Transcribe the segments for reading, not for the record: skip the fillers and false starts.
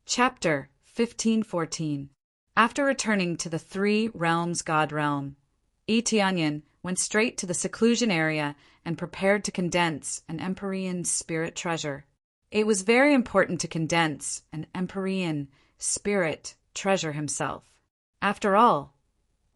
Chapter 1514. After returning to the Three Realms God Realm, Tianyan went straight to the seclusion area and prepared to condense an Empyrean spirit treasure. It was very important to condense an Empyrean spirit treasure himself. After all,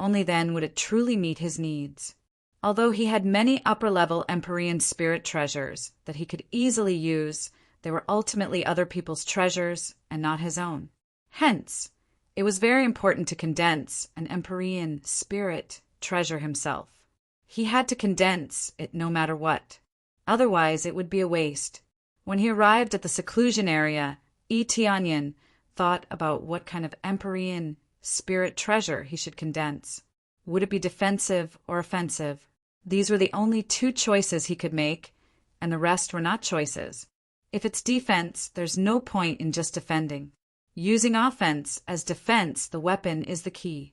only then would it truly meet his needs. Although he had many upper-level Empyrean spirit treasures that he could easily use, they were ultimately other people's treasures and not his own. Hence, it was very important to condense an Empyrean spirit treasure himself. He had to condense it no matter what. Otherwise, it would be a waste. When he arrived at the seclusion area, Tianyan thought about what kind of Empyrean spirit treasure he should condense. Would it be defensive or offensive? These were the only two choices he could make, and the rest were not choices. If it's defense, there's no point in just defending. Using offense as defense, the weapon is the key.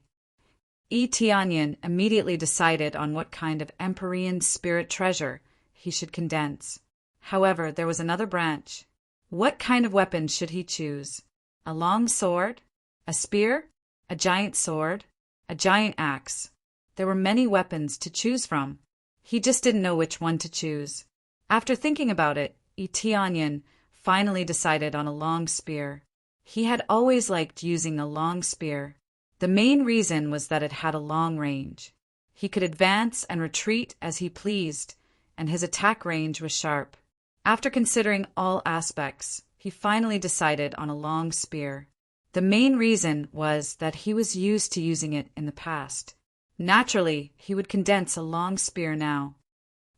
Tianyan immediately decided on what kind of Empyrean spirit treasure he should condense. However, there was another branch. What kind of weapon should he choose? A long sword? A spear? A giant sword? A giant axe? There were many weapons to choose from. He just didn't know which one to choose. After thinking about it, Tianyan finally decided on a long spear. He had always liked using a long spear. The main reason was that it had a long range. He could advance and retreat as he pleased, and his attack range was sharp. After considering all aspects, he finally decided on a long spear. The main reason was that he was used to using it in the past. Naturally, he would condense a long spear now.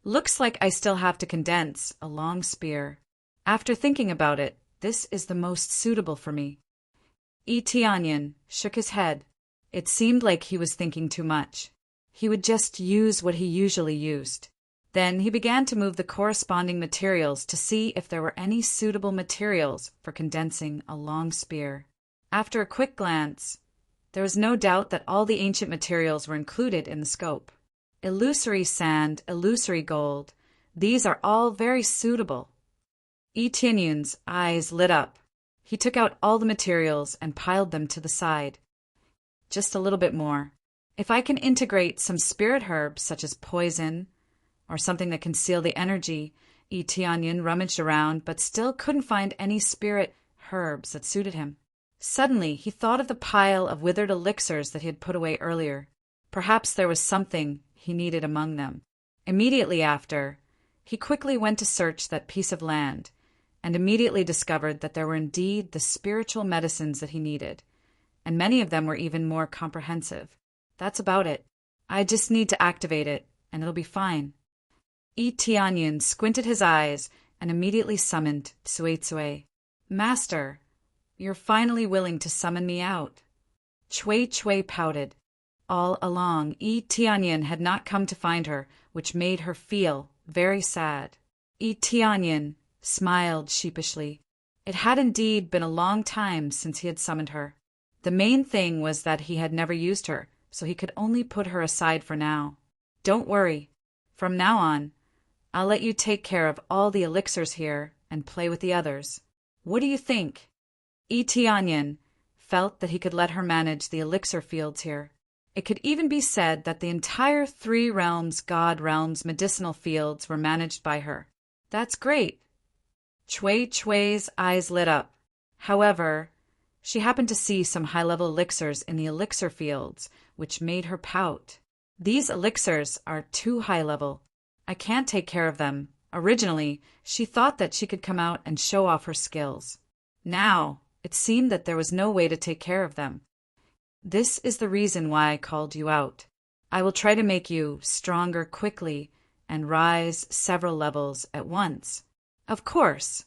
Looks like I still have to condense a long spear. After thinking about it, this is the most suitable for me. Tianyan shook his head. It seemed like he was thinking too much. He would just use what he usually used. Then he began to move the corresponding materials to see if there were any suitable materials for condensing a long spear. After a quick glance, there was no doubt that all the ancient materials were included in the scope. Illusory sand, illusory gold, these are all very suitable. Tianyan's eyes lit up. He took out all the materials and piled them to the side. Just a little bit more. If I can integrate some spirit herbs such as poison or something that can seal the energy, Tianyan rummaged around but still couldn't find any spirit herbs that suited him. Suddenly, he thought of the pile of withered elixirs that he had put away earlier. Perhaps there was something he needed among them. Immediately after, he quickly went to search that piece of land, and immediately discovered that there were indeed the spiritual medicines that he needed, and many of them were even more comprehensive. That's about it. I just need to activate it, and it'll be fine. Tianyan squinted his eyes and immediately summoned Tsui. Master, you're finally willing to summon me out. Tsui pouted. All along, Tianyan had not come to find her, which made her feel very sad. Tianyan smiled sheepishly. It had indeed been a long time since he had summoned her. The main thing was that he had never used her, so he could only put her aside for now. Don't worry. From now on, I'll let you take care of all the elixirs here and play with the others. What do you think? Tianyan felt that he could let her manage the elixir fields here. It could even be said that the entire Three Realms God Realms medicinal fields were managed by her. That's great. Tsui eyes lit up. However, she happened to see some high-level elixirs in the elixir fields, which made her pout. These elixirs are too high-level. I can't take care of them. Originally, she thought that she could come out and show off her skills. Now, it seemed that there was no way to take care of them. This is the reason why I called you out. I will try to make you stronger quickly and rise several levels at once. Of course,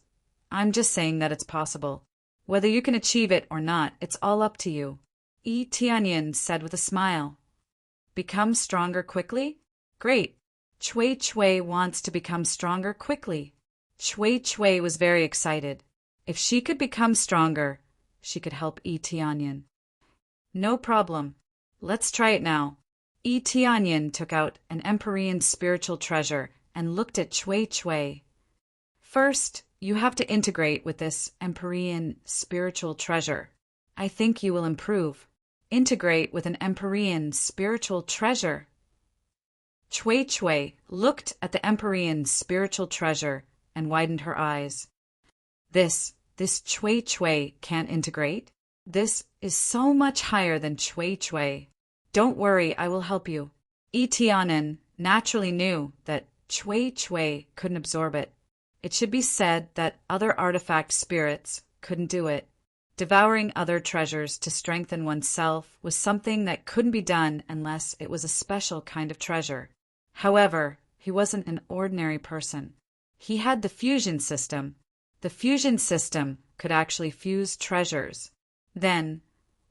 I'm just saying that it's possible. Whether you can achieve it or not, it's all up to you. Tianyan said with a smile. Become stronger quickly? Great. Tsui wants to become stronger quickly. Tsui was very excited. If she could become stronger, she could help Tianyan. No problem. Let's try it now. Tianyan took out an Empyrean spiritual treasure and looked at Tsui. First, you have to integrate with this Empyrean spiritual treasure. I think you will improve. Integrate with an Empyrean spiritual treasure. Chui Chui looked at the Empyrean spiritual treasure and widened her eyes. This Chui Chui can't integrate. This is so much higher than Chui Chui. Don't worry, I will help you. Tianyin naturally knew that Chui Chui couldn't absorb it. It should be said that other artifact spirits couldn't do it. Devouring other treasures to strengthen oneself was something that couldn't be done unless it was a special kind of treasure. However, he wasn't an ordinary person. He had the fusion system. The fusion system could actually fuse treasures. Then,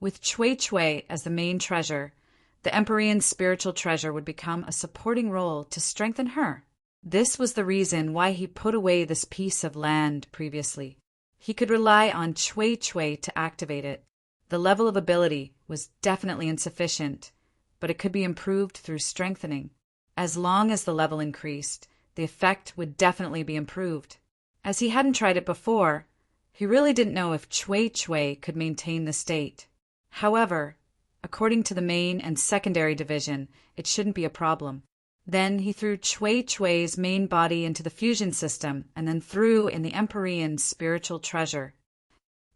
with Chui Chui as the main treasure, the Empyrean spiritual treasure would become a supporting role to strengthen her. This was the reason why he put away this piece of land previously. He could rely on Chui Chui to activate it. The level of ability was definitely insufficient, but it could be improved through strengthening. As long as the level increased, the effect would definitely be improved. As he hadn't tried it before, he really didn't know if Chui Chui could maintain the state. However, according to the main and secondary division, it shouldn't be a problem. Then he threw Chui Chui's main body into the fusion system and then threw in the Empyrean spiritual treasure.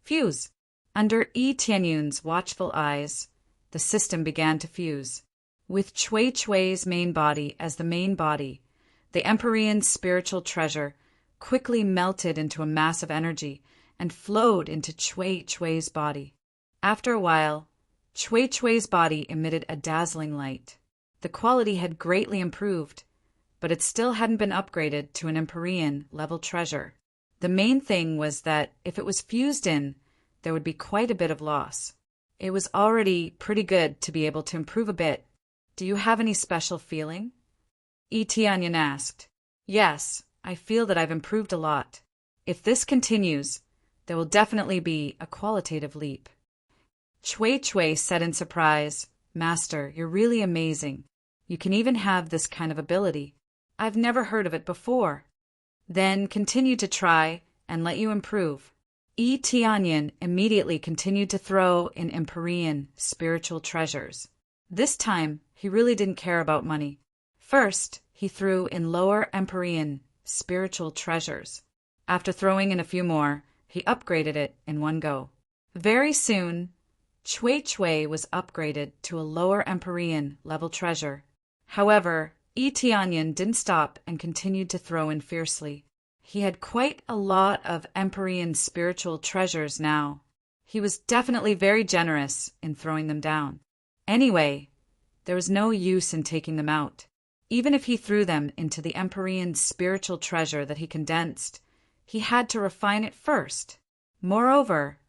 Fuse. Under Tianyun's watchful eyes, the system began to fuse. With Chui Chui's main body as the main body, the Empyrean spiritual treasure quickly melted into a mass of energy and flowed into Chui Chui's body. After a while, Chui Chui's body emitted a dazzling light. The quality had greatly improved, but it still hadn't been upgraded to an Empyrean level treasure. The main thing was that if it was fused in, there would be quite a bit of loss. It was already pretty good to be able to improve a bit. Do you have any special feeling? Tianyin asked. Yes, I feel that I've improved a lot. If this continues, there will definitely be a qualitative leap. Chui Chui said in surprise, Master, you're really amazing. You can even have this kind of ability. I've never heard of it before. Then continue to try and let you improve. Tianyin immediately continued to throw in Empyrean spiritual treasures. This time, he really didn't care about money. First, he threw in lower Empyrean spiritual treasures. After throwing in a few more, he upgraded it in one go. Very soon, Chui Chui was upgraded to a lower Empyrean level treasure. However, Tianyin didn't stop and continued to throw in fiercely. He had quite a lot of Empyrean spiritual treasures now. He was definitely very generous in throwing them down. Anyway, there was no use in taking them out. Even if he threw them into the Empyrean spiritual treasure that he condensed, he had to refine it first. Moreover,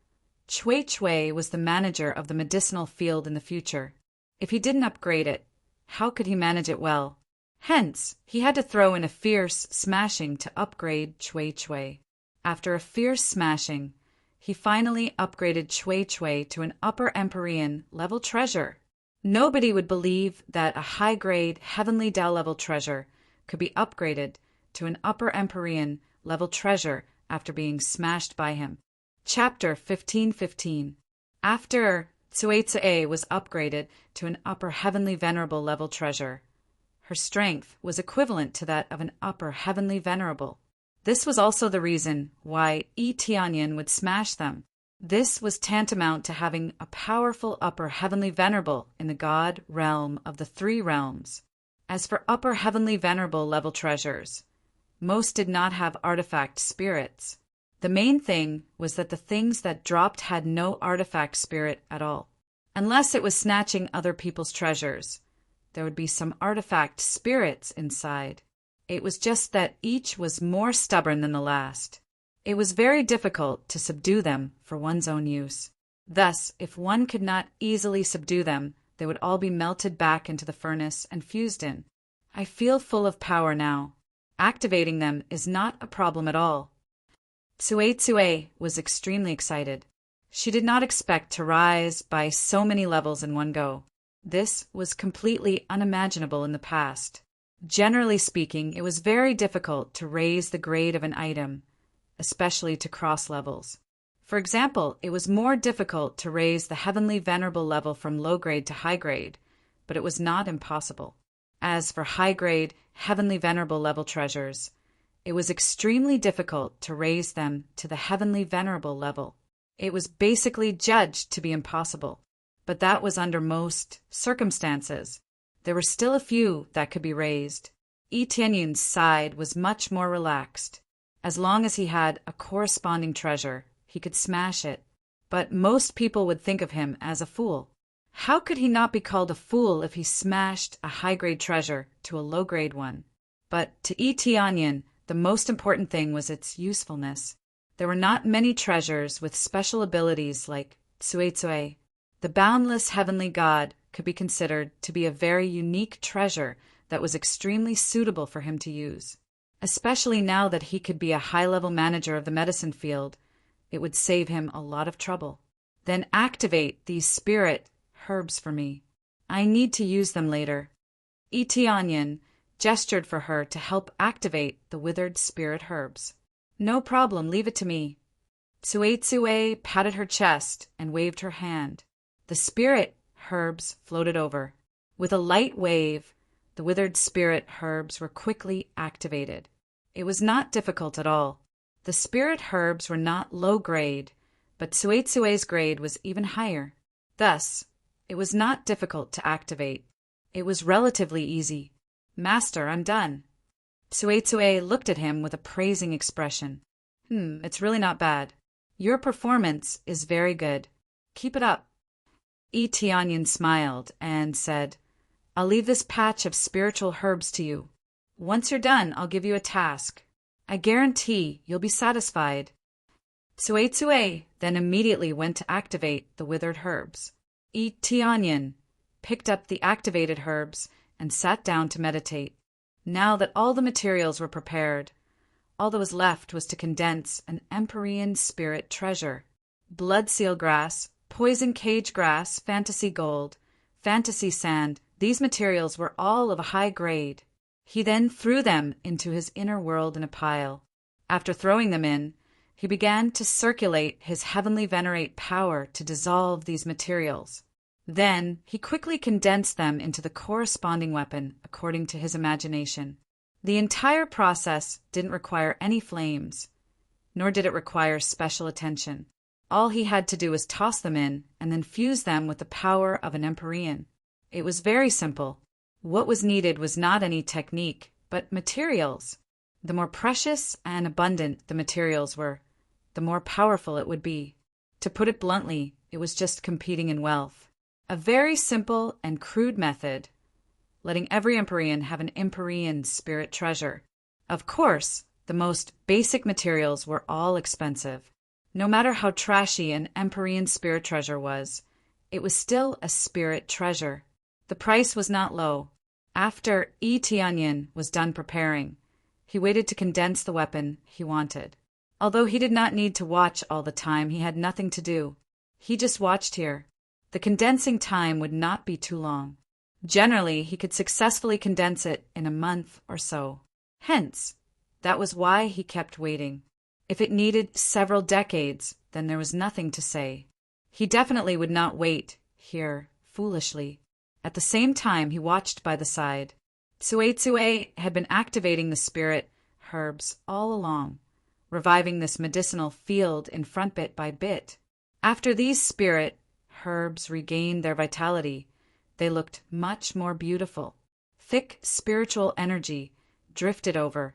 Chui Chui was the manager of the medicinal field in the future. If he didn't upgrade it, how could he manage it well? Hence, he had to throw in a fierce smashing to upgrade Chui Chui. After a fierce smashing, he finally upgraded Chui Chui to an upper Empyrean level treasure. Nobody would believe that a high-grade Heavenly Dao level treasure could be upgraded to an upper Empyrean level treasure after being smashed by him. Chapter 15:15. After Cui Cui was upgraded to an upper Heavenly Venerable level treasure, her strength was equivalent to that of an upper Heavenly Venerable. This was also the reason why Tianyin would smash them. This was tantamount to having a powerful upper Heavenly Venerable in the God realm of the three realms. As for upper Heavenly Venerable level treasures, most did not have artifact spirits. The main thing was that the things that dropped had no artifact spirit at all. Unless it was snatching other people's treasures, there would be some artifact spirits inside. It was just that each was more stubborn than the last. It was very difficult to subdue them for one's own use. Thus, if one could not easily subdue them, they would all be melted back into the furnace and fused in. I feel full of power now. Activating them is not a problem at all. Cui Cui was extremely excited. She did not expect to rise by so many levels in one go. This was completely unimaginable in the past. Generally speaking, it was very difficult to raise the grade of an item, especially to cross levels. For example, it was more difficult to raise the heavenly venerable level from low grade to high grade, but it was not impossible. As for high grade, heavenly venerable level treasures, it was extremely difficult to raise them to the heavenly venerable level. It was basically judged to be impossible, but that was under most circumstances. There were still a few that could be raised. Tianyun's side was much more relaxed. As long as he had a corresponding treasure, he could smash it. But most people would think of him as a fool. How could he not be called a fool if he smashed a high-grade treasure to a low-grade one? But to Tianyun, the most important thing was its usefulness. There were not many treasures with special abilities like Tsuetsue. The boundless heavenly god could be considered to be a very unique treasure that was extremely suitable for him to use. Especially now that he could be a high-level manager of the medicine field, it would save him a lot of trouble. Then activate these spirit herbs for me. I need to use them later. Tianyun gestured for her to help activate the withered spirit herbs. No problem, leave it to me. Tsuetsue patted her chest and waved her hand. The spirit herbs floated over. With a light wave, the withered spirit herbs were quickly activated. It was not difficult at all. The spirit herbs were not low grade, but Tsuetsue's grade was even higher. Thus, it was not difficult to activate. It was relatively easy. Master, I'm done. Tsuetsue looked at him with a praising expression. It's really not bad. Your performance is very good. Keep it up. Tianyun smiled and said, I'll leave this patch of spiritual herbs to you. Once you're done, I'll give you a task. I guarantee you'll be satisfied. Tsuetsue then immediately went to activate the withered herbs. Tianyun picked up the activated herbs and sat down to meditate. Now that all the materials were prepared, all that was left was to condense an Empyrean spirit treasure. Blood seal grass, poison cage grass, fantasy gold, fantasy sand, these materials were all of a high grade. He then threw them into his inner world in a pile. After throwing them in, he began to circulate his heavenly venerate power to dissolve these materials. Then he quickly condensed them into the corresponding weapon according to his imagination. The entire process didn't require any flames, nor did it require special attention. All he had to do was toss them in and then fuse them with the power of an Empyrean. It was very simple. What was needed was not any technique, but materials. The more precious and abundant the materials were, the more powerful it would be. To put it bluntly, it was just competing in wealth. A very simple and crude method, letting every Empyrean have an Empyrean spirit treasure. Of course, the most basic materials were all expensive. No matter how trashy an Empyrean spirit treasure was, it was still a spirit treasure. The price was not low. After Tianyun was done preparing, he waited to condense the weapon he wanted. Although he did not need to watch all the time, he had nothing to do. He just watched here. The condensing time would not be too long. Generally, he could successfully condense it in a month or so. Hence, that was why he kept waiting. If it needed several decades, then there was nothing to say. He definitely would not wait here foolishly. At the same time, he watched by the side. Tsuetsue had been activating the spirit herbs all along, reviving this medicinal field in front bit by bit. After these spirit herbs regained their vitality, they looked much more beautiful. Thick spiritual energy drifted over,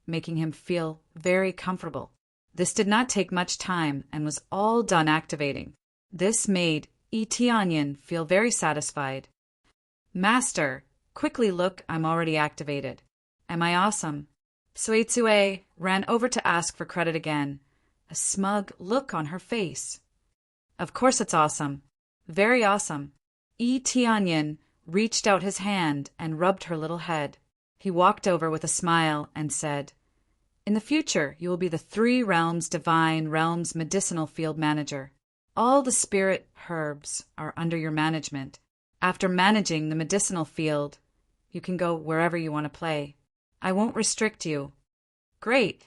making him feel very comfortable. This did not take much time and was all done activating. This made Tianyun feel very satisfied. Master, quickly look, I'm already activated. Am I awesome? Tsuetsue ran over to ask for credit again, a smug look on her face. Of course it's awesome. Very awesome. Tianyun reached out his hand and rubbed her little head. He walked over with a smile and said, In the future, you will be the 3 realms divine realms medicinal field manager. All the spirit herbs are under your management. After managing the medicinal field, you can go wherever you want to play. I won't restrict you. Great.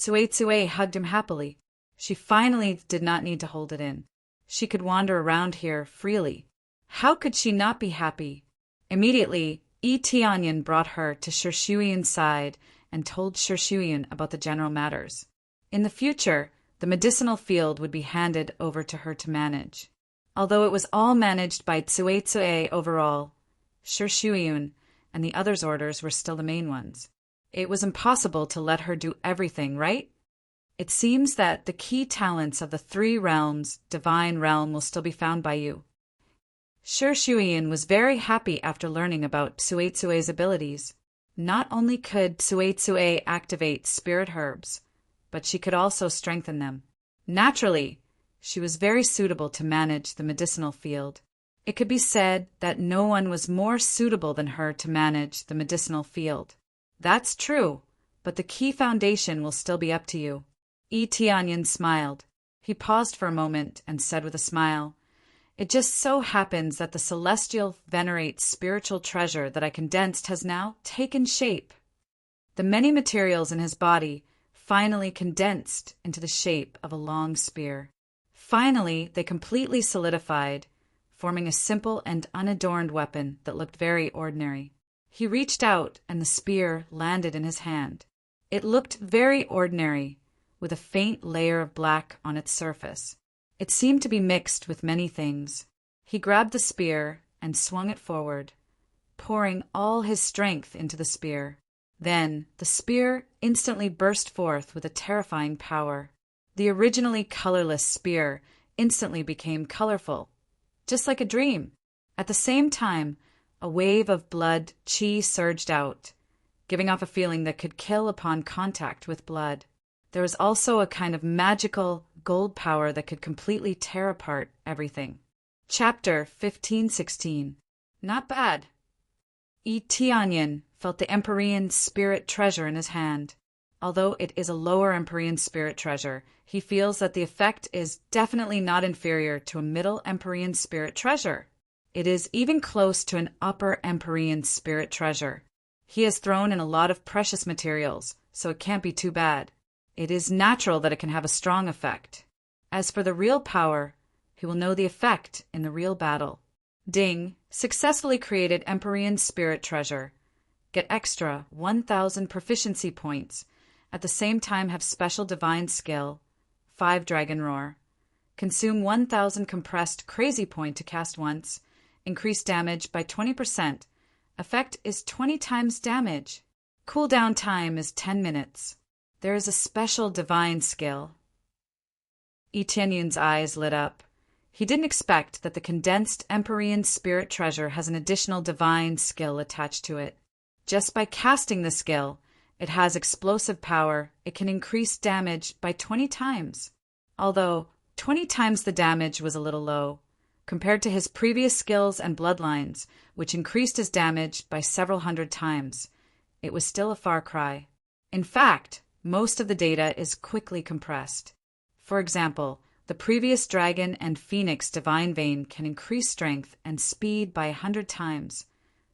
Tsue hugged him happily. She finally did not need to hold it in. She could wander around here freely. How could she not be happy? Immediately, Tianyan brought her to Shirshuyan's side and told Shirshuyan about the general matters. In the future, the medicinal field would be handed over to her to manage. Although it was all managed by Tsue overall, Shirshuyan and the others' orders were still the main ones. It was impossible to let her do everything, right? It seems that the key talents of the 3 realms, divine realm, will still be found by you. Shirshuyan was very happy after learning about Tsue's abilities. Not only could Tsue activate spirit herbs, but she could also strengthen them. Naturally, she was very suitable to manage the medicinal field. It could be said that no one was more suitable than her to manage the medicinal field. That's true, but the key foundation will still be up to you. Tianyan smiled. He paused for a moment and said with a smile, "It just so happens that the celestial venerate spiritual treasure that I condensed has now taken shape." The many materials in his body finally condensed into the shape of a long spear. Finally, they completely solidified, forming a simple and unadorned weapon that looked very ordinary. He reached out and the spear landed in his hand. It looked very ordinary, with a faint layer of black on its surface. It seemed to be mixed with many things. He grabbed the spear and swung it forward, pouring all his strength into the spear. Then the spear instantly burst forth with a terrifying power. The originally colorless spear instantly became colorful, just like a dream. At the same time, a wave of blood chi surged out, giving off a feeling that could kill upon contact with blood. There was also a kind of magical gold power that could completely tear apart everything. Chapter 15:16. Not bad. Tianyan felt the Empyrean spirit treasure in his hand. Although it is a lower Empyrean spirit treasure, he feels that the effect is definitely not inferior to a middle Empyrean spirit treasure. It is even close to an upper Empyrean spirit treasure. He has thrown in a lot of precious materials, so it can't be too bad. It is natural that it can have a strong effect. As for the real power, he will know the effect in the real battle. Ding, successfully created Empyrean spirit treasure. Get extra 1,000 proficiency points. At the same time have special divine skill, 5 dragon roar. Consume 1,000 compressed crazy point to cast once. Increase damage by 20%. Effect is 20 times damage. Cooldown time is 10 minutes. There is a special divine skill. Tianyan's eyes lit up. He didn't expect that the condensed Empyrean spirit treasure has an additional divine skill attached to it. Just by casting the skill, it has explosive power. It can increase damage by 20 times. Although 20 times the damage was a little low, compared to his previous skills and bloodlines, which increased his damage by several hundred times, it was still a far cry. In fact, most of the data is quickly compressed. For example, the previous Dragon and Phoenix Divine Vein can increase strength and speed by 100 times,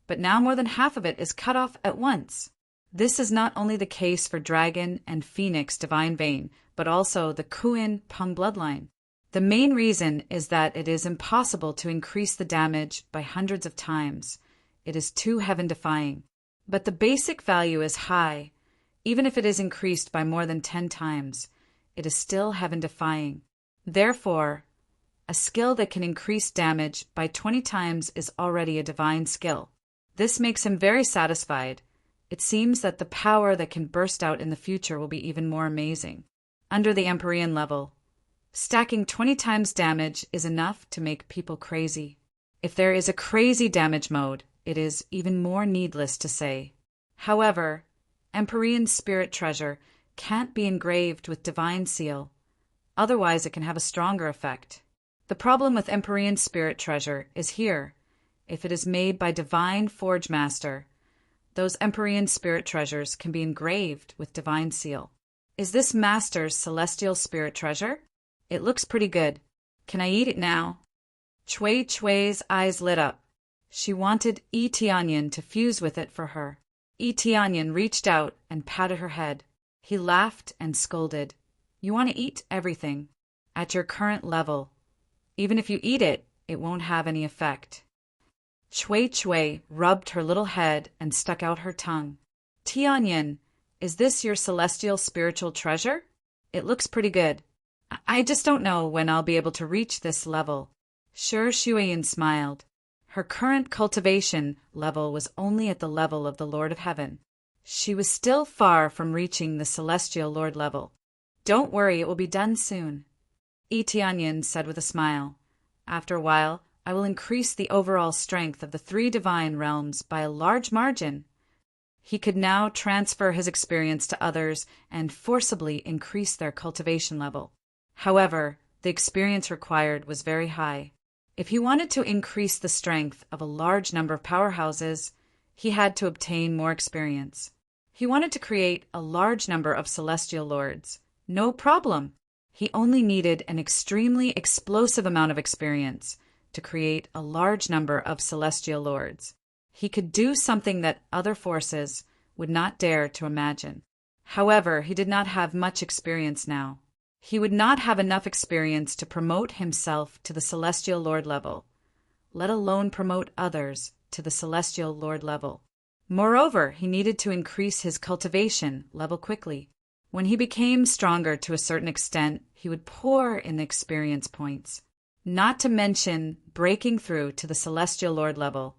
but now more than half of it is cut off at once. This is not only the case for Dragon and Phoenix Divine Vein, but also the Kuin Peng bloodline. The main reason is that it is impossible to increase the damage by hundreds of times. It is too heaven-defying. But the basic value is high. Even if it is increased by more than 10 times, it is still heaven-defying. Therefore, a skill that can increase damage by 20 times is already a divine skill. This makes him very satisfied. It seems that the power that can burst out in the future will be even more amazing. Under the Empyrean level, stacking 20 times damage is enough to make people crazy. If there is a crazy damage mode, it is even more needless to say. However, Empyrean spirit treasure can't be engraved with divine seal. Otherwise, it can have a stronger effect. The problem with Empyrean spirit treasure is here. If it is made by divine forge master, those Empyrean spirit treasures can be engraved with divine seal. Is this master's celestial spirit treasure? It looks pretty good. Can I eat it now? Chui's eyes lit up. She wanted Tianyan to fuse with it for her. Tianyan reached out and patted her head. He laughed and scolded. You want to eat everything. At your current level. Even if you eat it, it won't have any effect. Chui Chui rubbed her little head and stuck out her tongue. Tianyin, is this your celestial spiritual treasure? It looks pretty good. I just don't know when I'll be able to reach this level. Sure, Shuiyin smiled. Her current cultivation level was only at the level of the Lord of Heaven. She was still far from reaching the celestial Lord level. Don't worry, it will be done soon. Tianyin said with a smile. After a while, I will increase the overall strength of the 3 divine realms by a large margin. He could now transfer his experience to others and forcibly increase their cultivation level. However, the experience required was very high. If he wanted to increase the strength of a large number of powerhouses, he had to obtain more experience. He wanted to create a large number of celestial lords. No problem. He only needed an extremely explosive amount of experience to create a large number of celestial lords. He could do something that other forces would not dare to imagine. However, he did not have much experience now. He would not have enough experience to promote himself to the celestial lord level, let alone promote others to the celestial lord level. Moreover, he needed to increase his cultivation level quickly. When he became stronger to a certain extent, he would pour in the experience points. Not to mention breaking through to the celestial lord level.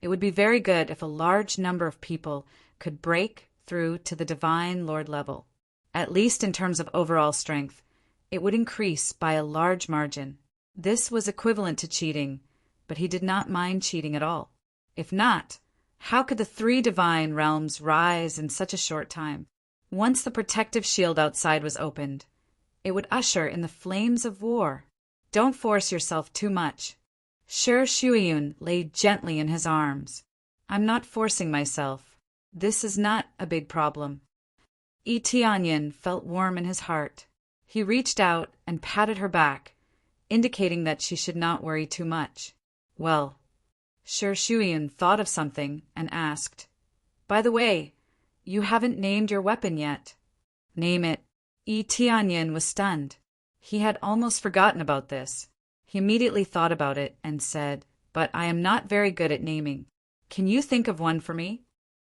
It would be very good if a large number of people could break through to the divine lord level. At least in terms of overall strength, it would increase by a large margin. This was equivalent to cheating, but he did not mind cheating at all. If not, how could the 3 divine realms rise in such a short time? Once the protective shield outside was opened, it would usher in the flames of war. Don't force yourself too much. Sure, Shuiyun lay gently in his arms. I'm not forcing myself. This is not a big problem. Tianyin felt warm in his heart. He reached out and patted her back, indicating that she should not worry too much. Well, Sure Shuiyun thought of something and asked, By the way, you haven't named your weapon yet. Name it. Tianyin was stunned. He had almost forgotten about this. He immediately thought about it and said, But I am not very good at naming. Can you think of one for me?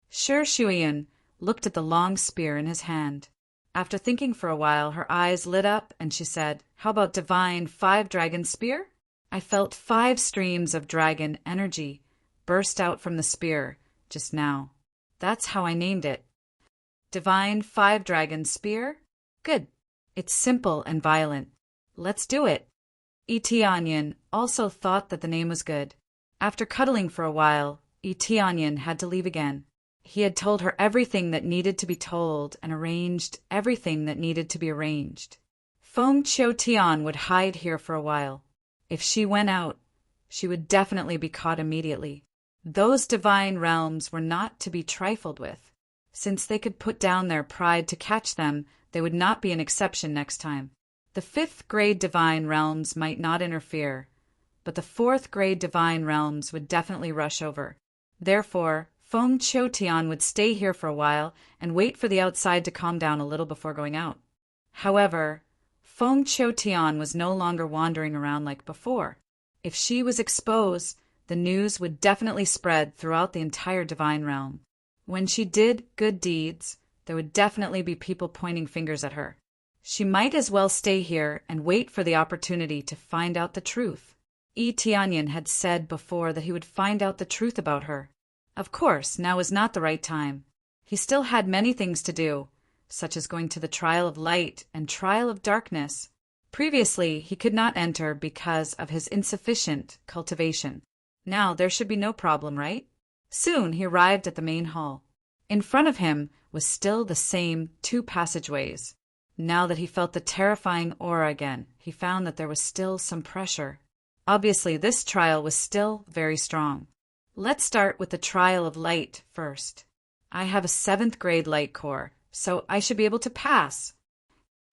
Sure Shuiyun looked at the long spear in his hand. After thinking for a while, her eyes lit up and she said, How about divine 5-dragon spear? I felt 5 streams of dragon energy burst out from the spear just now. That's how I named it. Divine 5-dragon spear? Good. It's simple and violent. Let's do it. Tianyin also thought that the name was good. After cuddling for a while, Tianyin had to leave again. He had told her everything that needed to be told and arranged everything that needed to be arranged. Feng Qiutian would hide here for a while. If she went out, she would definitely be caught immediately. Those divine realms were not to be trifled with. Since they could put down their pride to catch them, they would not be an exception next time. The 5th grade divine realms might not interfere, but the 4th grade divine realms would definitely rush over. Therefore, Feng Qiutian would stay here for a while and wait for the outside to calm down a little before going out. However, Feng Qiutian was no longer wandering around like before. If she was exposed, the news would definitely spread throughout the entire divine realm. When she did good deeds, there would definitely be people pointing fingers at her. She might as well stay here and wait for the opportunity to find out the truth. Tianyin had said before that he would find out the truth about her. Of course, now was not the right time. He still had many things to do, such as going to the trial of light and trial of darkness. Previously, he could not enter because of his insufficient cultivation. Now there should be no problem, right? Soon he arrived at the main hall. In front of him was still the same 2 passageways. Now that he felt the terrifying aura again, he found that there was still some pressure. Obviously, this trial was still very strong. Let's start with the trial of light first. I have a 7th grade light core, so I should be able to pass.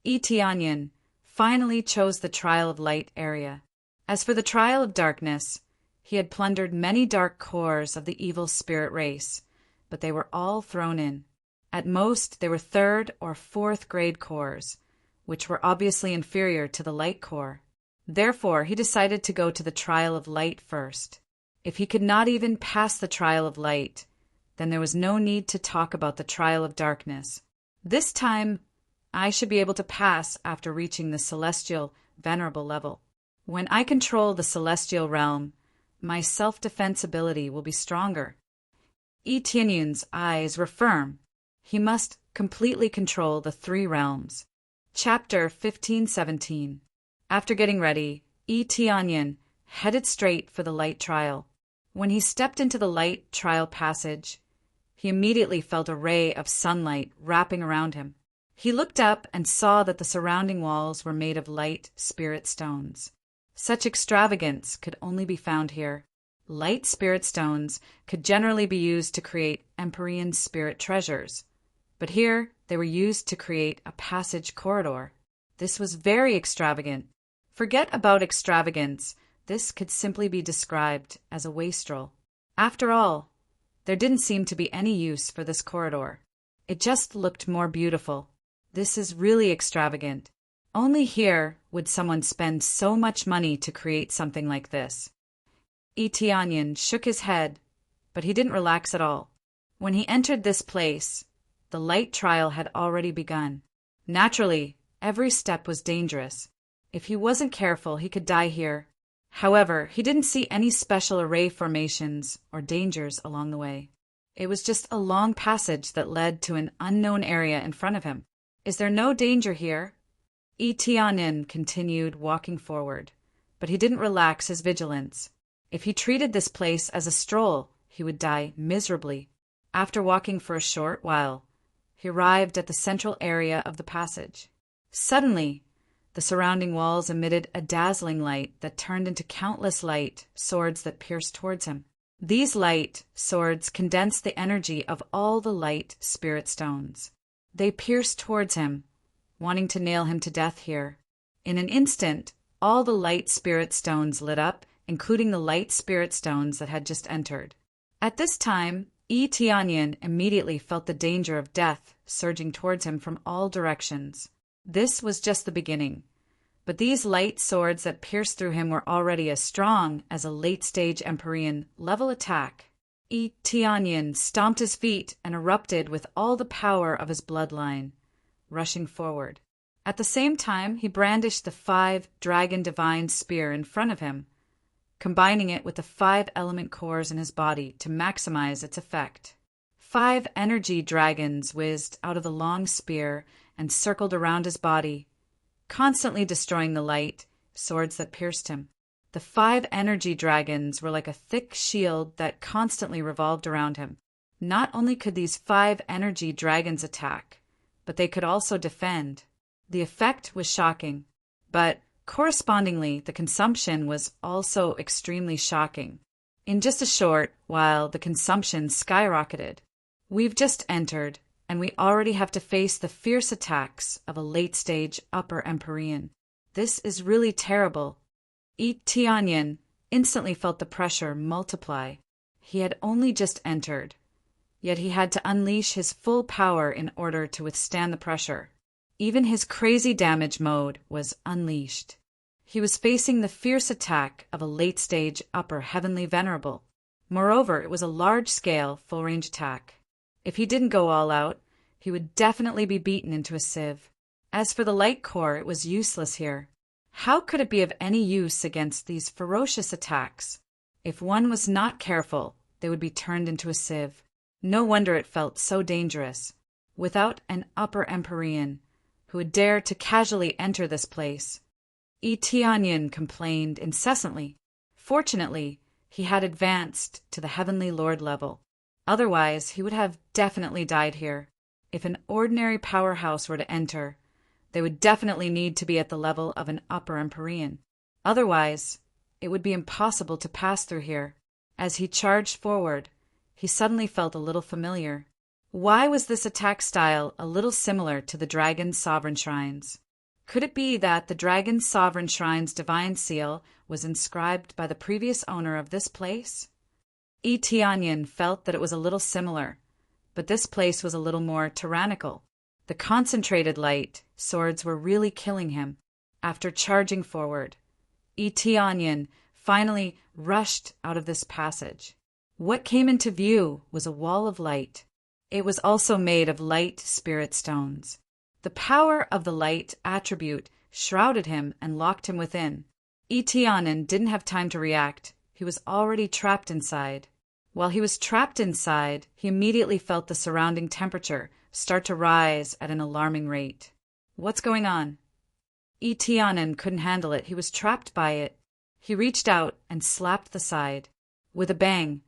Tianyin finally chose the trial of light area. As for the trial of darkness, he had plundered many dark cores of the evil spirit race, but they were all thrown in. At most, they were third or fourth grade cores, which were obviously inferior to the light core. Therefore, he decided to go to the trial of light first. If he could not even pass the trial of light, then there was no need to talk about the trial of darkness. This time, I should be able to pass after reaching the celestial, venerable level. When I control the celestial realm, my self-defense ability will be stronger. Yi Tianyun's eyes were firm. He must completely control the three realms. Chapter 15:17. After getting ready, Yi Tianyun headed straight for the light trial. When he stepped into the light trial passage, he immediately felt a ray of sunlight wrapping around him. He looked up and saw that the surrounding walls were made of light spirit stones. Such extravagance could only be found here. Light spirit stones could generally be used to create Empyrean spirit treasures, but here they were used to create a passage corridor. This was very extravagant. Forget about extravagance. This could simply be described as a wastrel. After all, there didn't seem to be any use for this corridor. It just looked more beautiful. This is really extravagant. Only here would someone spend so much money to create something like this. Yi Tianyun shook his head, but he didn't relax at all. When he entered this place, the light trial had already begun. Naturally, every step was dangerous. If he wasn't careful, he could die here. However, he didn't see any special array formations or dangers along the way. It was just a long passage that led to an unknown area in front of him. Is there no danger here? Yi Tianyun continued walking forward, but he didn't relax his vigilance. If he treated this place as a stroll, he would die miserably. After walking for a short while, he arrived at the central area of the passage. Suddenly, the surrounding walls emitted a dazzling light that turned into countless light swords that pierced towards him. These light swords condensed the energy of all the light spirit stones. They pierced towards him, wanting to nail him to death here. In an instant, all the light spirit stones lit up, including the light spirit stones that had just entered. At this time, Yi Tianyun immediately felt the danger of death surging towards him from all directions. This was just the beginning, but these light swords that pierced through him were already as strong as a late-stage Empyrean level attack. Yi Tianyun stomped his feet and erupted with all the power of his bloodline, rushing forward. At the same time, he brandished the 5 dragon divine spear in front of him, combining it with the 5 element cores in his body to maximize its effect. 5 energy dragons whizzed out of the long spear and circled around his body, constantly destroying the light swords that pierced him. The 5 energy dragons were like a thick shield that constantly revolved around him. Not only could these 5 energy dragons attack, but they could also defend. The effect was shocking, but correspondingly, the consumption was also extremely shocking. In just a short while, the consumption skyrocketed. We've just entered, and we already have to face the fierce attacks of a late-stage Upper Empyrean. This is really terrible. Yi Tianyun instantly felt the pressure multiply. He had only just entered, yet he had to unleash his full power in order to withstand the pressure. Even his crazy damage mode was unleashed. He was facing the fierce attack of a late-stage Upper Heavenly Venerable. Moreover, it was a large-scale, full-range attack. If he didn't go all out, he would definitely be beaten into a sieve. As for the light core, it was useless here. How could it be of any use against these ferocious attacks? If one was not careful, they would be turned into a sieve. No wonder it felt so dangerous. Without an Upper Empyrean who would dare to casually enter this place. Yi Tianyun complained incessantly. Fortunately, he had advanced to the Heavenly Lord level. Otherwise, he would have definitely died here. If an ordinary powerhouse were to enter, they would definitely need to be at the level of an Upper Empyrean. Otherwise, it would be impossible to pass through here. As he charged forward, he suddenly felt a little familiar. Why was this attack style a little similar to the Dragon's Sovereign Shrines? Could it be that the Dragon's Sovereign Shrine's divine seal was inscribed by the previous owner of this place? Yi Tianyun felt that it was a little similar, but this place was a little more tyrannical. The concentrated light swords were really killing him. After charging forward, Eteonyan finally rushed out of this passage. What came into view was a wall of light. It was also made of light spirit stones. The power of the light attribute shrouded him and locked him within. Eteonyan didn't have time to react. He was already trapped inside. While he was trapped inside, he immediately felt the surrounding temperature start to rise at an alarming rate. What's going on? Eteonyan couldn't handle it. He was trapped by it. He reached out and slapped the side. With a bang,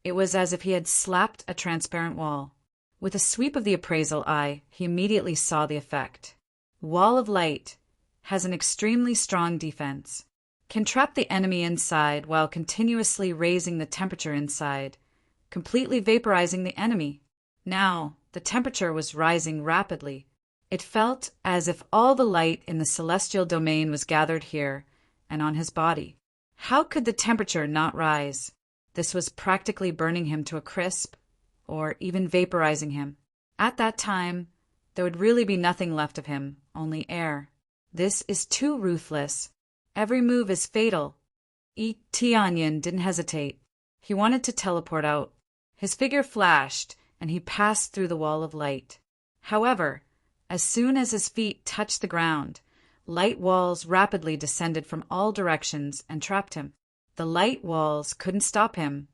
it was as if he had slapped a transparent wall. With a sweep of the appraisal eye, he immediately saw the effect. Wall of light has an extremely strong defense. Can trap the enemy inside while continuously raising the temperature inside, completely vaporizing the enemy. Now, the temperature was rising rapidly. It felt as if all the light in the celestial domain was gathered here and on his body. How could the temperature not rise? This was practically burning him to a crisp, or even vaporizing him. At that time, there would really be nothing left of him, only air. This is too ruthless. Every move is fatal. Eteonyan didn't hesitate. He wanted to teleport out. His figure flashed, and he passed through the wall of light. However, as soon as his feet touched the ground, light walls rapidly descended from all directions and trapped him. The light walls couldn't stop him,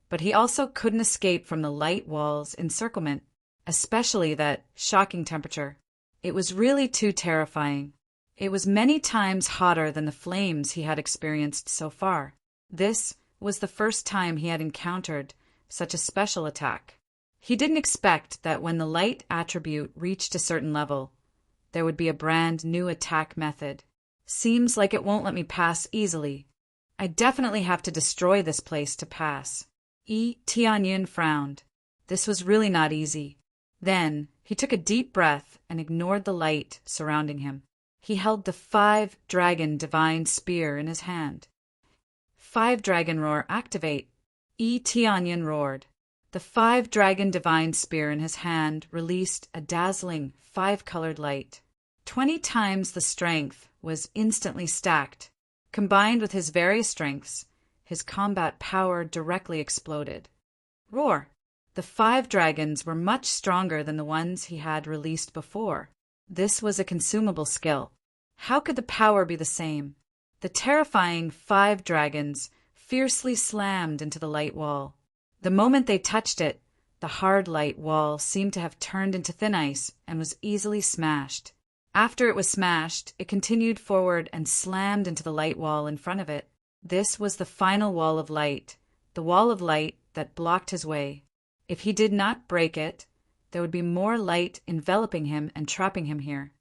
but he also couldn't escape from the light walls' encirclement, especially that shocking temperature. It was really too terrifying. It was many times hotter than the flames he had experienced so far. This was the first time he had encountered such a special attack. He didn't expect that when the light attribute reached a certain level, there would be a brand new attack method. Seems like it won't let me pass easily. I definitely have to destroy this place to pass. Eteonyan frowned. This was really not easy. Then he took a deep breath and ignored the light surrounding him. He held the 5-dragon divine spear in his hand. 5-dragon roar activate. Eteonyan roared. The 5-dragon divine spear in his hand released a dazzling 5-colored light. 20 times the strength was instantly stacked. Combined with his various strengths, his combat power directly exploded. Roar! The 5 dragons were much stronger than the ones he had released before. This was a consumable skill. How could the power be the same? The terrifying 5 dragons fiercely slammed into the light wall. The moment they touched it, the hard light wall seemed to have turned into thin ice and was easily smashed. After it was smashed, it continued forward and slammed into the light wall in front of it. This was the final wall of light, the wall of light that blocked his way. If he did not break it, there would be more light enveloping him and trapping him here.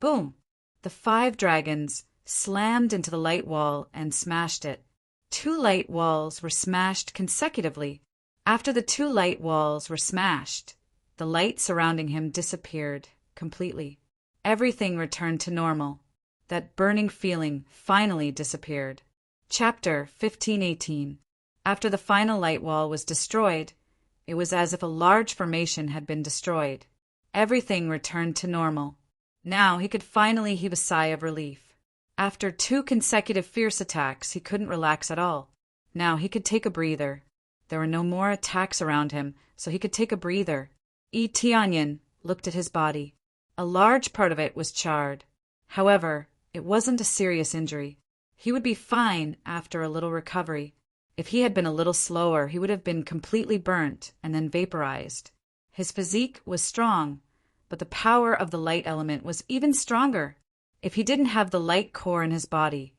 Boom! The 5 dragons slammed into the light wall and smashed it. 2 light walls were smashed consecutively. After the 2 light walls were smashed, the light surrounding him disappeared completely. Everything returned to normal. That burning feeling finally disappeared. Chapter 15:18. After the final light wall was destroyed, it was as if a large formation had been destroyed. Everything returned to normal. Now he could finally heave a sigh of relief. After 2 consecutive fierce attacks, he couldn't relax at all. Now he could take a breather. There were no more attacks around him, so he could take a breather. Eteonyan looked at his body. A large part of it was charred. However, it wasn't a serious injury. He would be fine after a little recovery. If he had been a little slower, he would have been completely burnt and then vaporized. His physique was strong, but the power of the light element was even stronger. If he didn't have the light core in his body,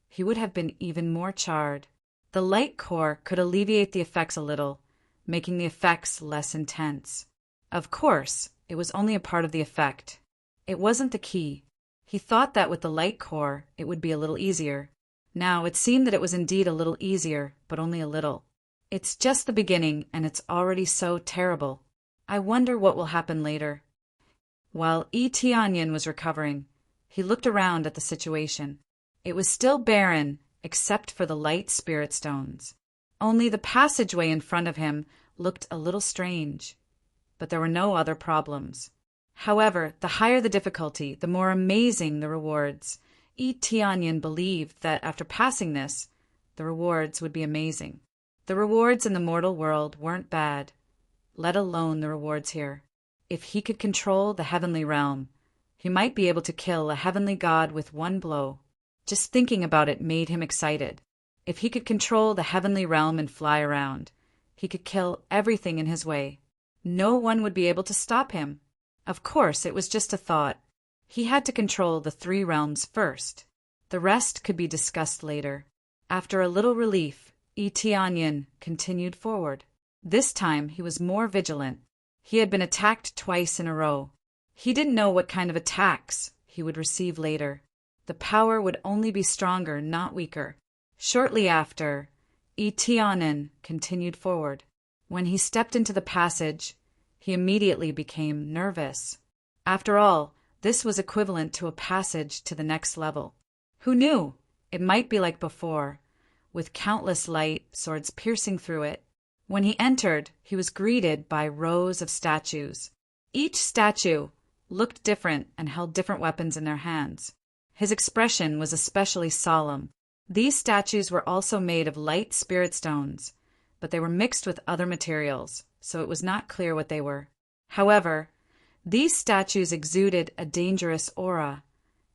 he would have been even more charred. The light core could alleviate the effects a little, making the effects less intense. Of course, it was only a part of the effect. It wasn't the key. He thought that with the light core, it would be a little easier. Now, it seemed that it was indeed a little easier, but only a little. It's just the beginning, and it's already so terrible. I wonder what will happen later. While Eteonyan was recovering, he looked around at the situation. It was still barren, except for the light spirit stones. Only the passageway in front of him looked a little strange. but there were no other problems. However, the higher the difficulty, the more amazing the rewards. Tianyin believed that after passing this, the rewards would be amazing. The rewards in the mortal world weren't bad, let alone the rewards here. If he could control the heavenly realm, he might be able to kill a heavenly god with one blow. Just thinking about it made him excited. If he could control the heavenly realm and fly around, he could kill everything in his way. No one would be able to stop him. Of course, it was just a thought. He had to control the 3 realms first. The rest could be discussed later. After a little relief, Tianyin continued forward. This time he was more vigilant. He had been attacked twice in a row. He didn't know what kind of attacks he would receive later. The power would only be stronger, not weaker. Shortly after, Tianyin continued forward. When he stepped into the passage, he immediately became nervous. After all, this was equivalent to a passage to the next level. Who knew? It might be like before, with countless light swords piercing through it. When he entered, he was greeted by rows of statues. Each statue looked different and held different weapons in their hands. His expression was especially solemn. These statues were also made of light spirit stones, but they were mixed with other materials, so it was not clear what they were. However, these statues exuded a dangerous aura,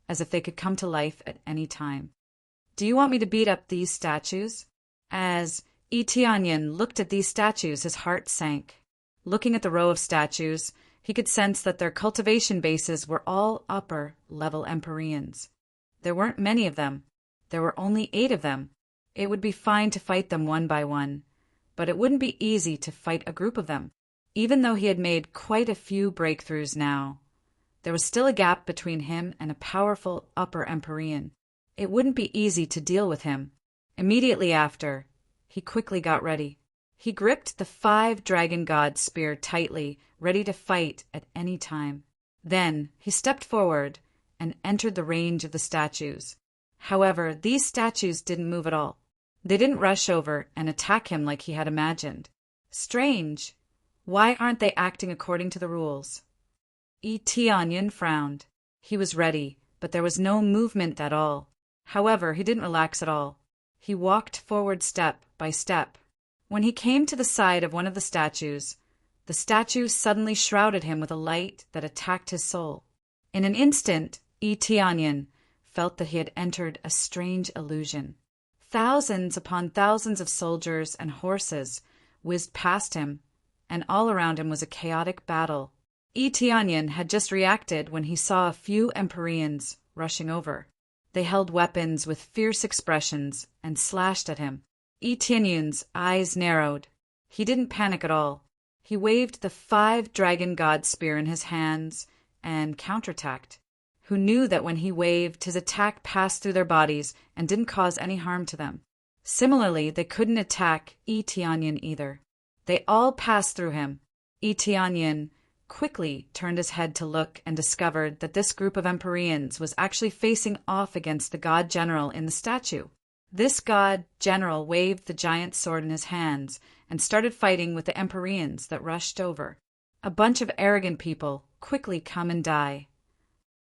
as if they could come to life at any time. Do you want me to beat up these statues? As Tianyin looked at these statues, his heart sank. Looking at the row of statues, he could sense that their cultivation bases were all upper-level Empyreans. There weren't many of them. There were only 8 of them. It would be fine to fight them one by one, but it wouldn't be easy to fight a group of them. Even though he had made quite a few breakthroughs now, there was still a gap between him and a powerful upper Empyrean. It wouldn't be easy to deal with him. Immediately after, he quickly got ready. He gripped the 5 dragon god spear tightly, ready to fight at any time. Then he stepped forward and entered the range of the statues. However, these statues didn't move at all. They didn't rush over and attack him like he had imagined. Strange. Why aren't they acting according to the rules? Tianyin frowned. He was ready, but there was no movement at all. However, he didn't relax at all. He walked forward step by step. When he came to the side of one of the statues, the statue suddenly shrouded him with a light that attacked his soul. In an instant, Tianyin felt that he had entered a strange illusion. Thousands upon thousands of soldiers and horses whizzed past him, and all around him was a chaotic battle. Tianyin had just reacted when he saw a few Empyreans rushing over. They held weapons with fierce expressions and slashed at him. Tianyin's eyes narrowed. He didn't panic at all. He waved the 5 dragon god spear in his hands and counterattacked. Who knew that when he waved, his attack passed through their bodies and didn't cause any harm to them. Similarly, they couldn't attack Tianyin either. They all passed through him. Tianyin quickly turned his head to look and discovered that this group of Empyreans was actually facing off against the god general in the statue. This god general waved the giant sword in his hands and started fighting with the Empyreans that rushed over. A bunch of arrogant people, quickly come and die.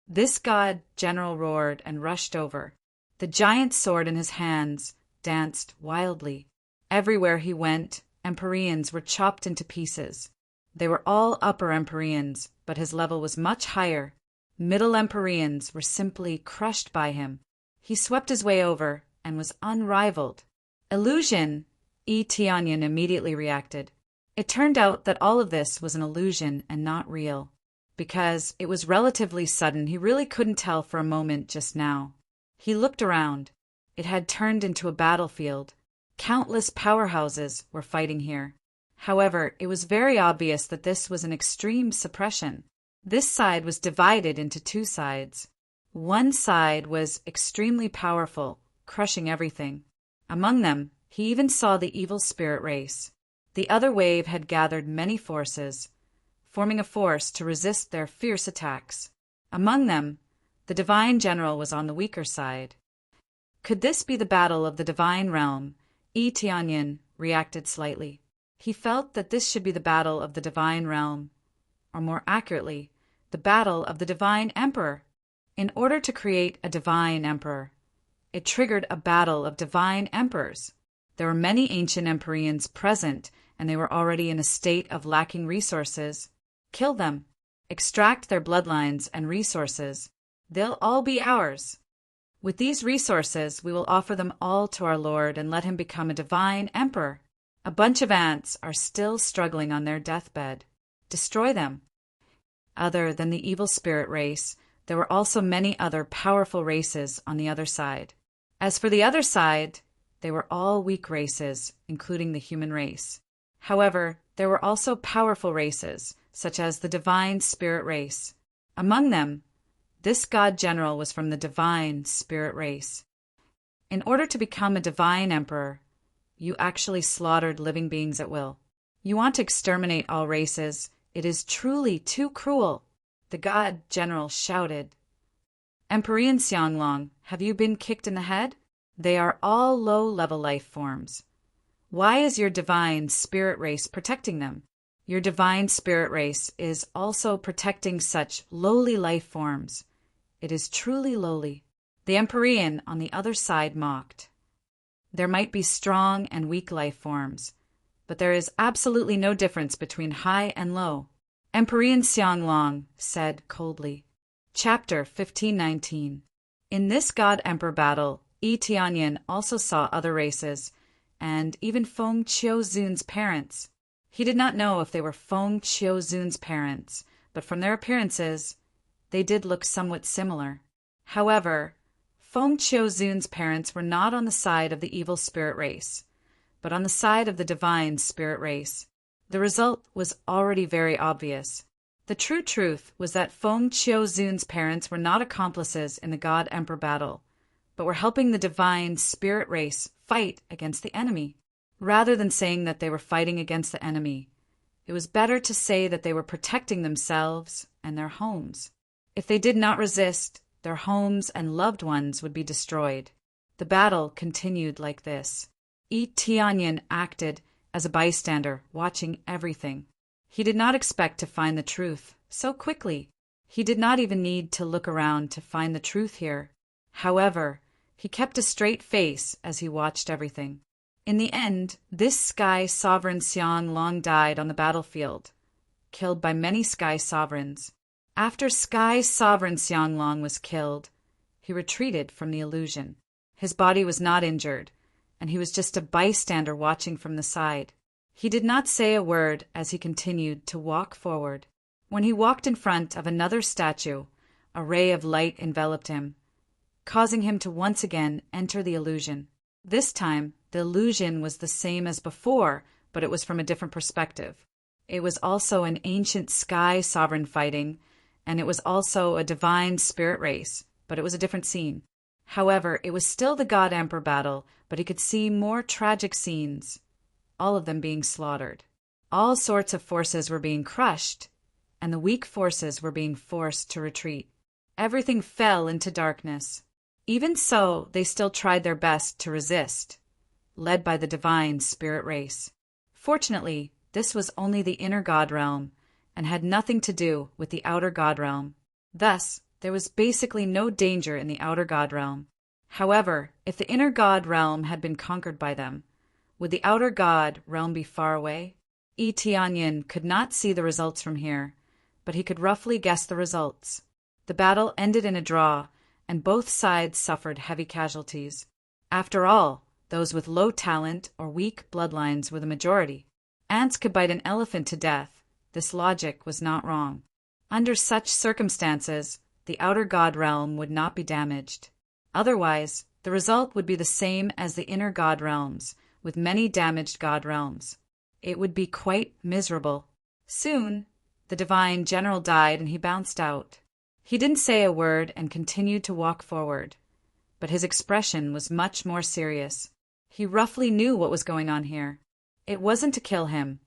This god general roared and rushed over. The giant sword in his hands danced wildly. Everywhere he went, Empyreans were chopped into pieces. They were all upper Empyreans, but his level was much higher. Middle Empyreans were simply crushed by him. He swept his way over and was unrivaled. Illusion, Tianyin immediately reacted. It turned out that all of this was an illusion and not real. Because it was relatively sudden, he really couldn't tell for a moment just now. He looked around. It had turned into a battlefield. Countless powerhouses were fighting here. However, it was very obvious that this was an extreme suppression. This side was divided into 2 sides. One side was extremely powerful, crushing everything. Among them, he even saw the evil spirit race. The other wave had gathered many forces, forming a force to resist their fierce attacks. Among them, the divine general was on the weaker side. Could this be the battle of the divine realm? Tianyin reacted slightly. He felt that this should be the battle of the divine realm, or more accurately, the battle of the divine emperor. In order to create a divine emperor, it triggered a battle of divine emperors. There were many ancient Empyreans present, and they were already in a state of lacking resources. Kill them. Extract their bloodlines and resources. They'll all be ours. With these resources, we will offer them all to our Lord and let him become a divine emperor. A bunch of ants are still struggling on their deathbed. Destroy them. Other than the evil spirit race, there were also many other powerful races on the other side. As for the other side, they were all weak races, including the human race. However, there were also powerful races, such as the divine spirit race. Among them, this god general was from the divine spirit race. In order to become a divine emperor, you actually slaughtered living beings at will. You want to exterminate all races. It is truly too cruel, the god general shouted. Empyrean Xianglong, have you been kicked in the head? They are all low-level life forms. Why is your divine spirit race protecting them? Your divine spirit race is also protecting such lowly life forms. It is truly lowly. The Empyrean on the other side mocked. There might be strong and weak life forms, but there is absolutely no difference between high and low. Empyrean Xianglong said coldly. Chapter 1519. In this God-Emperor battle, Yi Tianyin also saw other races, and even Feng Qiuzun's parents. He did not know if they were Feng Qiuzun's parents, but from their appearances, they did look somewhat similar. However, Feng Qiuzun's parents were not on the side of the evil spirit race, but on the side of the divine spirit race. The result was already very obvious. The true truth was that Feng Qiuzun's parents were not accomplices in the God-Emperor battle, but were helping the divine spirit race fight against the enemy. Rather than saying that they were fighting against the enemy, it was better to say that they were protecting themselves and their homes. If they did not resist, their homes and loved ones would be destroyed. The battle continued like this. Yi Tianyin acted as a bystander, watching everything. He did not expect to find the truth so quickly. He did not even need to look around to find the truth here. However, he kept a straight face as he watched everything. In the end, this Sky Sovereign Xianglong died on the battlefield, killed by many Sky Sovereigns. After Sky Sovereign Xianglong was killed, he retreated from the illusion. His body was not injured, and he was just a bystander watching from the side. He did not say a word as he continued to walk forward. When he walked in front of another statue, a ray of light enveloped him, causing him to once again enter the illusion. This time, the illusion was the same as before, but it was from a different perspective. It was also an ancient Sky Sovereign fighting, and it was also a divine spirit race, but it was a different scene. However, it was still the God-Emperor battle, but he could see more tragic scenes, all of them being slaughtered. All sorts of forces were being crushed, and the weak forces were being forced to retreat. Everything fell into darkness. Even so, they still tried their best to resist, led by the divine spirit race. Fortunately, this was only the inner God realm, and had nothing to do with the outer God realm. Thus, there was basically no danger in the outer God realm. However, if the inner God realm had been conquered by them, would the outer God realm be far away? Yi Tianyin could not see the results from here, but he could roughly guess the results. The battle ended in a draw, and both sides suffered heavy casualties. After all, those with low talent or weak bloodlines were the majority. Ants could bite an elephant to death. This logic was not wrong. Under such circumstances, the outer God realm would not be damaged. Otherwise, the result would be the same as the inner God realms, with many damaged God realms. It would be quite miserable. Soon, the divine general died and he bounced out. He didn't say a word and continued to walk forward, but his expression was much more serious. He roughly knew what was going on here. It wasn't to kill him,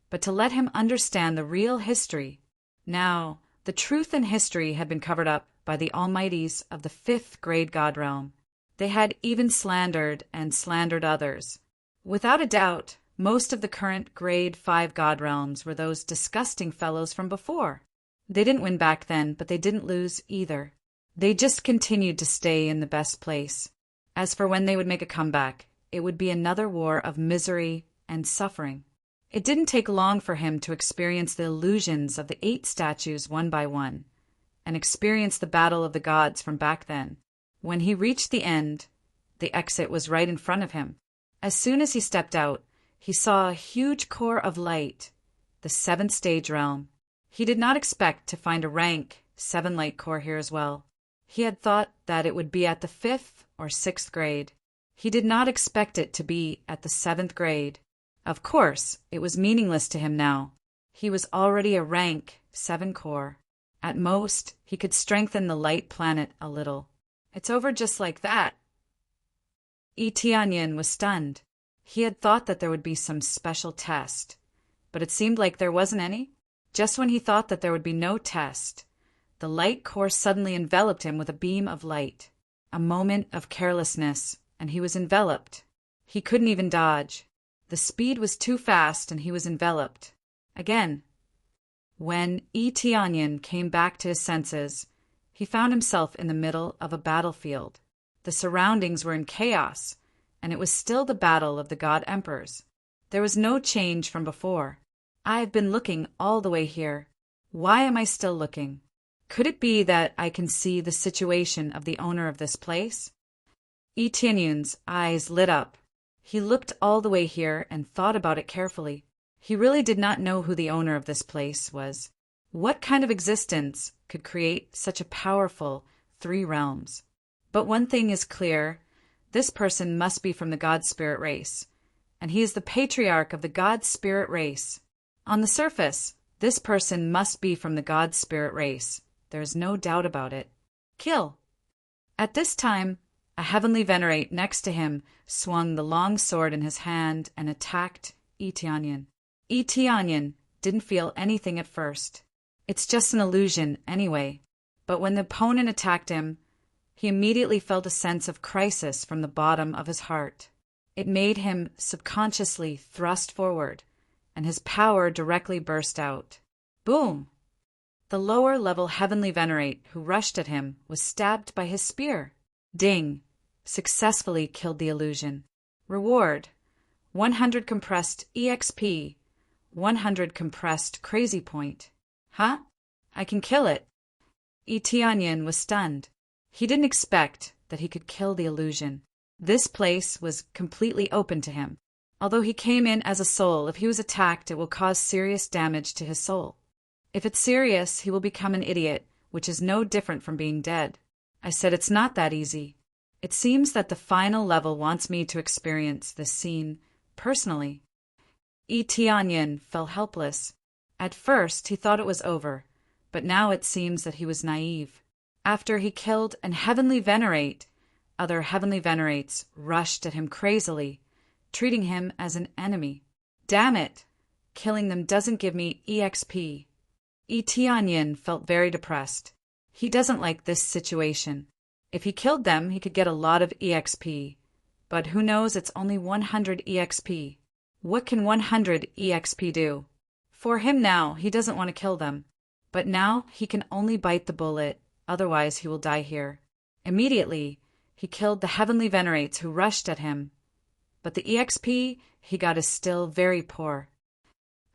but to let him understand the real history. Now, the truth and history had been covered up by the almighties of the fifth grade God realm. They had even slandered and slandered others. Without a doubt, Most of the current Grade 5 God Realms were those disgusting fellows from before. They didn't win back then, but they didn't lose either. They just continued to stay in the best place. As for when they would make a comeback, it would be another war of misery and suffering. It didn't take long for him to experience the illusions of the 8 statues one by one, and experience the battle of the gods from back then. When he reached the end, the exit was right in front of him. As soon as he stepped out, he saw a huge core of light, the 7th stage realm. He did not expect to find a rank 7 light core here as well. He had thought that it would be at the 5th or 6th grade. He did not expect it to be at the 7th grade. Of course, it was meaningless to him now. He was already a rank 7 core. At most, he could strengthen the light planet a little. It's over just like that. Tianyin was stunned. He had thought that there would be some special test, but it seemed like there wasn't any. Just when he thought that there would be no test, the light core suddenly enveloped him with a beam of light. A moment of carelessness, and he was enveloped. He couldn't even dodge. The speed was too fast, and he was enveloped. Again. When Tianyin came back to his senses, he found himself in the middle of a battlefield. The surroundings were in chaos, and it was still the battle of the God Emperors. There was no change from before. I've been looking all the way here. Why am I still looking? Could it be that I can see the situation of the owner of this place? Tianyin's eyes lit up. He looked all the way here and thought about it carefully. He really did not know who the owner of this place was. What kind of existence could create such a powerful 3 realms? But one thing is clear. This person must be from the God Spirit race, and he is the patriarch of the God Spirit race. On the surface, this person must be from the God Spirit race. There is no doubt about it. Kill! At this time, a heavenly venerate next to him swung the long sword in his hand and attacked Tianyin. Tianyin didn't feel anything at first. It's just an illusion anyway. But when the opponent attacked him, he immediately felt a sense of crisis from the bottom of his heart. It made him subconsciously thrust forward, and his power directly burst out. Boom! The lower-level heavenly venerate who rushed at him was stabbed by his spear. Ding! Successfully killed the illusion. Reward: 100 compressed EXP, 100 compressed crazy point. Huh? I can kill it. Tianyin was stunned. He didn't expect that he could kill the illusion. This place was completely open to him. Although he came in as a soul, if he was attacked, it will cause serious damage to his soul. If it's serious, he will become an idiot, which is no different from being dead. I said it's not that easy. It seems that the final level wants me to experience this scene personally. Tianyin fell helpless. At first, he thought it was over, but now it seems that he was naive. After he killed an heavenly venerate, other heavenly venerates rushed at him crazily, treating him as an enemy. Damn it! Killing them doesn't give me EXP. Tianyin felt very depressed. He doesn't like this situation. If he killed them, he could get a lot of EXP. But who knows, it's only 100 EXP. What can 100 EXP do? For him now, he doesn't want to kill them. But now he can only bite the bullet, otherwise he will die here. Immediately, he killed the heavenly venerates who rushed at him. But the EXP he got is still very poor.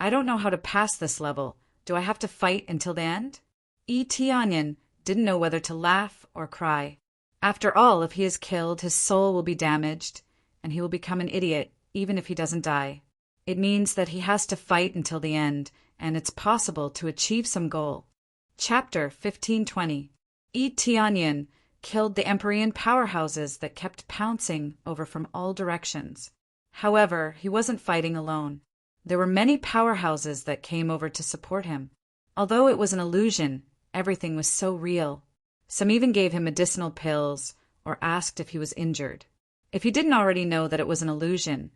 I don't know how to pass this level. Do I have to fight until the end? Tianyin didn't know whether to laugh or cry. After all, if he is killed, his soul will be damaged, and he will become an idiot, even if he doesn't die. It means that he has to fight until the end, and it's possible to achieve some goal. Chapter 1520. Tianyin killed the Empyrean powerhouses that kept pouncing over from all directions. However, he wasn't fighting alone. There were many powerhouses that came over to support him. Although it was an illusion, everything was so real. Some even gave him medicinal pills or asked if he was injured. If he didn't already know that it was an illusion,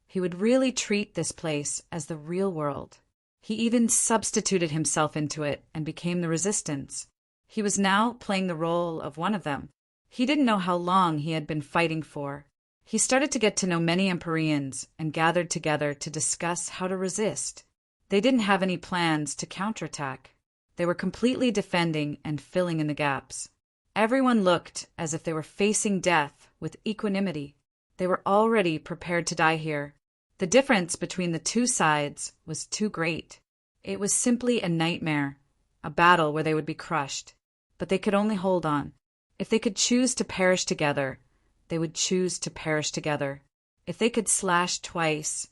he would really treat this place as the real world. He even substituted himself into it and became the resistance. He was now playing the role of one of them. He didn't know how long he had been fighting for. He started to get to know many Empyreans and gathered together to discuss how to resist. They didn't have any plans to counterattack. They were completely defending and filling in the gaps. Everyone looked as if they were facing death with equanimity. They were already prepared to die here. The difference between the two sides was too great. It was simply a nightmare, a battle where they would be crushed. But they could only hold on. If they could choose to perish together, they would choose to perish together. If they could slash twice,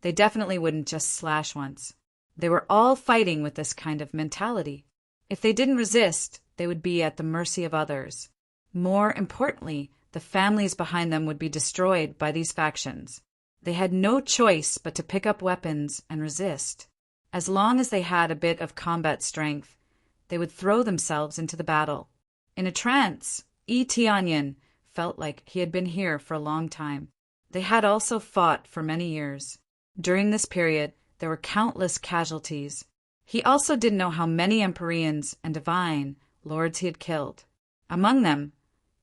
they definitely wouldn't just slash once. They were all fighting with this kind of mentality. If they didn't resist, they would be at the mercy of others. More importantly, the families behind them would be destroyed by these factions. They had no choice but to pick up weapons and resist. As long as they had a bit of combat strength, they would throw themselves into the battle. In a trance, Eteonyan felt like he had been here for a long time. They had also fought for many years. During this period, there were countless casualties. He also didn't know how many Empyreans and divine lords he had killed. Among them,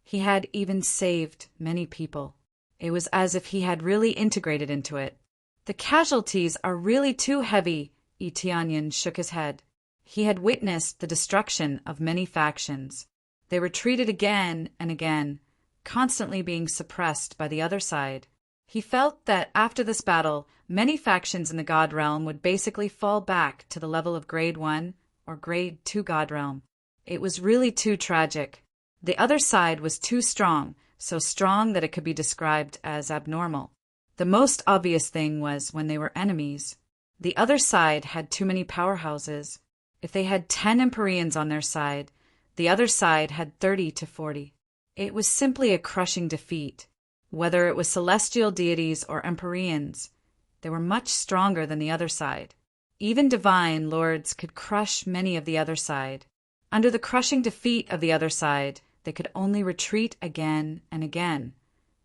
he had even saved many people. It was as if he had really integrated into it. The casualties are really too heavy, Eteonyan shook his head. He had witnessed the destruction of many factions. They retreated again and again, constantly being suppressed by the other side. He felt that after this battle, many factions in the God Realm would basically fall back to the level of Grade 1 or Grade 2 God Realm. It was really too tragic. The other side was too strong, so strong that it could be described as abnormal. The most obvious thing was when they were enemies. The other side had too many powerhouses. If they had 10 Empyreans on their side, the other side had 30 to 40. It was simply a crushing defeat. Whether it was celestial deities or Empyreans, they were much stronger than the other side. Even divine lords could crush many of the other side. Under the crushing defeat of the other side, they could only retreat again and again,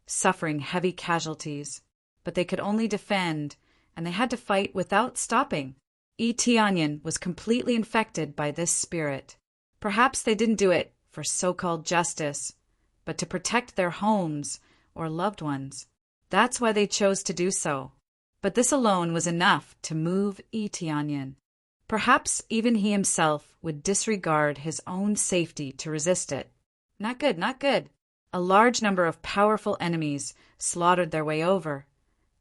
suffering heavy casualties. But they could only defend, and they had to fight without stopping. Eteonyan was completely infected by this spirit. Perhaps they didn't do it for so-called justice, but to protect their homes or loved ones. That's why they chose to do so. But this alone was enough to move Eteonyan. Perhaps even he himself would disregard his own safety to resist it. Not good, not good. A large number of powerful enemies slaughtered their way over,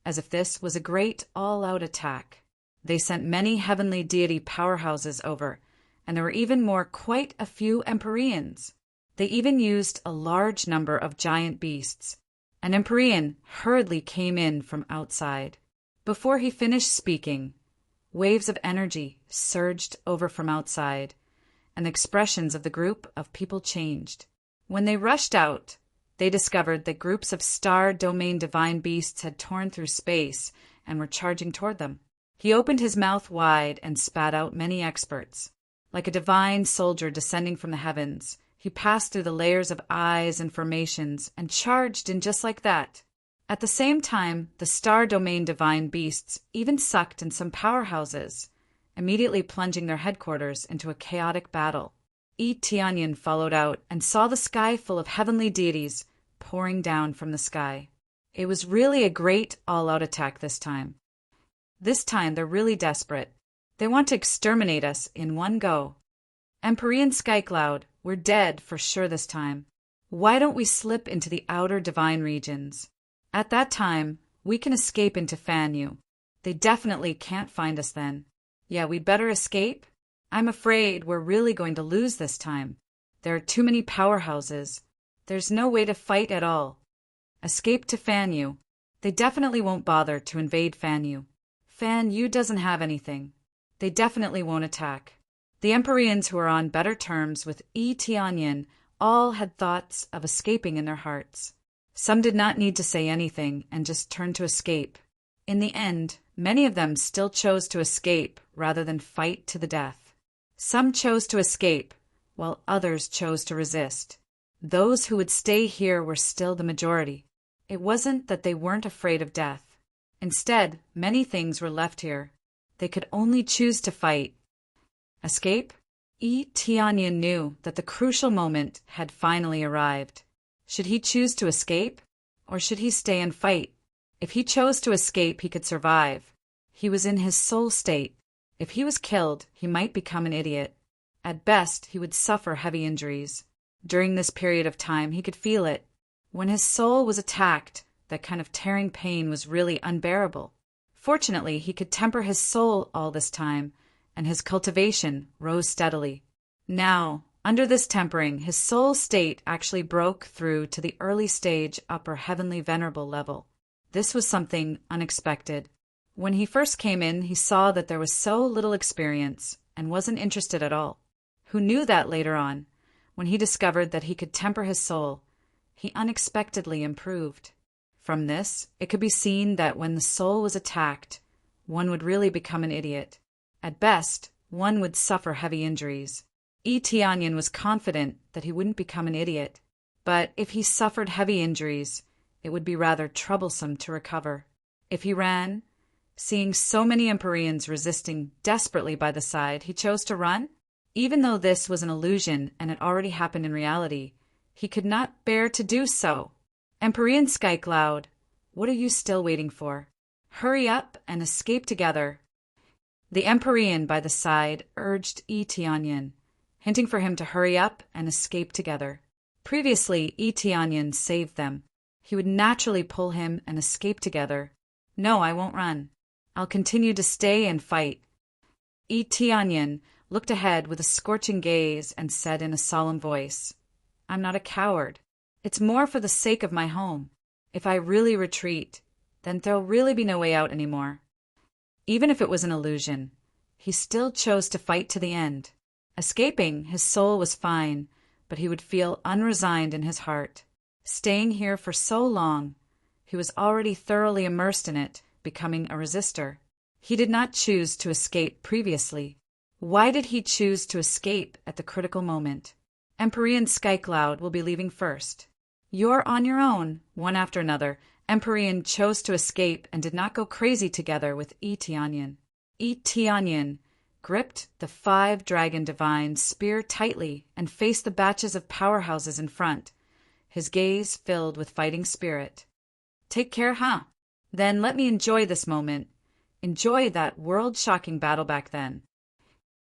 as if this was a great all-out attack. They sent many heavenly deity powerhouses over, and there were even quite a few Empyreans. They even used a large number of giant beasts. An Empyrean hurriedly came in from outside. Before he finished speaking, waves of energy surged over from outside, and the expressions of the group of people changed. When they rushed out, they discovered that groups of star domain divine beasts had torn through space and were charging toward them. He opened his mouth wide and spat out many experts. Like a divine soldier descending from the heavens, he passed through the layers of eyes and formations and charged in just like that. At the same time, the star domain divine beasts even sucked in some powerhouses, immediately plunging their headquarters into a chaotic battle. Eteonyan followed out and saw the sky full of heavenly deities pouring down from the sky. It was really a great all-out attack this time. This time they're really desperate. They want to exterminate us in one go. Empyrean Sky Cloud, we're dead for sure this time. Why don't we slip into the outer divine regions? At that time, we can escape into Fanyu. They definitely can't find us then. Yeah, we'd better escape? I'm afraid we're really going to lose this time. There are too many powerhouses. There's no way to fight at all. Escape to Fanyu. They definitely won't bother to invade Fanyu. Fanyu doesn't have anything. They definitely won't attack. The Empyreans who are on better terms with Eteonyan all had thoughts of escaping in their hearts. Some did not need to say anything and just turned to escape. In the end, many of them still chose to escape rather than fight to the death. Some chose to escape, while others chose to resist. Those who would stay here were still the majority. It wasn't that they weren't afraid of death. Instead, many things were left here. They could only choose to fight. Escape? Eteonyan knew that the crucial moment had finally arrived. Should he choose to escape? Or should he stay and fight? If he chose to escape, he could survive. He was in his soul state. If he was killed, he might become an idiot. At best, he would suffer heavy injuries. During this period of time, he could feel it. When his soul was attacked, that kind of tearing pain was really unbearable. Fortunately, he could temper his soul all this time, and his cultivation rose steadily. Now, under this tempering, his soul state actually broke through to the early stage upper heavenly venerable level. This was something unexpected. When he first came in, he saw that there was so little experience and wasn't interested at all. Who knew that later on, when he discovered that he could temper his soul, he unexpectedly improved. From this, it could be seen that when the soul was attacked, one would really become an idiot. At best, one would suffer heavy injuries. Tianyin was confident that he wouldn't become an idiot, but if he suffered heavy injuries, it would be rather troublesome to recover. If he ran, seeing so many Empyreans resisting desperately by the side, he chose to run? Even though this was an illusion and it already happened in reality, he could not bear to do so. Empyrean Sky Cloud, what are you still waiting for? Hurry up and escape together. The Empyrean by the side urged Tianyin, hinting for him to hurry up and escape together. Previously, Tianyin saved them. He would naturally pull him and escape together. No, I won't run. I'll continue to stay and fight. Tianyin looked ahead with a scorching gaze and said in a solemn voice, I'm not a coward. It's more for the sake of my home. If I really retreat, then there'll really be no way out anymore. Even if it was an illusion, he still chose to fight to the end. Escaping, his soul was fine, but he would feel unresigned in his heart. Staying here for so long, he was already thoroughly immersed in it, becoming a resistor. He did not choose to escape previously. Why did he choose to escape at the critical moment? Empyrean Sky Cloud will be leaving first. You're on your own, one after another. Empyrean chose to escape and did not go crazy together with Tianyin. Tianyin gripped the 5 dragon divine spear tightly and faced the batches of powerhouses in front, his gaze filled with fighting spirit. Take care, huh? Then let me enjoy this moment. Enjoy that world-shocking battle back then.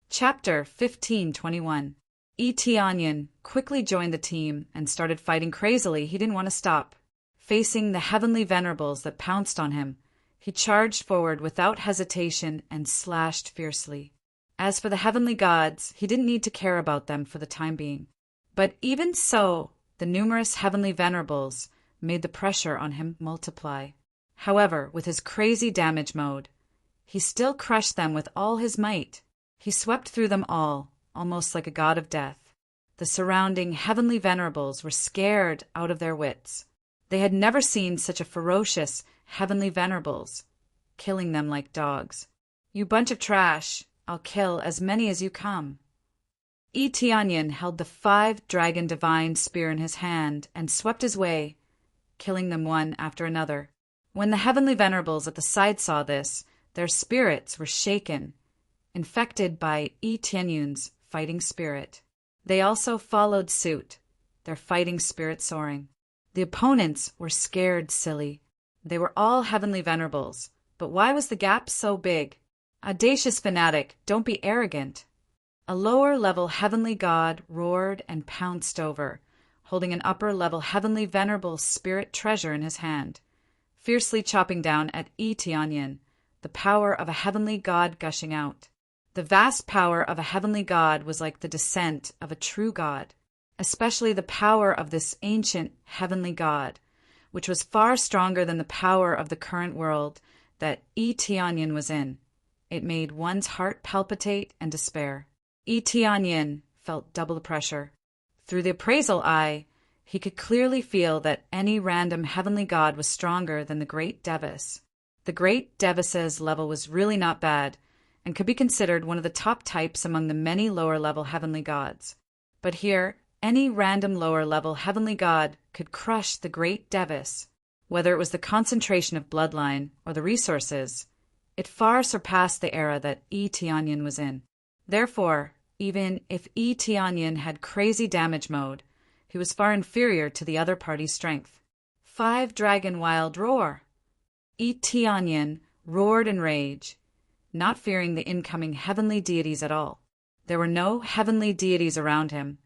Chapter 1521. Tianyin quickly joined the team and started fighting crazily. He didn't want to stop. Facing the heavenly venerables that pounced on him, he charged forward without hesitation and slashed fiercely. As for the heavenly gods, he didn't need to care about them for the time being. But even so, the numerous heavenly venerables made the pressure on him multiply. However, with his crazy damage mode, he still crushed them with all his might. He swept through them all, almost like a god of death. The surrounding heavenly venerables were scared out of their wits. They had never seen such a ferocious heavenly venerables, killing them like dogs. You bunch of trash, I'll kill as many as you come. Tianyin held the 5 dragon divine spear in his hand and swept his way, killing them one after another. When the heavenly venerables at the side saw this, their spirits were shaken, infected by Tianyin's fighting spirit. They also followed suit, their fighting spirit soaring. The opponents were scared silly. They were all heavenly venerables, but why was the gap so big? Audacious fanatic, don't be arrogant. A lower-level heavenly god roared and pounced over, holding an upper-level heavenly venerable spirit treasure in his hand, fiercely chopping down at Tianyin, the power of a heavenly god gushing out. The vast power of a heavenly god was like the descent of a true god, especially the power of this ancient heavenly god, which was far stronger than the power of the current world that Tianyin was in. It made one's heart palpitate and despair. Tianyin felt double the pressure. Through the appraisal eye, he could clearly feel that any random heavenly god was stronger than the Great Devis. The Great Devis's level was really not bad, and could be considered one of the top types among the many lower-level heavenly gods. But here, any random lower-level heavenly god could crush the Great Devis. Whether it was the concentration of bloodline or the resources, it far surpassed the era that Tianyin was in. Therefore, even if Tianyin had crazy damage mode, he was far inferior to the other party's strength. 5-dragon wild roar. Tianyin roared in rage, not fearing the incoming heavenly deities at all. There were no heavenly deities around him,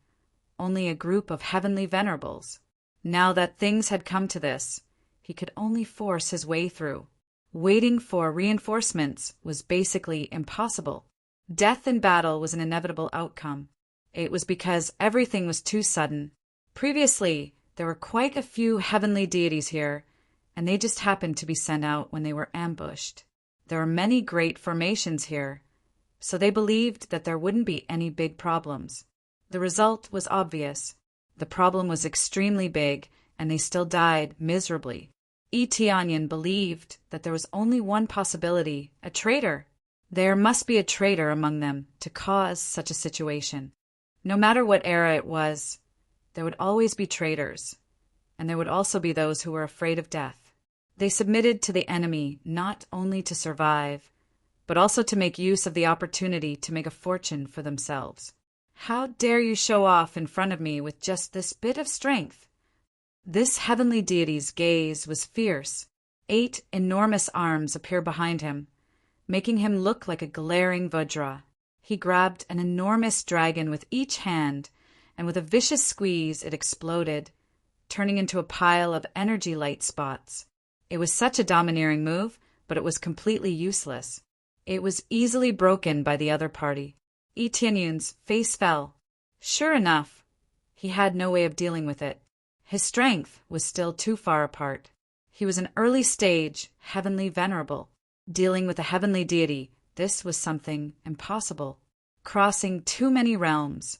only a group of heavenly venerables. Now that things had come to this, he could only force his way through. Waiting for reinforcements was basically impossible. Death in battle was an inevitable outcome. It was because everything was too sudden. Previously, there were quite a few heavenly deities here, and they just happened to be sent out when they were ambushed. There were many great formations here, so they believed that there wouldn't be any big problems. The result was obvious. The problem was extremely big, and they still died miserably. Tianyin believed that there was only one possibility, a traitor. There must be a traitor among them to cause such a situation. No matter what era it was, there would always be traitors, and there would also be those who were afraid of death. They submitted to the enemy not only to survive, but also to make use of the opportunity to make a fortune for themselves. How dare you show off in front of me with just this bit of strength? This heavenly deity's gaze was fierce. 8 enormous arms appeared behind him, making him look like a glaring Vajra. He grabbed an enormous dragon with each hand, and with a vicious squeeze it exploded, turning into a pile of energy light spots. It was such a domineering move, but it was completely useless. It was easily broken by the other party. Tianyin's face fell. Sure enough, he had no way of dealing with it. His strength was still too far apart. He was an early stage, heavenly venerable. Dealing with a heavenly deity, this was something impossible. Crossing too many realms,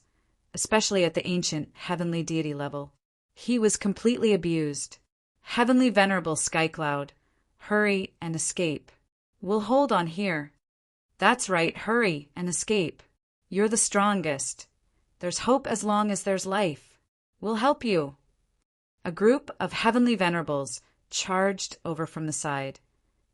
especially at the ancient heavenly deity level. He was completely abused. Heavenly venerable Skycloud, hurry and escape. We'll hold on here. That's right, hurry and escape. You're the strongest. There's hope as long as there's life. We'll help you. A group of heavenly venerables charged over from the side,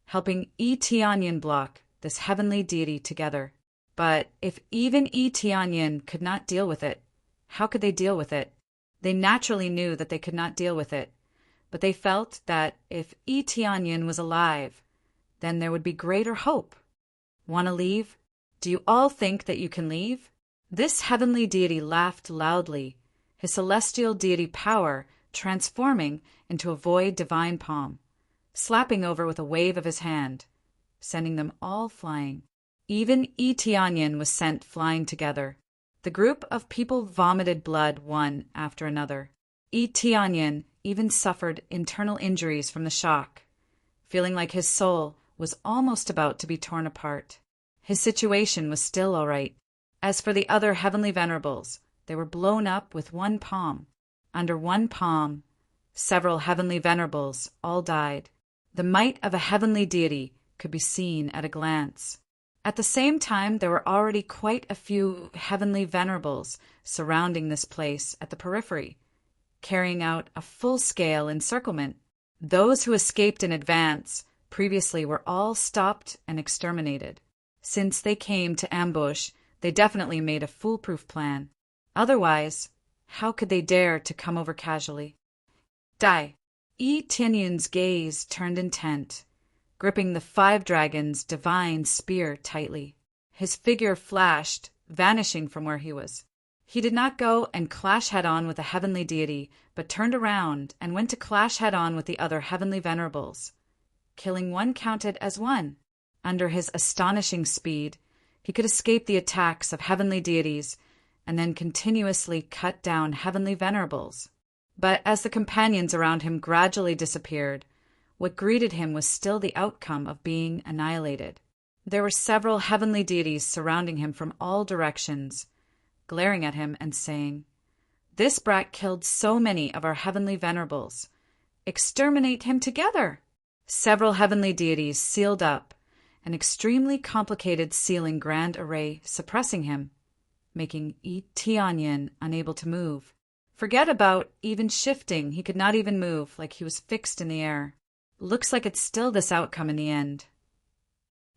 helping Tianyin block this heavenly deity together. But if even Tianyin could not deal with it, how could they deal with it? They naturally knew that they could not deal with it, but they felt that if Tianyin was alive, then there would be greater hope. Want to leave? Do you all think that you can leave? This heavenly deity laughed loudly, his celestial deity power transforming into a void divine palm, slapping over with a wave of his hand, sending them all flying. Even Tianyin was sent flying together. The group of people vomited blood one after another. Tianyin even suffered internal injuries from the shock, feeling like his soul was almost about to be torn apart. His situation was still all right. As for the other heavenly venerables, they were blown up with one palm. Under one palm, several heavenly venerables all died. The might of a heavenly deity could be seen at a glance. At the same time, there were already quite a few heavenly venerables surrounding this place at the periphery, carrying out a full-scale encirclement. Those who escaped in advance previously were all stopped and exterminated. Since they came to ambush, they definitely made a foolproof plan. Otherwise, how could they dare to come over casually? Die! Tianyin's gaze turned intent, gripping the 5-dragon's divine spear tightly. His figure flashed, vanishing from where he was. He did not go and clash head-on with a heavenly deity, but turned around and went to clash head-on with the other heavenly venerables. Killing one counted as one. Under his astonishing speed, he could escape the attacks of heavenly deities and then continuously cut down heavenly venerables. But as the companions around him gradually disappeared, what greeted him was still the outcome of being annihilated. There were several heavenly deities surrounding him from all directions, glaring at him and saying, "This brat killed so many of our heavenly venerables. Exterminate him together!" Several heavenly deities sealed up an extremely complicated sealing grand array suppressing him, making Tianyin unable to move. Forget about even shifting, he could not even move, like he was fixed in the air. Looks like it's still this outcome in the end.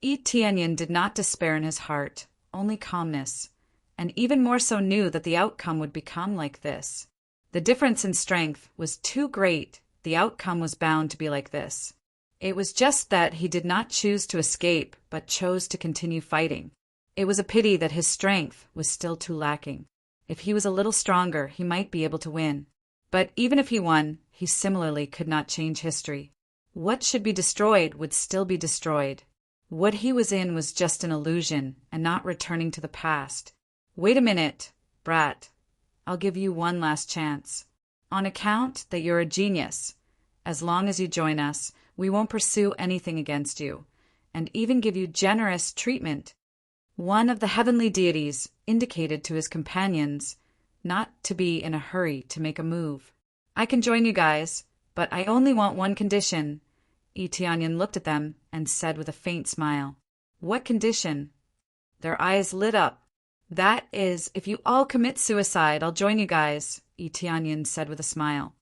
Tianyin did not despair in his heart, only calmness, and even more so knew that the outcome would become like this. The difference in strength was too great the outcome was bound to be like this. It was just that he did not choose to escape, but chose to continue fighting. It was a pity that his strength was still too lacking. If he was a little stronger, he might be able to win. But even if he won, he similarly could not change history. What should be destroyed would still be destroyed. What he was in was just an illusion, and not returning to the past. Wait a minute, brat. I'll give you one last chance. On account that you're a genius, as long as you join us, we won't pursue anything against you, and even give you generous treatment. One of the heavenly deities indicated to his companions not to be in a hurry to make a move. I can join you guys, but I only want one condition. Eteonyan looked at them and said with a faint smile, What condition? Their eyes lit up. That is, if you all commit suicide, I'll join you guys, Eteonyan said with a smile.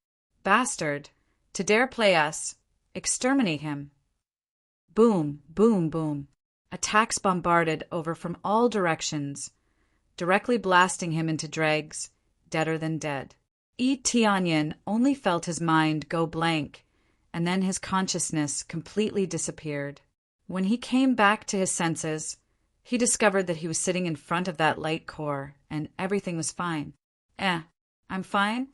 Bastard, to dare play us, exterminate him. Boom, boom, boom. Attacks bombarded over from all directions, directly blasting him into dregs, deader than dead. Eteonyan only felt his mind go blank, and then his consciousness completely disappeared. When he came back to his senses, he discovered that he was sitting in front of that light core, and everything was fine. I'm fine?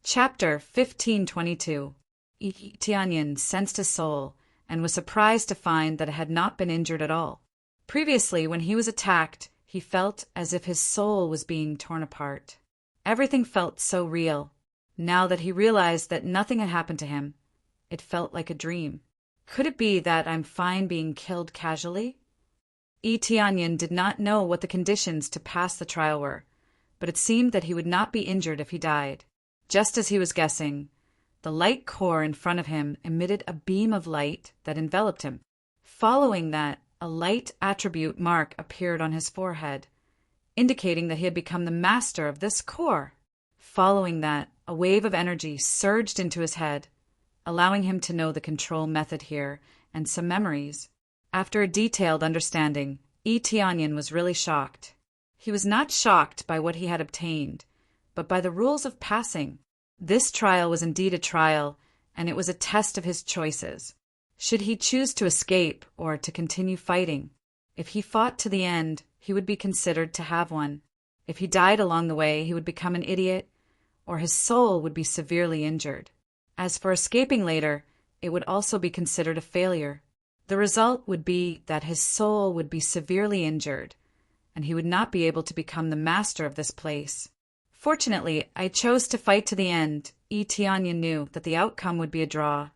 Chapter 1522. Eteonyan sensed his soul, and was surprised to find that it had not been injured at all. Previously, when he was attacked, he felt as if his soul was being torn apart. Everything felt so real. Now that he realized that nothing had happened to him, it felt like a dream. Could it be that I'm fine being killed casually? Eteonyan did not know what the conditions to pass the trial were, but it seemed that he would not be injured if he died. Just as he was guessing, the light core in front of him emitted a beam of light that enveloped him. Following that, a light attribute mark appeared on his forehead, indicating that he had become the master of this core. Following that, a wave of energy surged into his head, allowing him to know the control method here and some memories. After a detailed understanding, Eteonyan was really shocked. He was not shocked by what he had obtained, but by the rules of passing. This trial was indeed a trial, and it was a test of his choices. Should he choose to escape or to continue fighting? If he fought to the end, he would be considered to have won. If he died along the way, he would become an idiot, or his soul would be severely injured. As for escaping later, it would also be considered a failure. The result would be that his soul would be severely injured, and he would not be able to become the master of this place. Fortunately, I chose to fight to the end. Eteonyan knew that the outcome would be a draw,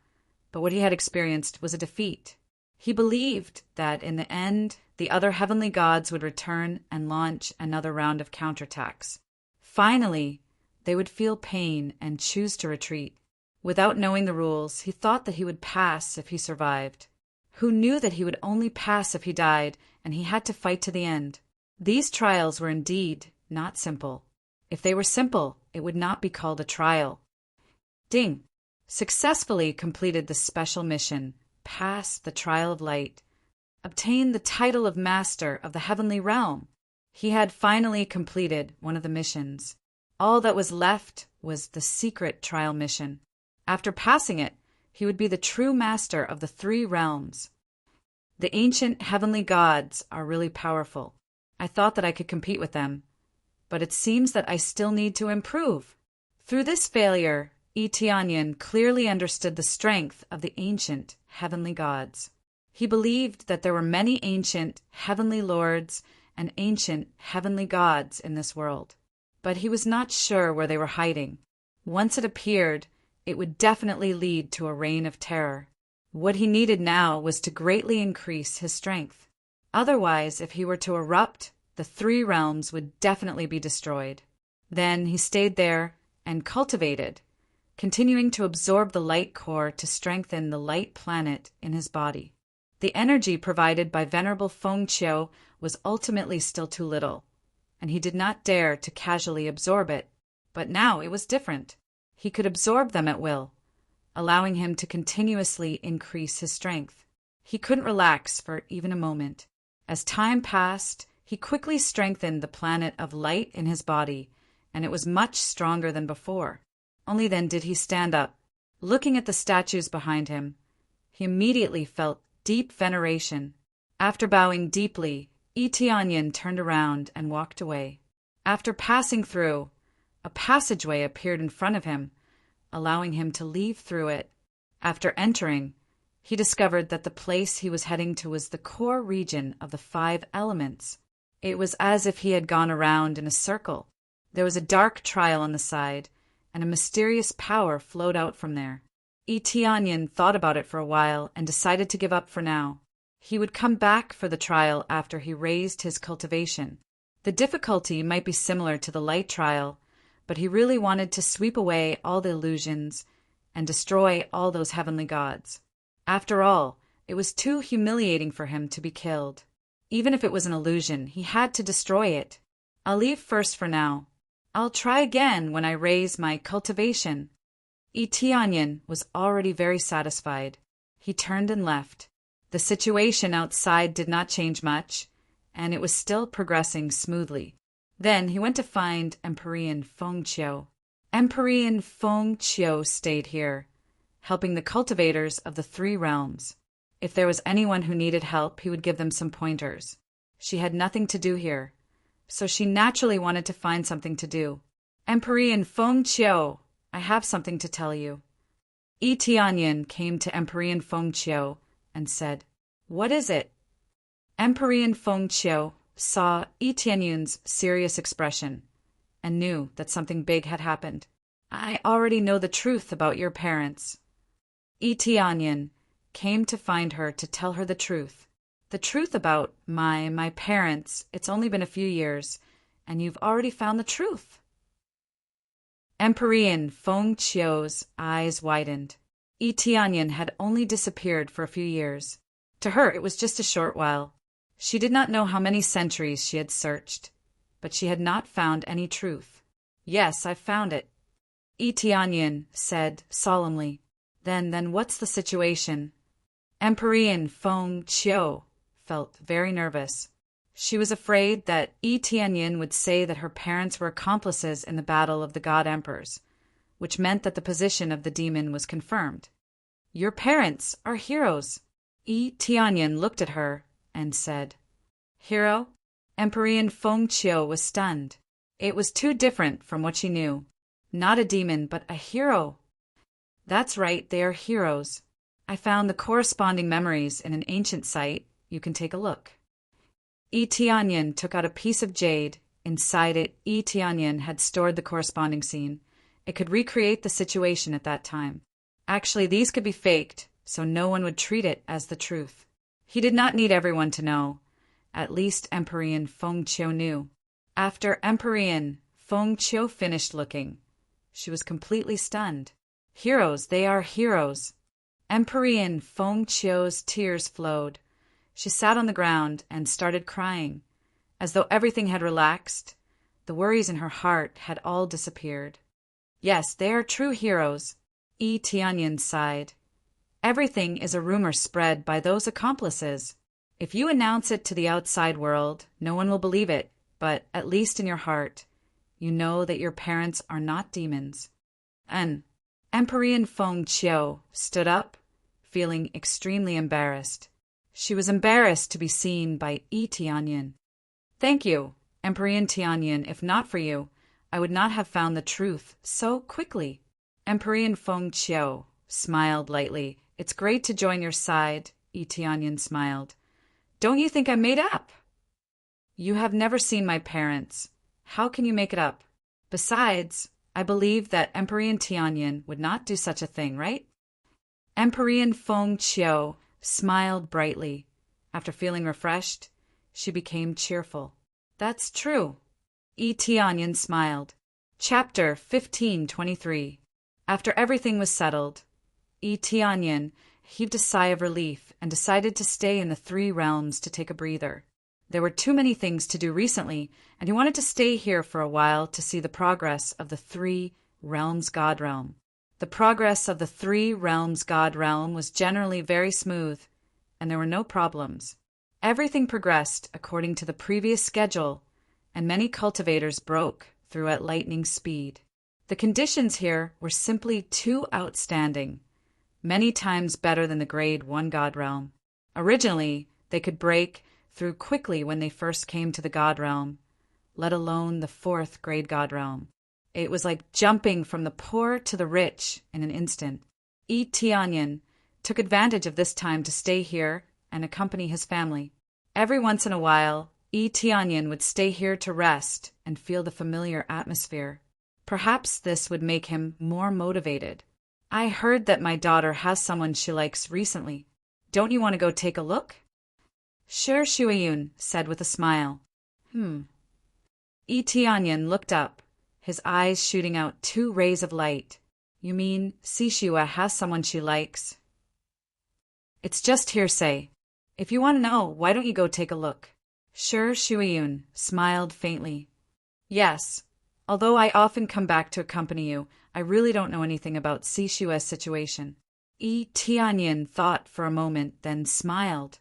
but what he had experienced was a defeat. He believed that in the end, the other heavenly gods would return and launch another round of counterattacks. Finally, they would feel pain and choose to retreat. Without knowing the rules, he thought that he would pass if he survived. Who knew that he would only pass if he died, and he had to fight to the end? These trials were indeed not simple. If they were simple, it would not be called a trial. Ding! Successfully completed the special mission, passed the trial of light, obtained the title of Master of the Heavenly Realm. He had finally completed one of the missions. All that was left was the secret trial mission. After passing it, he would be the true master of the 3 realms. The ancient heavenly gods are really powerful. I thought that I could compete with them, but it seems that I still need to improve. Through this failure, Eteonyan clearly understood the strength of the ancient heavenly gods. He believed that there were many ancient heavenly lords and ancient heavenly gods in this world, but he was not sure where they were hiding. Once it appeared, it would definitely lead to a reign of terror. What he needed now was to greatly increase his strength. Otherwise, if he were to erupt, the 3 realms would definitely be destroyed. Then he stayed there and cultivated, continuing to absorb the light core to strengthen the light planet in his body. The energy provided by Venerable Fengqiu was ultimately still too little, and he did not dare to casually absorb it. But now it was different. He could absorb them at will, allowing him to continuously increase his strength. He couldn't relax for even a moment. As time passed, he quickly strengthened the planet of light in his body, and it was much stronger than before. Only then did he stand up. Looking at the statues behind him, he immediately felt deep veneration. After bowing deeply, Itianyin turned around and walked away. After passing through, a passageway appeared in front of him, allowing him to leave through it. After entering, he discovered that the place he was heading to was the core region of the 5 elements. It was as if he had gone around in a circle. There was a dark trial on the side, and a mysterious power flowed out from there. Itianyin thought about it for a while and decided to give up for now. He would come back for the trial after he raised his cultivation. The difficulty might be similar to the light trial, but he really wanted to sweep away all the illusions and destroy all those heavenly gods. After all, it was too humiliating for him to be killed. Even if it was an illusion, he had to destroy it. I'll leave first for now. I'll try again when I raise my cultivation. Itianyin was already very satisfied. He turned and left. The situation outside did not change much, and it was still progressing smoothly. Then he went to find Emperor Fengqiu. Emperor Fengqiu stayed here, helping the cultivators of the 3 realms. If there was anyone who needed help, he would give them some pointers. She had nothing to do here, so she naturally wanted to find something to do. Emperor Fengqiu, I have something to tell you. Itianyin came to Emperor Fengqiu and said, "What is it?" Emperor Fengqiu saw Itianyin's serious expression and knew that something big had happened. "I already know the truth about your parents." Itianyin came to find her to tell her the truth. "The truth about my parents. It's only been a few years, and you've already found the truth." Emperor Fengqiu's eyes widened. Itianyin had only disappeared for a few years. To her, it was just a short while. She did not know how many centuries she had searched, but she had not found any truth. "Yes, I've found it," Itianyin said solemnly. Then what's the situation?" Emperor Fengqiu felt very nervous. She was afraid that Itianyin would say that her parents were accomplices in the battle of the god emperors, which meant that the position of the demon was confirmed. "Your parents are heroes." Itianyin looked at her and said, "Hero?" Emperor Fengqiu was stunned. It was too different from what she knew. Not a demon, but a hero. "That's right, they are heroes. I found the corresponding memories in an ancient site. You can take a look." Itianyin took out a piece of jade. Inside it, Itianyin had stored the corresponding scene. It could recreate the situation at that time. Actually, these could be faked, so no one would treat it as the truth. He did not need everyone to know. At least Emperor Fengqiu knew. After Emperor Fengqiu finished looking, she was completely stunned. Heroes, they are heroes. Emperor Fengqiu's tears flowed. She sat on the ground and started crying. As though everything had relaxed, the worries in her heart had all disappeared. "Yes, they are true heroes," Itianyin sighed. "Everything is a rumor spread by those accomplices. If you announce it to the outside world, no one will believe it, but at least in your heart, you know that your parents are not demons." And Emperor Fengqiu stood up, feeling extremely embarrassed. She was embarrassed to be seen by Itianyin. "Thank you, Emperor Tianyin. If not for you, I would not have found the truth so quickly." Emperor Fengqiu smiled lightly. "It's great to join your side," Itianyin smiled. "Don't you think I made up?" "You have never seen my parents. How can you make it up? Besides, I believe that Emperor Tianyin would not do such a thing, right?" Emperor Fengqiu smiled brightly. After feeling refreshed, she became cheerful. "That's true." Itianyin smiled. Chapter 1523. After everything was settled, Itianyin heaved a sigh of relief and decided to stay in the 3 realms to take a breather. There were too many things to do recently, and he wanted to stay here for a while to see the progress of the 3 realms God realm. The progress of the 3 realms God realm was generally very smooth, and there were no problems. Everything progressed according to the previous schedule, and many cultivators broke through at lightning speed. The conditions here were simply too outstanding, many times better than the Grade 1 God Realm. Originally, they could break through quickly when they first came to the God Realm, let alone the 4th Grade God Realm. It was like jumping from the poor to the rich in an instant. Tianyan took advantage of this time to stay here and accompany his family. Every once in a while, Tianyan would stay here to rest and feel the familiar atmosphere. Perhaps this would make him more motivated. I heard that my daughter has someone she likes recently. Don't you want to go take a look? Sure, Shuayun said with a smile. Tianyan looked up, his eyes shooting out 2 rays of light. You mean Sishua has someone she likes? It's just hearsay. If you want to know, why don't you go take a look? Sure, Shuayun smiled faintly. Yes, although I often come back to accompany you, I really don't know anything about Sishua's situation. Tianyan thought for a moment, then smiled.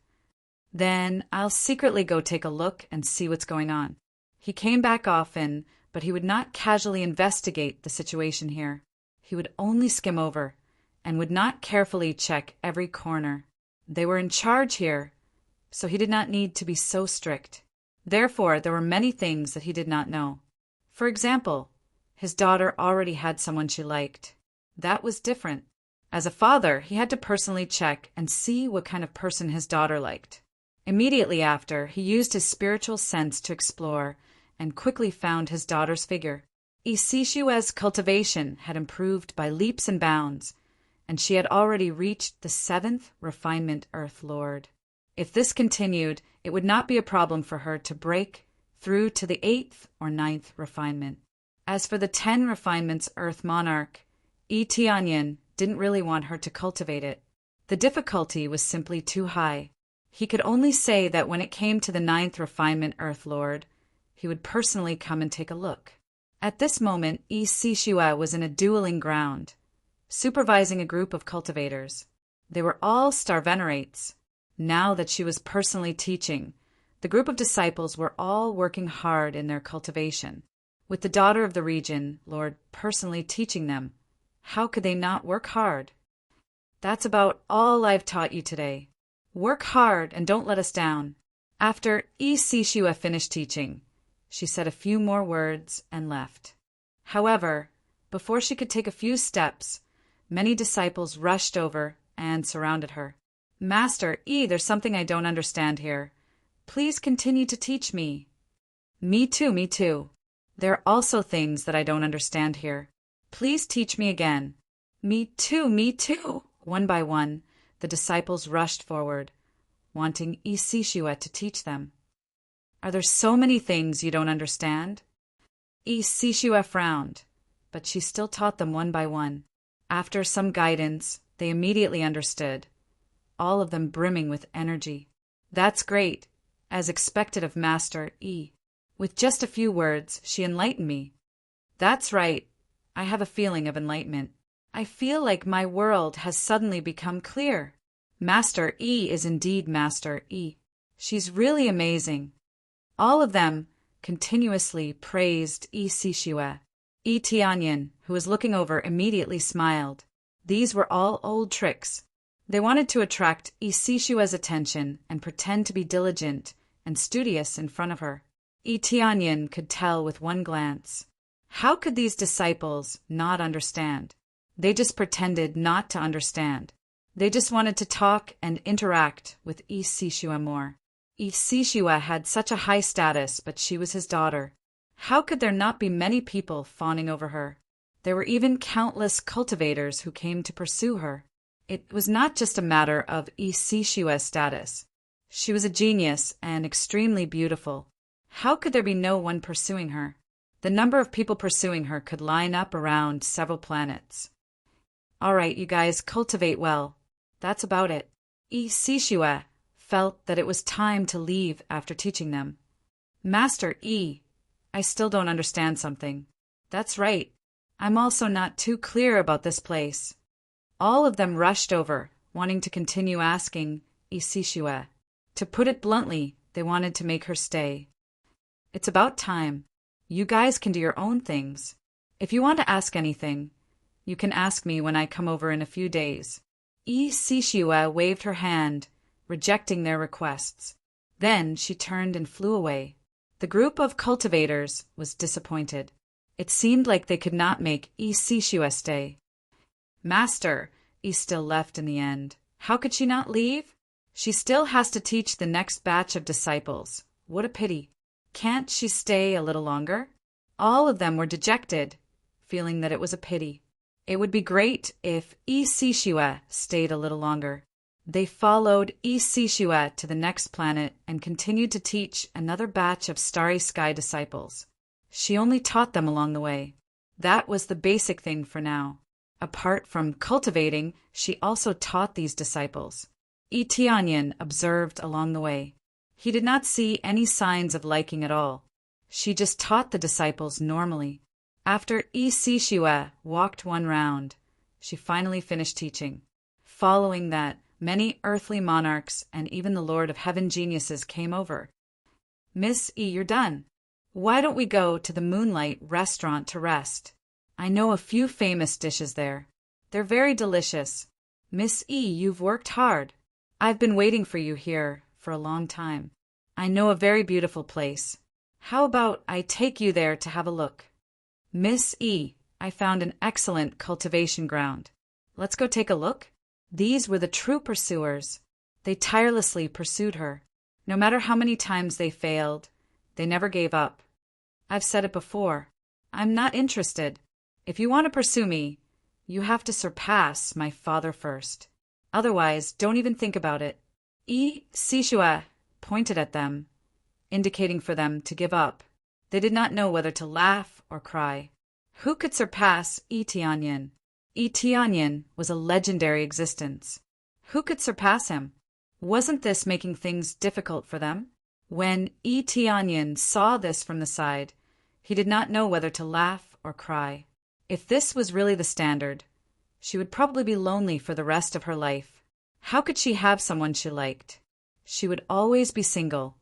Then I'll secretly go take a look and see what's going on. He came back often, but he would not casually investigate the situation here. He would only skim over, and would not carefully check every corner. They were in charge here, so he did not need to be so strict. Therefore, there were many things that he did not know. For example, his daughter already had someone she liked. That was different. As a father, he had to personally check and see what kind of person his daughter liked. Immediately after, he used his spiritual sense to explore and quickly found his daughter's figure. Isishua's cultivation had improved by leaps and bounds, and she had already reached the 7th refinement Earth Lord. If this continued, it would not be a problem for her to break through to the 8th or 9th refinement. As for the 10 refinements Earth Monarch, Tianyan didn't really want her to cultivate it. The difficulty was simply too high. He could only say that when it came to the 9th refinement Earth Lord, he would personally come and take a look. At this moment, Sishua was in a dueling ground, supervising a group of cultivators. They were all Starvenerates. Now that she was personally teaching, the group of disciples were all working hard in their cultivation. With the daughter of the region, Lord, personally teaching them, how could they not work hard? That's about all I've taught you today. Work hard and don't let us down. After Sishua finished teaching, she said a few more words and left. However, before she could take a few steps, many disciples rushed over and surrounded her. Master, there's something I don't understand here. Please continue to teach me. Me too. There are also things that I don't understand here. Please teach me again. Me too. One by one, the disciples rushed forward, wanting Sishua to teach them. Are there so many things you don't understand? Sishua frowned, but she still taught them one by one. After some guidance, they immediately understood, all of them brimming with energy. That's great, as expected of Master E. With just a few words, she enlightened me. That's right, I have a feeling of enlightenment. I feel like my world has suddenly become clear. Master E is indeed Master E. She's really amazing. All of them continuously praised Sishua. Tianyan, who was looking over, immediately smiled. These were all old tricks. They wanted to attract Sishua's attention and pretend to be diligent and studious in front of her. Tianyan could tell with one glance. How could these disciples not understand? They just pretended not to understand. They just wanted to talk and interact with Sishua more. Sishua had such a high status, but she was his daughter. How could there not be many people fawning over her? There were even countless cultivators who came to pursue her. It was not just a matter of Sishua's status. She was a genius and extremely beautiful. How could there be no one pursuing her? The number of people pursuing her could line up around several planets. All right, you guys, cultivate well. That's about it. Sishua felt that it was time to leave after teaching them. Master E, I still don't understand something. That's right. I'm also not too clear about this place. All of them rushed over, wanting to continue asking Sishua. To put it bluntly, they wanted to make her stay. It's about time. You guys can do your own things. If you want to ask anything, you can ask me when I come over in a few days. Sishua waved her hand, rejecting their requests. Then she turned and flew away. The group of cultivators was disappointed. It seemed like they could not make Sishua stay. Master, still left in the end. How could she not leave? She still has to teach the next batch of disciples. What a pity. Can't she stay a little longer? All of them were dejected, feeling that it was a pity. It would be great if Sishua stayed a little longer. They followed Sishua to the next planet and continued to teach another batch of Starry Sky disciples. She only taught them along the way. That was the basic thing for now. Apart from cultivating, she also taught these disciples. Tianyin observed along the way. He did not see any signs of liking at all. She just taught the disciples normally. After Sishua walked one round, she finally finished teaching. Following that, many earthly monarchs and even the Lord of Heaven geniuses came over. Miss you're done. Why don't we go to the Moonlight restaurant to rest? I know a few famous dishes there. They're very delicious. Miss you've worked hard. I've been waiting for you here for a long time. I know a very beautiful place. How about I take you there to have a look? Miss I found an excellent cultivation ground. Let's go take a look. These were the true pursuers. They tirelessly pursued her. No matter how many times they failed, they never gave up. I've said it before. I'm not interested. If you want to pursue me, you have to surpass my father first. Otherwise, don't even think about it. Sishua pointed at them, indicating for them to give up. They did not know whether to laugh or cry. Who could surpass Tianyin? Tianyin was a legendary existence. Who could surpass him? Wasn't this making things difficult for them? When Tianyin saw this from the side, he did not know whether to laugh or cry. If this was really the standard, she would probably be lonely for the rest of her life. How could she have someone she liked? She would always be single,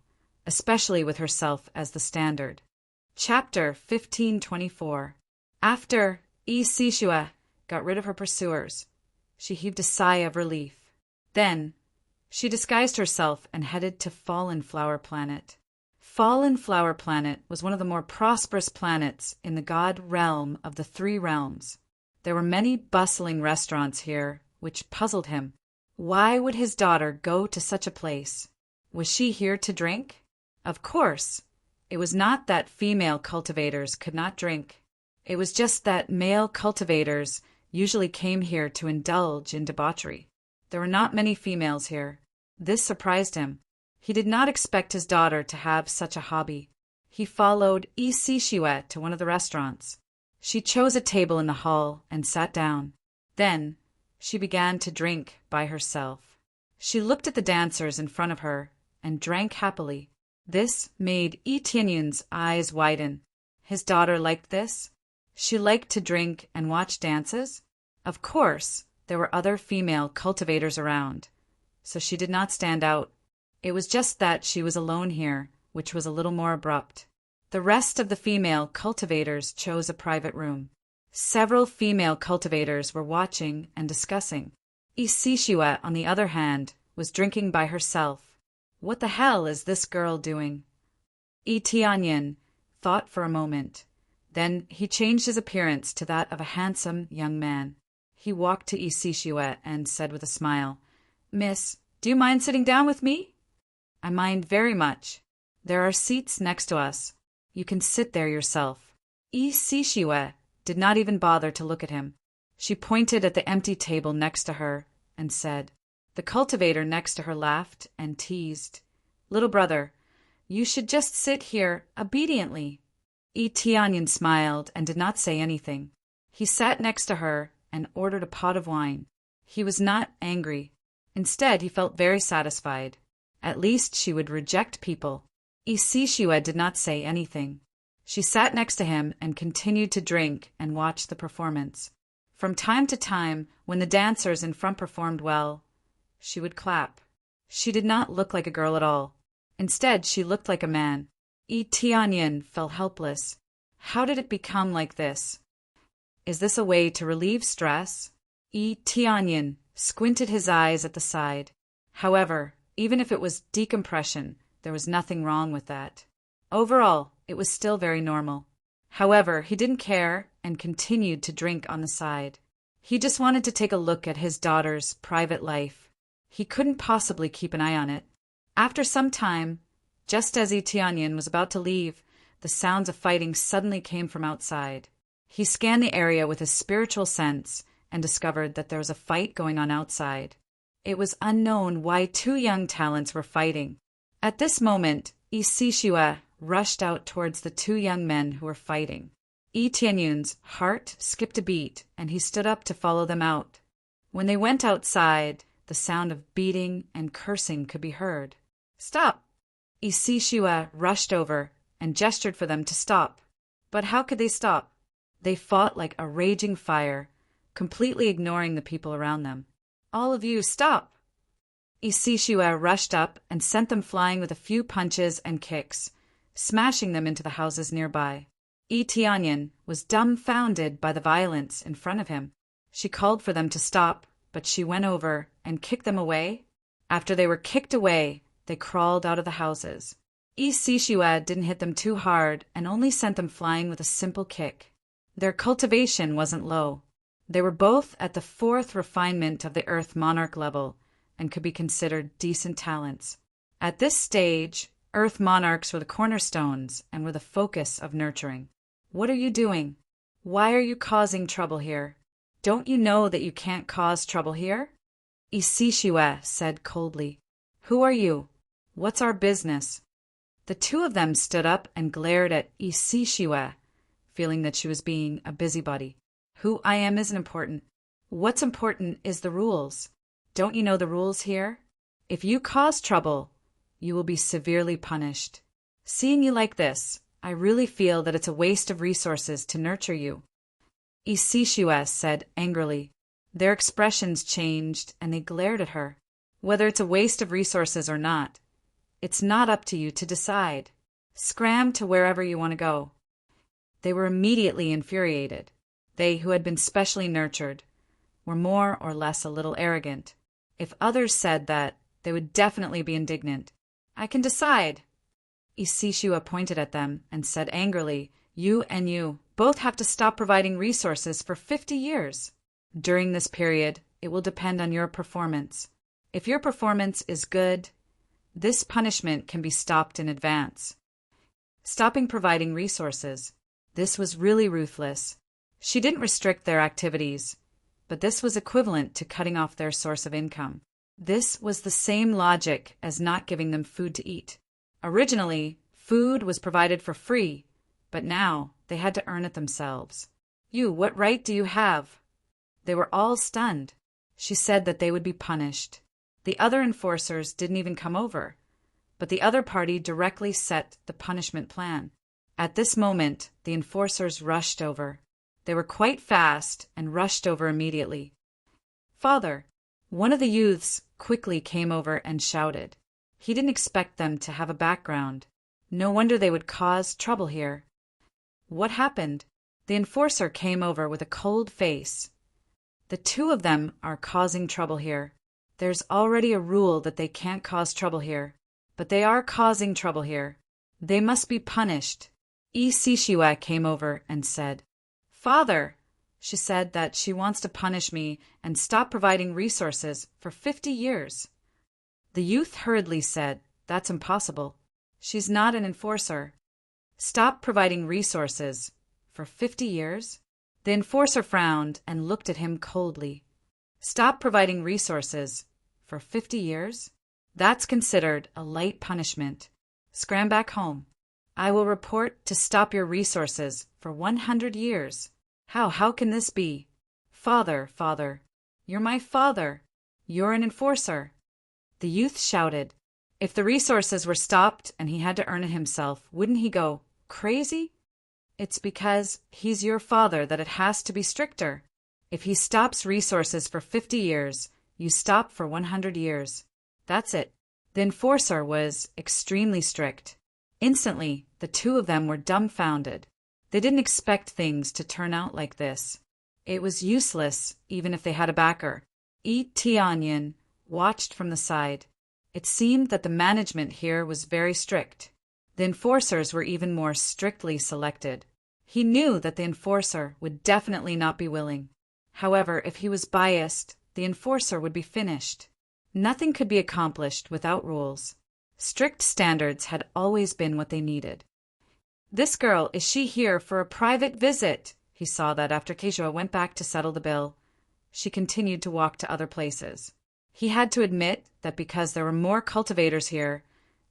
especially with herself as the standard. Chapter 1524. After Sishua got rid of her pursuers, she heaved a sigh of relief. Then, she disguised herself and headed to Fallen Flower Planet. Fallen Flower Planet was one of the more prosperous planets in the god realm of the three realms. There were many bustling restaurants here, which puzzled him. Why would his daughter go to such a place? Was she here to drink? Of course. It was not that female cultivators could not drink. It was just that male cultivators usually came here to indulge in debauchery. There were not many females here. This surprised him. He did not expect his daughter to have such a hobby. He followed Sishua to one of the restaurants. She chose a table in the hall and sat down. Then, she began to drink by herself. She looked at the dancers in front of her and drank happily. This made Tianyin's eyes widen. His daughter liked this? She liked to drink and watch dances? Of course, there were other female cultivators around, so she did not stand out. It was just that she was alone here, which was a little more abrupt. The rest of the female cultivators chose a private room. Several female cultivators were watching and discussing. Sishua, on the other hand, was drinking by herself. What the hell is this girl doing? Tianyin thought for a moment. Then he changed his appearance to that of a handsome young man. He walked to Sishua and said with a smile, "Miss, do you mind sitting down with me?" "I mind very much. There are seats next to us. You can sit there yourself." Sishua did not even bother to look at him. She pointed at the empty table next to her and said. The cultivator next to her laughed and teased. "Little brother, you should just sit here obediently." Tianyin smiled and did not say anything. He sat next to her and ordered a pot of wine. He was not angry. Instead, he felt very satisfied. At least she would reject people. Sishua did not say anything. She sat next to him and continued to drink and watch the performance. From time to time, when the dancers in front performed well, she would clap. She did not look like a girl at all. Instead, she looked like a man. Tianyin felt helpless. How did it become like this? Is this a way to relieve stress? Tianyin squinted his eyes at the side. However, even if it was decompression, there was nothing wrong with that. Overall, it was still very normal. However, he didn't care and continued to drink on the side. He just wanted to take a look at his daughter's private life. He couldn't possibly keep an eye on it. After some time, just as Tianyin was about to leave, the sounds of fighting suddenly came from outside. He scanned the area with his spiritual sense and discovered that there was a fight going on outside. It was unknown why two young talents were fighting. At this moment, Isishua rushed out towards the two young men who were fighting. Tianyun's heart skipped a beat, and he stood up to follow them out. When they went outside, the sound of beating and cursing could be heard. "Stop!" Isishua rushed over and gestured for them to stop. But how could they stop? They fought like a raging fire, completely ignoring the people around them. "All of you, stop!" Isishua rushed up and sent them flying with a few punches and kicks, smashing them into the houses nearby. Tianyin was dumbfounded by the violence in front of him. She called for them to stop, but she went over and kicked them away. After they were kicked away, they crawled out of the houses. Isishua didn't hit them too hard and only sent them flying with a simple kick. Their cultivation wasn't low. They were both at the 4th refinement of the Earth Monarch level and could be considered decent talents. At this stage, Earth Monarchs were the cornerstones and were the focus of nurturing. "What are you doing? Why are you causing trouble here? Don't you know that you can't cause trouble here?" Isishua said coldly. "Who are you? What's our business?" The two of them stood up and glared at Isishua, feeling that she was being a busybody. "Who I am isn't important. What's important is the rules. Don't you know the rules here? If you cause trouble, you will be severely punished. Seeing you like this, I really feel that it's a waste of resources to nurture you." Isishua said angrily. Their expressions changed and they glared at her. "Whether it's a waste of resources or not, it's not up to you to decide. Scram to wherever you want to go." They were immediately infuriated. They who had been specially nurtured were more or less a little arrogant. If others said that, they would definitely be indignant. "I can decide." Isishua pointed at them and said angrily, "You and you both have to stop providing resources for 50 years. During this period, it will depend on your performance. If your performance is good, this punishment can be stopped in advance." Stopping providing resources. This was really ruthless. She didn't restrict their activities, but this was equivalent to cutting off their source of income. This was the same logic as not giving them food to eat. Originally, food was provided for free, but now they had to earn it themselves. What right do you have?" They were all stunned. She said that they would be punished. The other enforcers didn't even come over, but the other party directly set the punishment plan. At this moment, the enforcers rushed over. They were quite fast and rushed over immediately. "Father!" One of the youths quickly came over and shouted. He didn't expect them to have a background. No wonder they would cause trouble here. "What happened?" The enforcer came over with a cold face. "The two of them are causing trouble here. There's already a rule that they can't cause trouble here, but they are causing trouble here. They must be punished." Isishua came over and said, "Father!" She said that she wants to punish me and stop providing resources for 50 years. The youth hurriedly said, "That's impossible. She's not an enforcer." "Stop providing resources for 50 years?" The enforcer frowned and looked at him coldly. "Stop providing resources for 50 years? That's considered a light punishment. Scram back home. I will report to stop your resources for 100 years. How can this be? Father, you're my father. You're an enforcer." The youth shouted. If the resources were stopped and he had to earn it himself, wouldn't he go crazy? "It's because he's your father that it has to be stricter. If he stops resources for 50 years, you stop for 100 years. That's it." The enforcer was extremely strict. Instantly, the two of them were dumbfounded. They didn't expect things to turn out like this. It was useless, even if they had a backer. Yi Tianyin watched from the side. It seemed that the management here was very strict. The enforcers were even more strictly selected. He knew that the enforcer would definitely not be willing. However, if he was biased, the enforcer would be finished. Nothing could be accomplished without rules. Strict standards had always been what they needed. "This girl, is she here for a private visit?" He saw that after Keishua went back to settle the bill. She continued to walk to other places. He had to admit that because there were more cultivators here,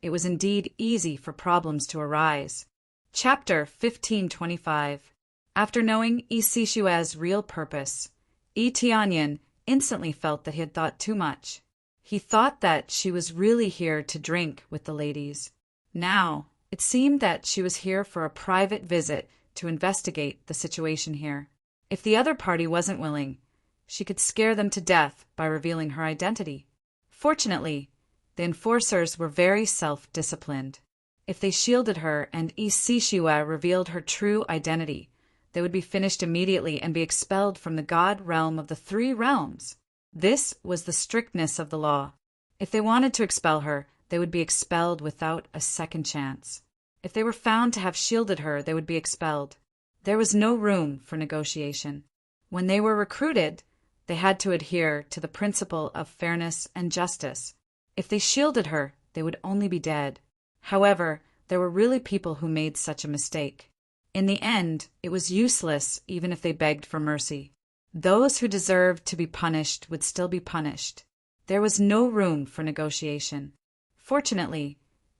it was indeed easy for problems to arise. Chapter 1525. After knowing Yi Sishue's real purpose, Yi Tianyin instantly felt that he had thought too much. He thought that she was really here to drink with the ladies. Now, it seemed that she was here for a private visit to investigate the situation here. If the other party wasn't willing, she could scare them to death by revealing her identity. Fortunately, the enforcers were very self-disciplined. If they shielded her and Yi Sishue revealed her true identity, they would be finished immediately and be expelled from the god realm of the three realms. This was the strictness of the law. If they wanted to expel her, they would be expelled without a second chance. If they were found to have shielded her, they would be expelled. There was no room for negotiation. When they were recruited, they had to adhere to the principle of fairness and justice. If they shielded her, they would only be dead. However, there were really people who made such a mistake. In the end, it was useless even if they begged for mercy. Those who deserved to be punished would still be punished. There was no room for negotiation. Fortunately,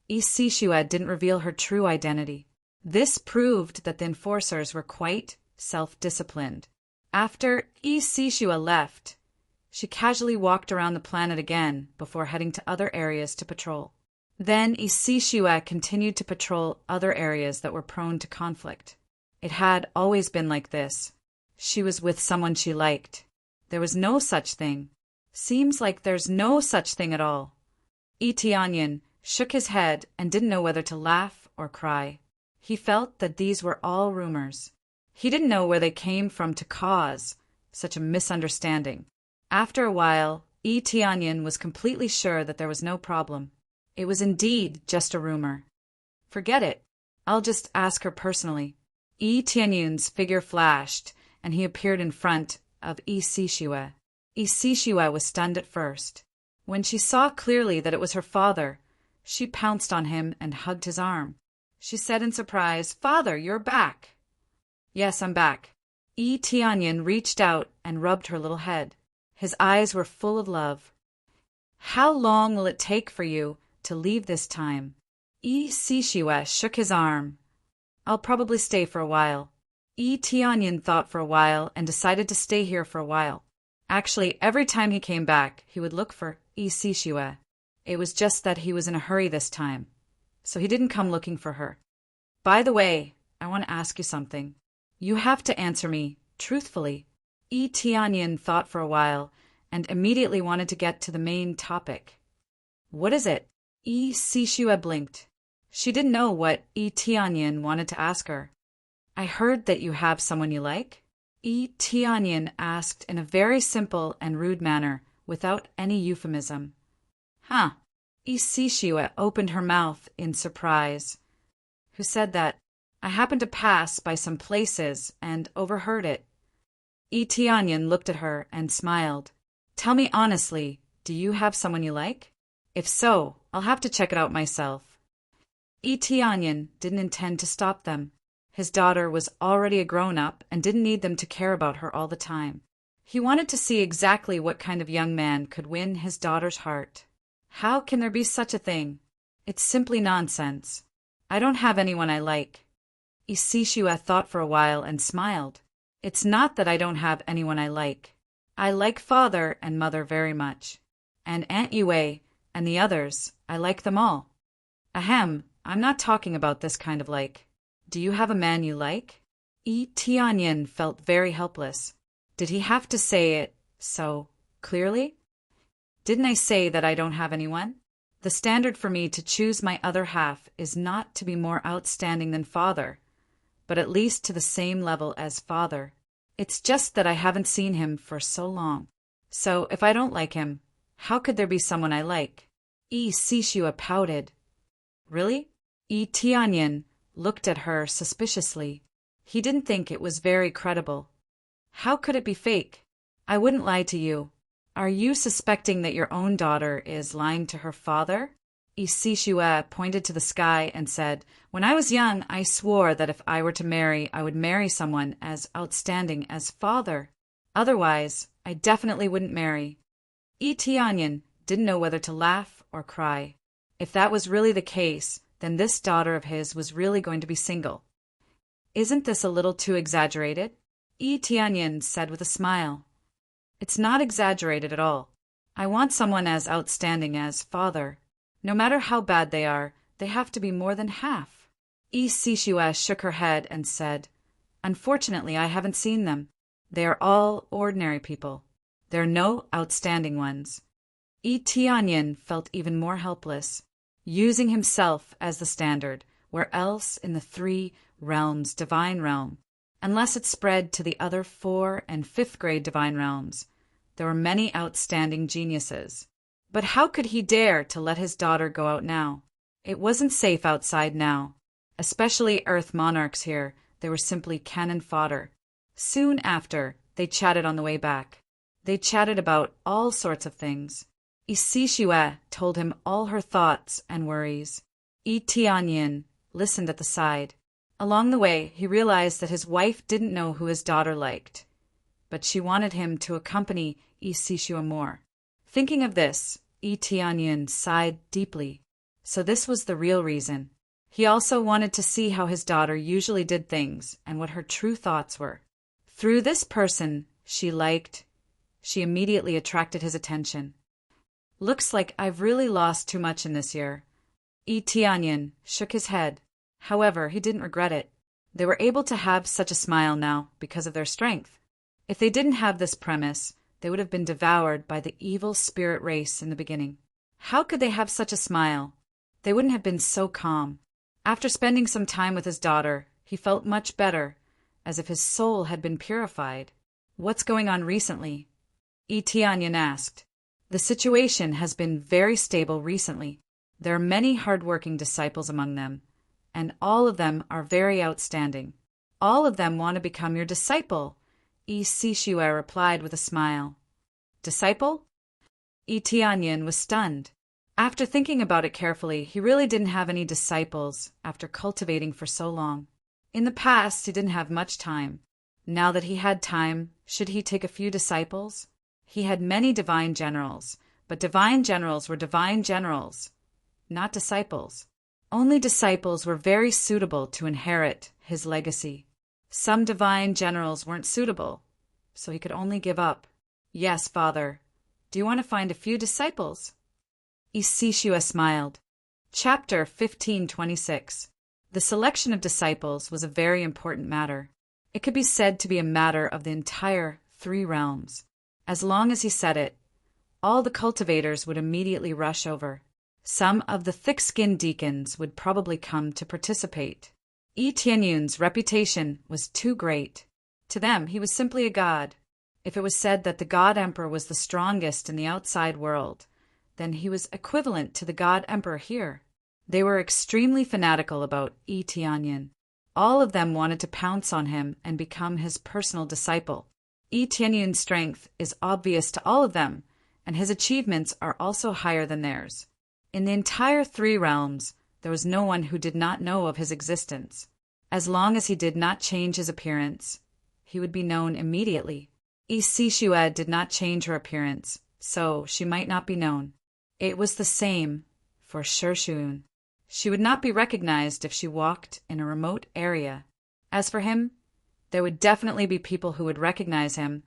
Yi Sishue didn't reveal her true identity. This proved that the enforcers were quite self-disciplined. After Yi Sishue left, she casually walked around the planet again before heading to other areas to patrol. Then Yi Sishue continued to patrol other areas that were prone to conflict. It had always been like this. She was with someone she liked. There was no such thing. Seems like there's no such thing at all. Yi Tianyin shook his head and didn't know whether to laugh or cry. He felt that these were all rumors. He didn't know where they came from to cause such a misunderstanding. After a while, Yi Tianyin was completely sure that there was no problem. It was indeed just a rumor. Forget it. I'll just ask her personally. Yi Tianyin's figure flashed, and he appeared in front of Yi Sishue. Yi Sishue was stunned at first. When she saw clearly that it was her father, she pounced on him and hugged his arm. She said in surprise, "Father, you're back." "Yes, I'm back." Yi Tianyin reached out and rubbed her little head. His eyes were full of love. "How long will it take for you to leave this time?" Yi Sishue shook his arm. "I'll probably stay for a while." Yi Tianyin thought for a while and decided to stay here for a while. Actually, every time he came back, he would look for Yi Sishue. It was just that he was in a hurry this time, so he didn't come looking for her. "By the way, I want to ask you something. You have to answer me truthfully." Yi Tianyin thought for a while and immediately wanted to get to the main topic. "What is it?" Yi Sishue blinked. She didn't know what Yi Tianyin wanted to ask her. "I heard that you have someone you like?" Yi Tianyin asked in a very simple and rude manner, without any euphemism. "Huh." Yi Sishue opened her mouth in surprise. "Who said that?" "I happened to pass by some places and overheard it." Yi Tianyin looked at her and smiled. "Tell me honestly, do you have someone you like? If so, I'll have to check it out myself." Yi Tianyin didn't intend to stop them. His daughter was already a grown-up and didn't need them to care about her all the time. He wanted to see exactly what kind of young man could win his daughter's heart. How can there be such a thing? It's simply nonsense. "I don't have anyone I like." Yi Sishue thought for a while and smiled. "It's not that I don't have anyone I like. I like father and mother very much. And Aunt Yue and the others, I like them all. Ahem, I'm not talking about this kind of like. Do you have a man you like?" Yi Tianyin felt very helpless. Did he have to say it so clearly? "Didn't I say that I don't have anyone? The standard for me to choose my other half is not to be more outstanding than father, but at least to the same level as father. It's just that I haven't seen him for so long. So, if I don't like him, how could there be someone I like? Sishua pouted. Really? Tianyin looked at her suspiciously. He didn't think it was very credible. How could it be fake? I wouldn't lie to you. Are you suspecting that your own daughter is lying to her father? Sishua pointed to the sky and said, When I was young, I swore that if I were to marry, I would marry someone as outstanding as father. Otherwise, I definitely wouldn't marry. Tianyin didn't know whether to laugh or cry. If that was really the case, then this daughter of his was really going to be single. Isn't this a little too exaggerated? Tianyin said with a smile. It's not exaggerated at all. I want someone as outstanding as father. No matter how bad they are, they have to be more than half. Sishua shook her head and said, Unfortunately, I haven't seen them. They are all ordinary people. There are no outstanding ones. Tianyin felt even more helpless, using himself as the standard, where else in the 3 realms divine realm, unless it spread to the other 4 and 5th grade divine realms. There were many outstanding geniuses. But how could he dare to let his daughter go out now? It wasn't safe outside now. Especially Earth monarchs here, they were simply cannon fodder. Soon after, they chatted on the way back. They chatted about all sorts of things. Sishua told him all her thoughts and worries. Tianyin listened at the side. Along the way, he realized that his wife didn't know who his daughter liked, but she wanted him to accompany Sishua more. Thinking of this, Tianyin sighed deeply. So this was the real reason. He also wanted to see how his daughter usually did things and what her true thoughts were. Through this person she immediately attracted his attention. Looks like I've really lost too much in this year. Tianyin shook his head. However, he didn't regret it. They were able to have such a smile now because of their strength. If they didn't have this premise, they would have been devoured by the evil spirit race in the beginning. How could they have such a smile? They wouldn't have been so calm. After spending some time with his daughter, he felt much better, as if his soul had been purified. What's going on recently? Tianyin asked. The situation has been very stable recently. There are many hard-working disciples among them, and all of them are very outstanding. All of them want to become your disciple, Sishua replied with a smile. Disciple? Tianyin was stunned. After thinking about it carefully, he really didn't have any disciples after cultivating for so long. In the past, he didn't have much time. Now that he had time, should he take a few disciples? He had many divine generals, but divine generals were divine generals, not disciples. Only disciples were very suitable to inherit his legacy. Some divine generals weren't suitable, so he could only give up. Yes, Father. Do you want to find a few disciples? Sishua smiled. Chapter 1526. The selection of disciples was a very important matter. It could be said to be a matter of the entire 3 realms. As long as he said it, all the cultivators would immediately rush over. Some of the thick-skinned deacons would probably come to participate. Tianyin's reputation was too great. To them, he was simply a god. If it was said that the god emperor was the strongest in the outside world, then he was equivalent to the god emperor here. They were extremely fanatical about Tianyin. All of them wanted to pounce on him and become his personal disciple. Tianyin's strength is obvious to all of them, and his achievements are also higher than theirs. In the entire 3 realms, there was no one who did not know of his existence. As long as he did not change his appearance, he would be known immediately. Sishua did not change her appearance, so she might not be known. It was the same for Shurshun. She would not be recognized if she walked in a remote area. As for him, there would definitely be people who would recognize him,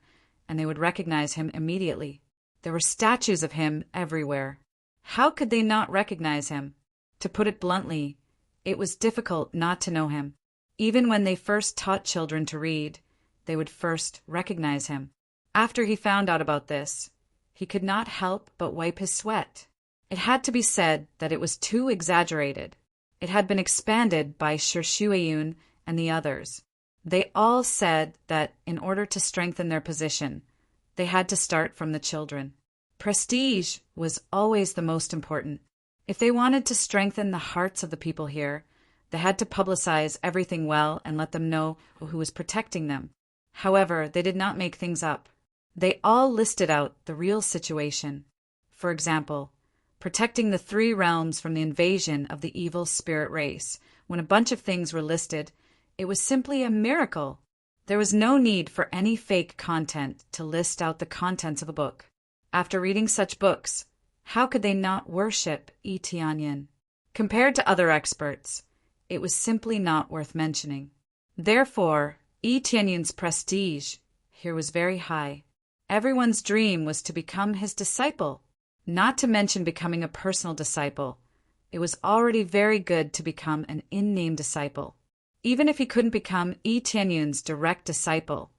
and they would recognize him immediately. There were statues of him everywhere. How could they not recognize him? To put it bluntly, it was difficult not to know him. Even when they first taught children to read, they would first recognize him. After he found out about this, he could not help but wipe his sweat. It had to be said that it was too exaggerated. It had been expanded by Shurshuyun and the others. They all said that in order to strengthen their position, they had to start from the children. Prestige was always the most important. If they wanted to strengthen the hearts of the people here, they had to publicize everything well and let them know who was protecting them. However, they did not make things up. They all listed out the real situation. For example, protecting the 3 realms from the invasion of the evil spirit race. When a bunch of things were listed, it was simply a miracle. There was no need for any fake content to list out the contents of a book. After reading such books, how could they not worship Tianyin? Compared to other experts, it was simply not worth mentioning. Therefore, Tianyin's prestige here was very high. Everyone's dream was to become his disciple, not to mention becoming a personal disciple. It was already very good to become an in-name disciple. Even if he couldn't become Tianyin's direct disciple,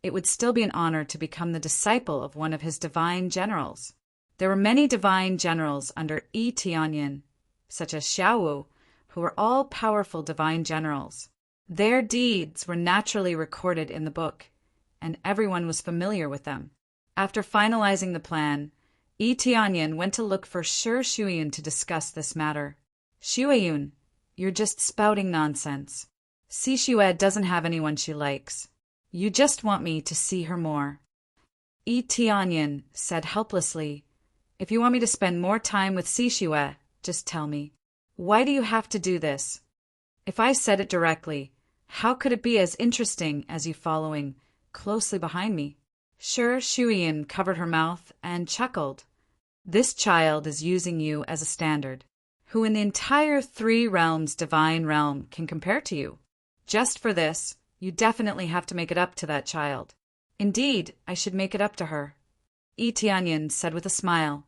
it would still be an honor to become the disciple of one of his divine generals. There were many divine generals under Tianyin, such as Xiaowu, who were all powerful divine generals. Their deeds were naturally recorded in the book, and everyone was familiar with them. After finalizing the plan, Tianyin went to look for Shi Shuiyun to discuss this matter. Shuiyun, you're just spouting nonsense. Xixue doesn't have anyone she likes. You just want me to see her more. Tianyin said helplessly, if you want me to spend more time with Xixue, just tell me. Why do you have to do this? If I said it directly, how could it be as interesting as you following closely behind me? Shi Shuiyun covered her mouth and chuckled. This child is using you as a standard. Who in the entire 3 realms divine realm can compare to you? Just for this, you definitely have to make it up to that child. Indeed, I should make it up to her. Tianyin said with a smile.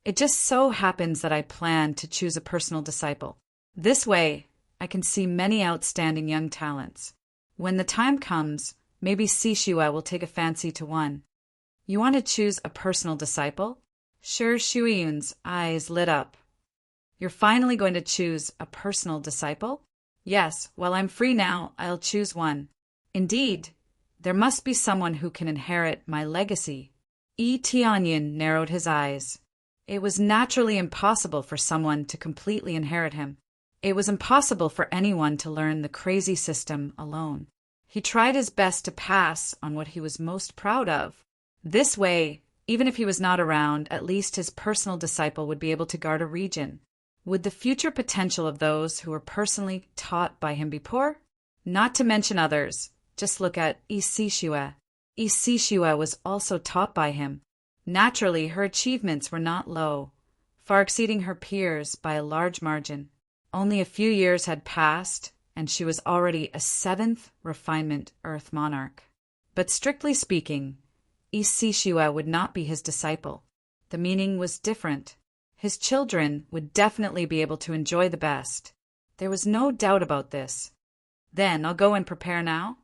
It just so happens that I plan to choose a personal disciple. This way, I can see many outstanding young talents. When the time comes, maybe Xixue will take a fancy to one. You want to choose a personal disciple? Shi Shuiyun's eyes lit up. You're finally going to choose a personal disciple? Yes, while I'm free now, I'll choose one. Indeed, there must be someone who can inherit my legacy. Tianyin narrowed his eyes. It was naturally impossible for someone to completely inherit him. It was impossible for anyone to learn the crazy system alone. He tried his best to pass on what he was most proud of. This way, even if he was not around, at least his personal disciple would be able to guard a region. Would the future potential of those who were personally taught by him be poor? Not to mention others. Just look at Xixue. Xixue was also taught by him. Naturally, her achievements were not low, far exceeding her peers by a large margin. Only a few years had passed, and she was already a 7th refinement Earth monarch. But strictly speaking, Xixue would not be his disciple. The meaning was different. His children would definitely be able to enjoy the best. There was no doubt about this. Then I'll go and prepare now.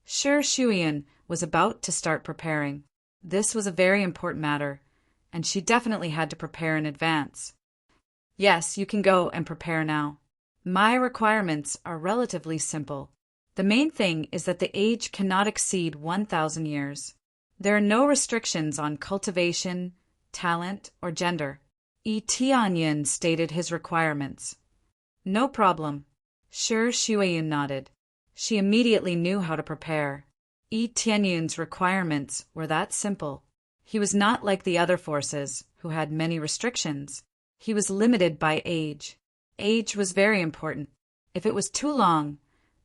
Shi Shuiyun was about to start preparing. This was a very important matter, and she definitely had to prepare in advance. Yes, you can go and prepare now. My requirements are relatively simple. The main thing is that the age cannot exceed 1,000 years. There are no restrictions on cultivation, talent, or gender. Tianyin stated his requirements. No problem. Shi Shuiyun nodded. She immediately knew how to prepare. Tianyin's requirements were that simple. He was not like the other forces, who had many restrictions. He was limited by age. Age was very important. If it was too long,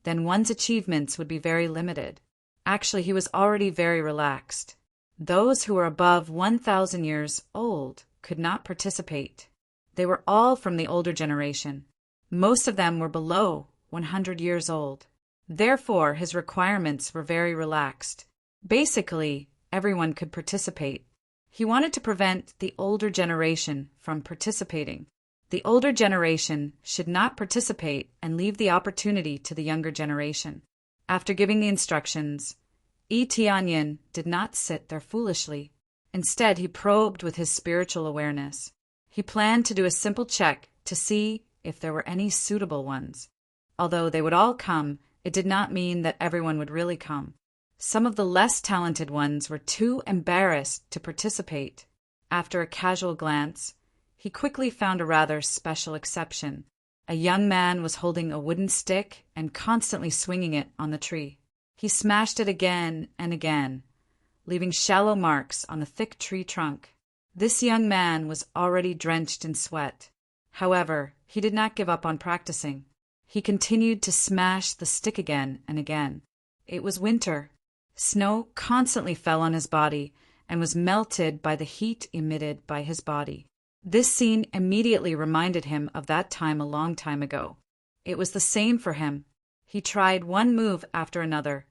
then one's achievements would be very limited. Actually, he was already very relaxed. Those who were above 1,000 years old could not participate. They were all from the older generation. Most of them were below 100 years old. Therefore, his requirements were very relaxed. Basically, everyone could participate. He wanted to prevent the older generation from participating. The older generation should not participate and leave the opportunity to the younger generation. After giving the instructions, Tianyin did not sit there foolishly. Instead, he probed with his spiritual awareness. He planned to do a simple check to see if there were any suitable ones. Although they would all come it did not mean that everyone would really come. Some of the less talented ones were too embarrassed to participate. After a casual glance, he quickly found a rather special exception. A young man was holding a wooden stick and constantly swinging it on the tree. He smashed it again and again, leaving shallow marks on the thick tree trunk. This young man was already drenched in sweat. However, he did not give up on practicing. He continued to smash the stick again and again. It was winter. Snow constantly fell on his body and was melted by the heat emitted by his body. This scene immediately reminded him of that time a long time ago. It was the same for him. He tried one move after another,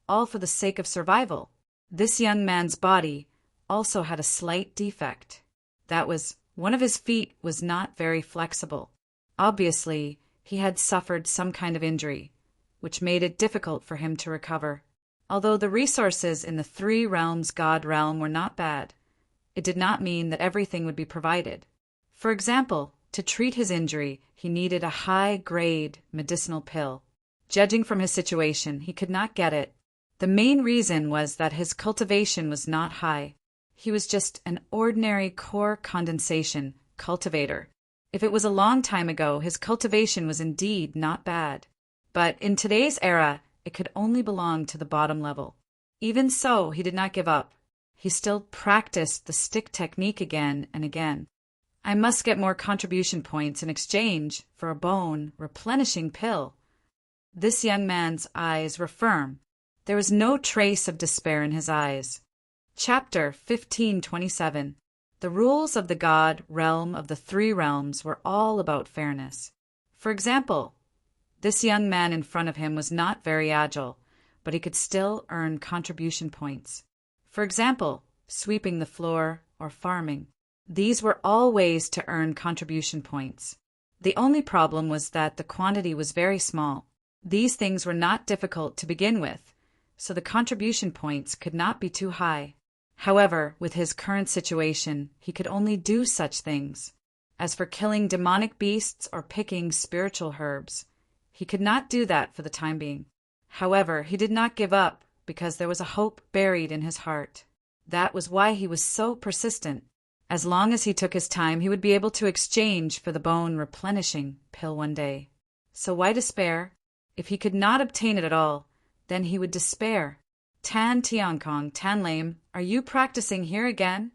all for the sake of survival. This young man's body also had a slight defect. That was, one of his feet was not very flexible. Obviously, he had suffered some kind of injury, which made it difficult for him to recover. Although the resources in the three realms God realm were not bad, it did not mean that everything would be provided. For example, to treat his injury, he needed a high-grade medicinal pill. Judging from his situation, he could not get it. The main reason was that his cultivation was not high. He was just an ordinary core condensation cultivator. If it was a long time ago, his cultivation was indeed not bad. But in today's era, it could only belong to the bottom level. Even so, he did not give up. He still practiced the stick technique again and again. I must get more contribution points in exchange for a bone replenishing pill. This young man's eyes were firm. There was no trace of despair in his eyes. Chapter 1527. The rules of the God realm of the three realms were all about fairness. For example, this young man in front of him was not very agile, but he could still earn contribution points. For example, sweeping the floor or farming. These were all ways to earn contribution points. The only problem was that the quantity was very small. These things were not difficult to begin with, so the contribution points could not be too high. However, with his current situation, he could only do such things. As for killing demonic beasts or picking spiritual herbs, he could not do that for the time being. However, he did not give up because there was a hope buried in his heart. That was why he was so persistent. As long as he took his time, he would be able to exchange for the bone replenishing pill one day. So why despair? If he could not obtain it at all, then he would despair. Tan Tiankong, Tan Lame, are you practicing here again?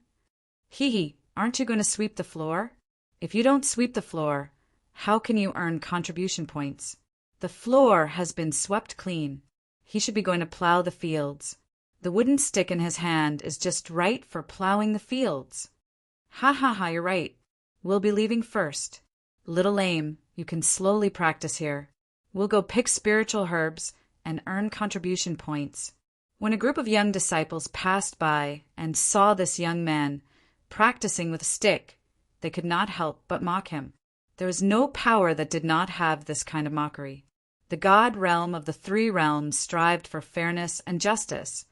Hee, aren't you going to sweep the floor? If you don't sweep the floor, how can you earn contribution points? The floor has been swept clean. He should be going to plow the fields. The wooden stick in his hand is just right for plowing the fields. Ha, you're right. We'll be leaving first. Little Lame, you can slowly practice here. We'll go pick spiritual herbs and earn contribution points. When a group of young disciples passed by and saw this young man practicing with a stick, they could not help but mock him. There was no power that did not have this kind of mockery. The God realm of the three realms strived for fairness and justice,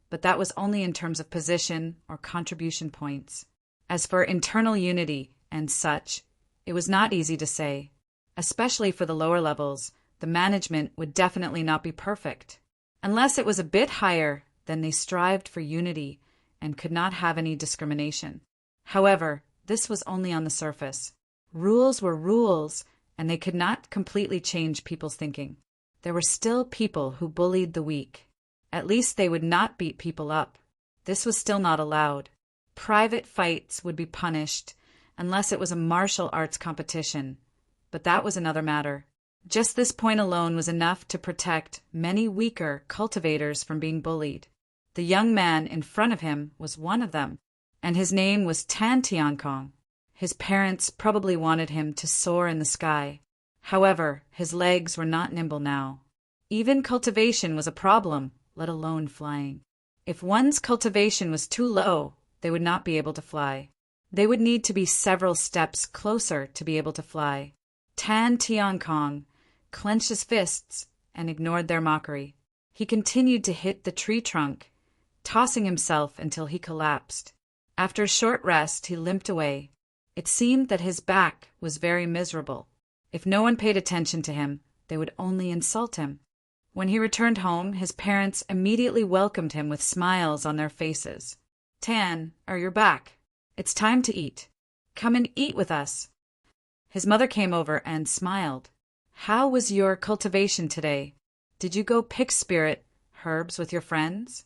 but that was only in terms of position or contribution points. As for internal unity and such, it was not easy to say. Especially for the lower levels, the management would definitely not be perfect. Unless it was a bit higher, then they strived for unity and could not have any discrimination. However, this was only on the surface. Rules were rules, and they could not completely change people's thinking. There were still people who bullied the weak. At least they would not beat people up. This was still not allowed. Private fights would be punished unless it was a martial arts competition, but that was another matter. Just this point alone was enough to protect many weaker cultivators from being bullied. The young man in front of him was one of them, and his name was Tan Tiankong. His parents probably wanted him to soar in the sky. However, his legs were not nimble now. Even cultivation was a problem, let alone flying. If one's cultivation was too low, they would not be able to fly. They would need to be several steps closer to be able to fly. Tan Tiankong clenched his fists and ignored their mockery. He continued to hit the tree trunk, tossing himself until he collapsed. After a short rest, he limped away. It seemed that his back was very miserable. If no one paid attention to him, they would only insult him. When he returned home, his parents immediately welcomed him with smiles on their faces. Tan, you're back. It's time to eat. Come and eat with us. His mother came over and smiled. How was your cultivation today? Did you go pick spirit herbs with your friends?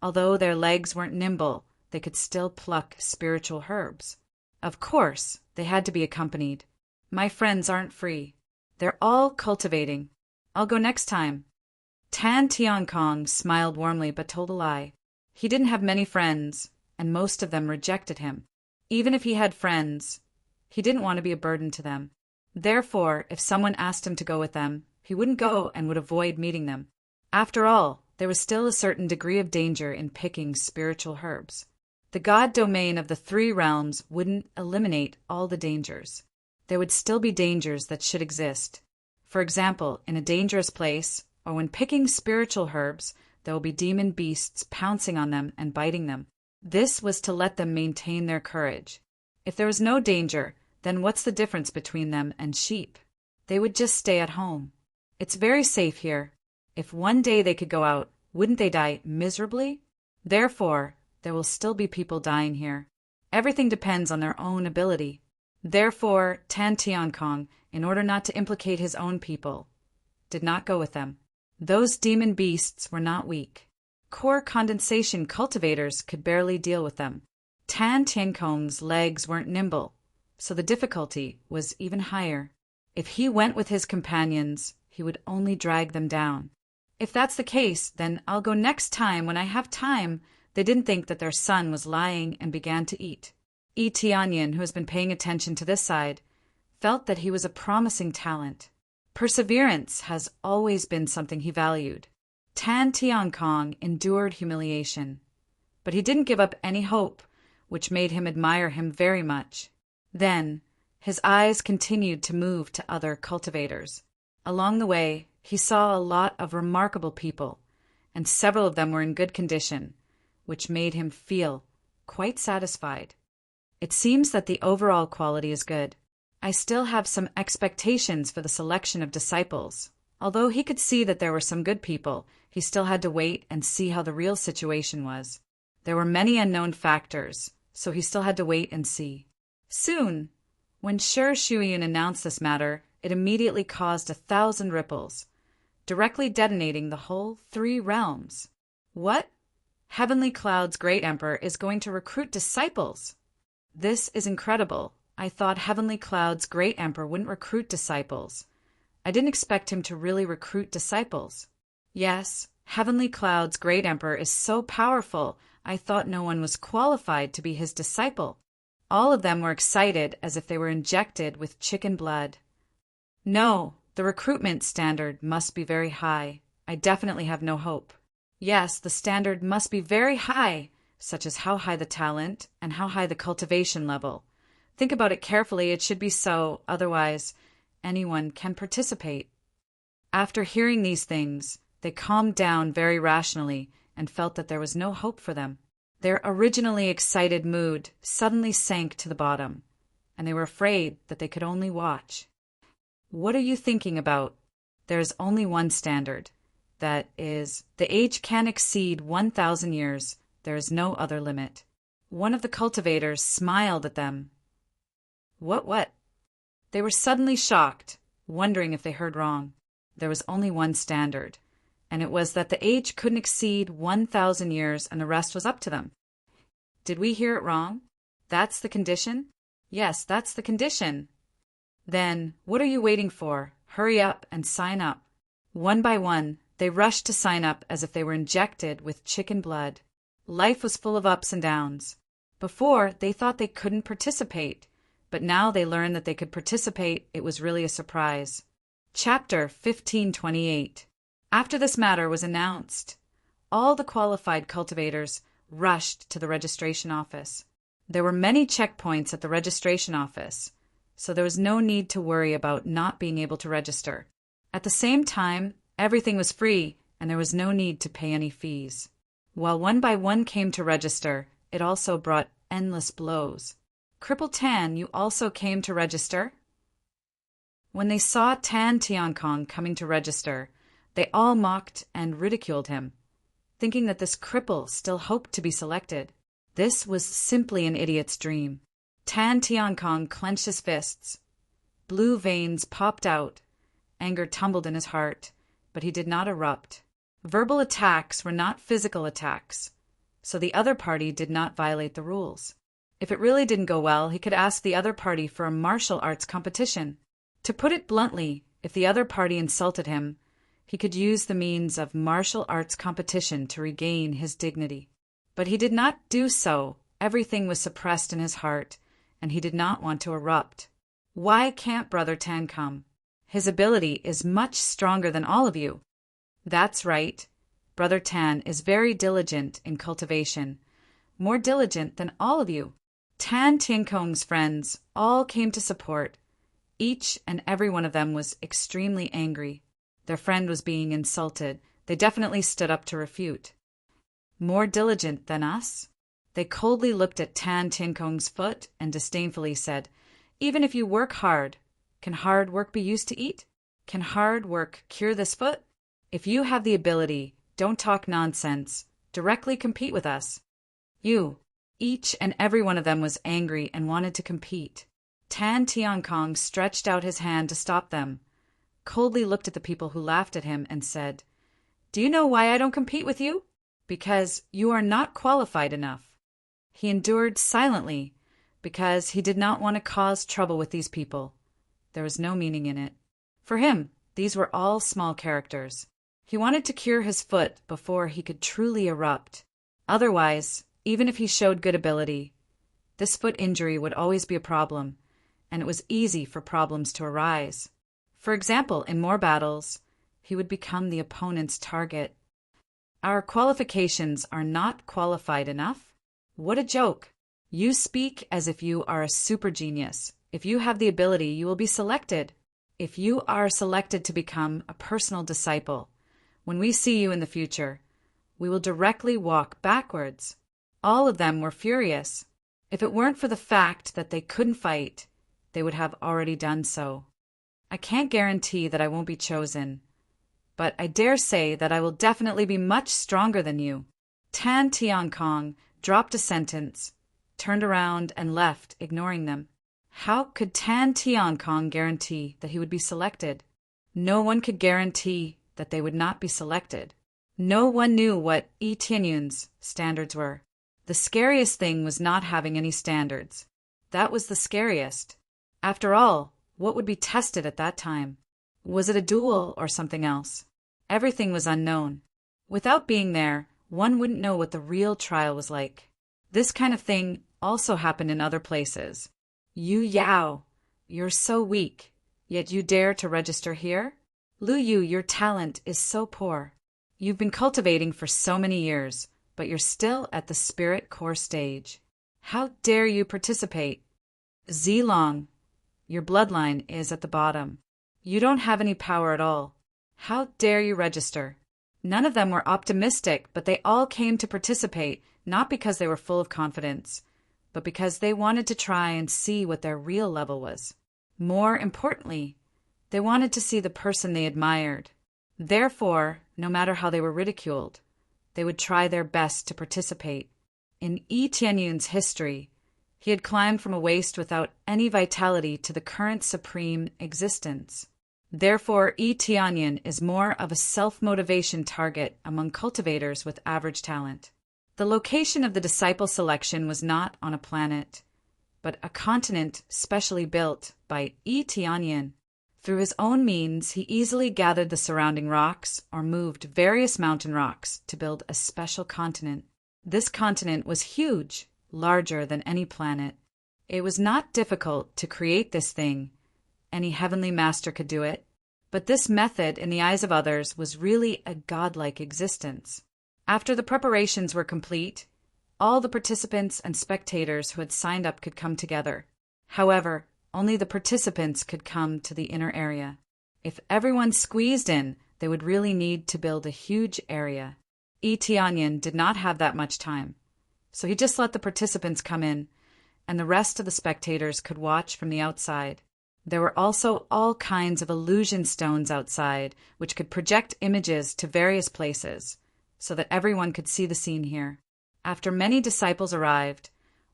Although their legs weren't nimble, they could still pluck spiritual herbs. Of course, they had to be accompanied. My friends aren't free. They're all cultivating. I'll go next time. Tan Tiankong smiled warmly but told a lie. He didn't have many friends, and most of them rejected him. Even if he had friends, he didn't want to be a burden to them. Therefore, if someone asked him to go with them, he wouldn't go and would avoid meeting them. After all, there was still a certain degree of danger in picking spiritual herbs. The God domain of the three realms wouldn't eliminate all the dangers. There would still be dangers that should exist. For example, in a dangerous place, or when picking spiritual herbs, there will be demon beasts pouncing on them and biting them. This was to let them maintain their courage. If there was no danger, then what's the difference between them and sheep? They would just stay at home. It's very safe here. If one day they could go out, wouldn't they die miserably? Therefore, there will still be people dying here. Everything depends on their own ability. Therefore, Tan Tiankong, in order not to implicate his own people, did not go with them. Those demon beasts were not weak. Core condensation cultivators could barely deal with them. Tan Tiankong's legs weren't nimble, so the difficulty was even higher. If he went with his companions, he would only drag them down. If that's the case, then I'll go next time when I have time. They didn't think that their son was lying and began to eat. Tianyin, who has been paying attention to this side, felt that he was a promising talent. Perseverance has always been something he valued. Tan Tiankong endured humiliation, but he didn't give up any hope, which made him admire him very much. Then, his eyes continued to move to other cultivators. Along the way, he saw a lot of remarkable people, and several of them were in good condition, which made him feel quite satisfied. It seems that the overall quality is good. I still have some expectations for the selection of disciples. Although he could see that there were some good people, he still had to wait and see how the real situation was. There were many unknown factors, so he still had to wait and see. Soon, when Shi Shuyan announced this matter, it immediately caused 1,000 ripples, directly detonating the whole three realms. What? Heavenly Cloud's great emperor is going to recruit disciples. This is incredible. I thought Heavenly Cloud's great emperor wouldn't recruit disciples. I didn't expect him to really recruit disciples. Yes, Heavenly Cloud's great emperor is so powerful, I thought no one was qualified to be his disciple. All of them were excited as if they were injected with chicken blood. No, the recruitment standard must be very high. I definitely have no hope. Yes, the standard must be very high, such as how high the talent and how high the cultivation level. Think about it carefully, it should be so, otherwise anyone can participate. After hearing these things, they calmed down very rationally and felt that there was no hope for them. Their originally excited mood suddenly sank to the bottom, and they were afraid that they could only watch. What are you thinking about? There is only one standard. That is, the age can exceed 1,000 years. There is no other limit. One of the cultivators smiled at them. What? They were suddenly shocked, wondering if they heard wrong. There was only one standard, and it was that the age couldn't exceed 1,000 years and the rest was up to them. Did we hear it wrong? That's the condition? Yes, that's the condition. Then, what are you waiting for? Hurry up and sign up. One by one, they rushed to sign up as if they were injected with chicken blood. Life was full of ups and downs. Before, they thought they couldn't participate, but now they learned that they could participate. It was really a surprise. Chapter 1528. After this matter was announced, all the qualified cultivators rushed to the registration office. There were many checkpoints at the registration office, so there was no need to worry about not being able to register. At the same time, everything was free, and there was no need to pay any fees. While one by one came to register, it also brought endless blows. Cripple Tan, you also came to register? When they saw Tan Tiankong coming to register, They all mocked and ridiculed him, thinking that this cripple still hoped to be selected. This was simply an idiot's dream. Tan Tiankong clenched his fists. Blue veins popped out. Anger tumbled in his heart, but he did not erupt. Verbal attacks were not physical attacks, so the other party did not violate the rules. If it really didn't go well, he could ask the other party for a martial arts competition. To put it bluntly, if the other party insulted him, he could use the means of martial arts competition to regain his dignity. But he did not do so. Everything was suppressed in his heart, and he did not want to erupt. Why can't Brother Tan come? His ability is much stronger than all of you. That's right. Brother Tan is very diligent in cultivation, more diligent than all of you. Tan Tiankong's friends all came to support. Each and every one of them was extremely angry. Their friend was being insulted. They definitely stood up to refute. More diligent than us? They coldly looked at Tan Tiankong's foot and disdainfully said, "Even if you work hard, can hard work be used to eat? Can hard work cure this foot? If you have the ability, don't talk nonsense. Directly compete with us." Each and every one of them was angry and wanted to compete. Tan Tiankong stretched out his hand to stop them, coldly looked at the people who laughed at him and said, "Do you know why I don't compete with you? Because you are not qualified enough." He endured silently because he did not want to cause trouble with these people. There was no meaning in it. For him, these were all small characters. He wanted to cure his foot before he could truly erupt. Otherwise, even if he showed good ability, this foot injury would always be a problem, and it was easy for problems to arise. For example, in more battles, he would become the opponent's target. Our qualifications are not qualified enough? What a joke! You speak as if you are a super genius. If you have the ability, you will be selected. If you are selected to become a personal disciple, when we see you in the future, we will directly walk backwards. All of them were furious. If it weren't for the fact that they couldn't fight, they would have already done so. I can't guarantee that I won't be chosen, but I dare say that I will definitely be much stronger than you. Tan Tiankong dropped a sentence, turned around and left, ignoring them. How could Tan Tiankong guarantee that he would be selected? No one could guarantee that they would not be selected. No one knew what Yi Tianyun's standards were. The scariest thing was not having any standards. That was the scariest. After all, what would be tested at that time? Was it a duel or something else? Everything was unknown. Without being there, one wouldn't know what the real trial was like. This kind of thing also happened in other places. Yu Yao, you're so weak, yet you dare to register here? Lu Yu, your talent is so poor. You've been cultivating for so many years, but you're still at the spirit core stage. How dare you participate? Zilong, your bloodline is at the bottom. You don't have any power at all. How dare you register? None of them were optimistic, but they all came to participate, not because they were full of confidence, but because they wanted to try and see what their real level was. More importantly, they wanted to see the person they admired. Therefore, no matter how they were ridiculed, they would try their best to participate. In Yi Tianyun's history, he had climbed from a waste without any vitality to the current supreme existence. Therefore, Yi Tianyun is more of a self-motivation target among cultivators with average talent. The location of the disciple selection was not on a planet, but a continent specially built by Yi Tianyun. Through his own means, he easily gathered the surrounding rocks or moved various mountain rocks to build a special continent. This continent was huge, larger than any planet. It was not difficult to create this thing. Any heavenly master could do it. But this method, in the eyes of others, was really a godlike existence. After the preparations were complete, all the participants and spectators who had signed up could come together. However, only the participants could come to the inner area. If everyone squeezed in, they would really need to build a huge area. Yi Tianyun did not have that much time, so he just let the participants come in, and the rest of the spectators could watch from the outside. There were also all kinds of illusion stones outside, which could project images to various places, so that everyone could see the scene here. After many disciples arrived,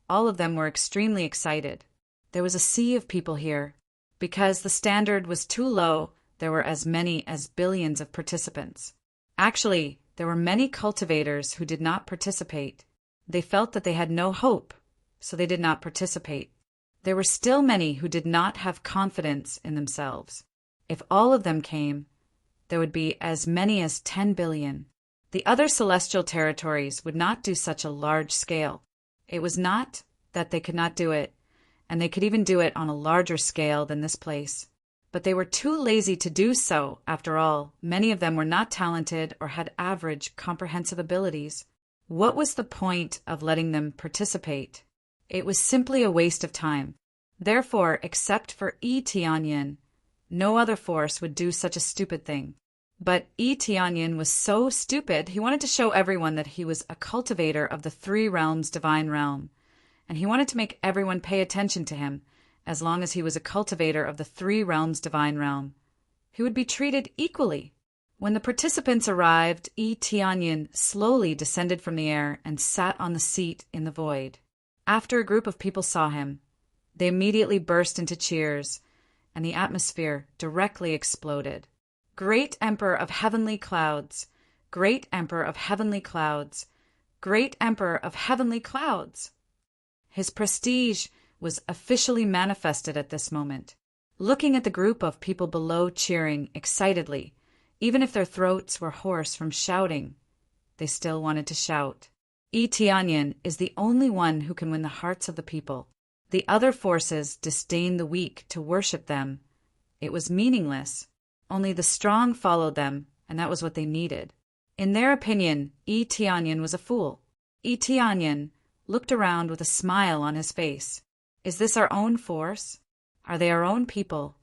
all of them were extremely excited. There was a sea of people here. Because the standard was too low, there were as many as billions of participants. Actually, there were many cultivators who did not participate. They felt that they had no hope, so they did not participate. There were still many who did not have confidence in themselves. If all of them came, there would be as many as 10 billion. The other celestial territories would not do such a large scale. It was not that they could not do it, and they could even do it on a larger scale than this place. But they were too lazy to do so. After all, many of them were not talented or had average comprehensive abilities. What was the point of letting them participate? It was simply a waste of time. Therefore, except for Tianyin, no other force would do such a stupid thing. But Tianyin was so stupid, he wanted to show everyone that he was a cultivator of the three realms' divine realm, and he wanted to make everyone pay attention to him. As long as he was a cultivator of the three realms' divine realm, he would be treated equally. When the participants arrived, Tianyin slowly descended from the air and sat on the seat in the void. After a group of people saw him, they immediately burst into cheers, and the atmosphere directly exploded. Great Emperor of Heavenly Clouds! Great Emperor of Heavenly Clouds! Great Emperor of Heavenly Clouds! His prestige was officially manifested at this moment. Looking at the group of people below cheering excitedly, even if their throats were hoarse from shouting, they still wanted to shout. Tianyin is the only one who can win the hearts of the people. The other forces disdained the weak to worship them. It was meaningless. Only the strong followed them, and that was what they needed. In their opinion, Tianyin was a fool. Tianyin looked around with a smile on his face. Is this our own force? Are they our own people?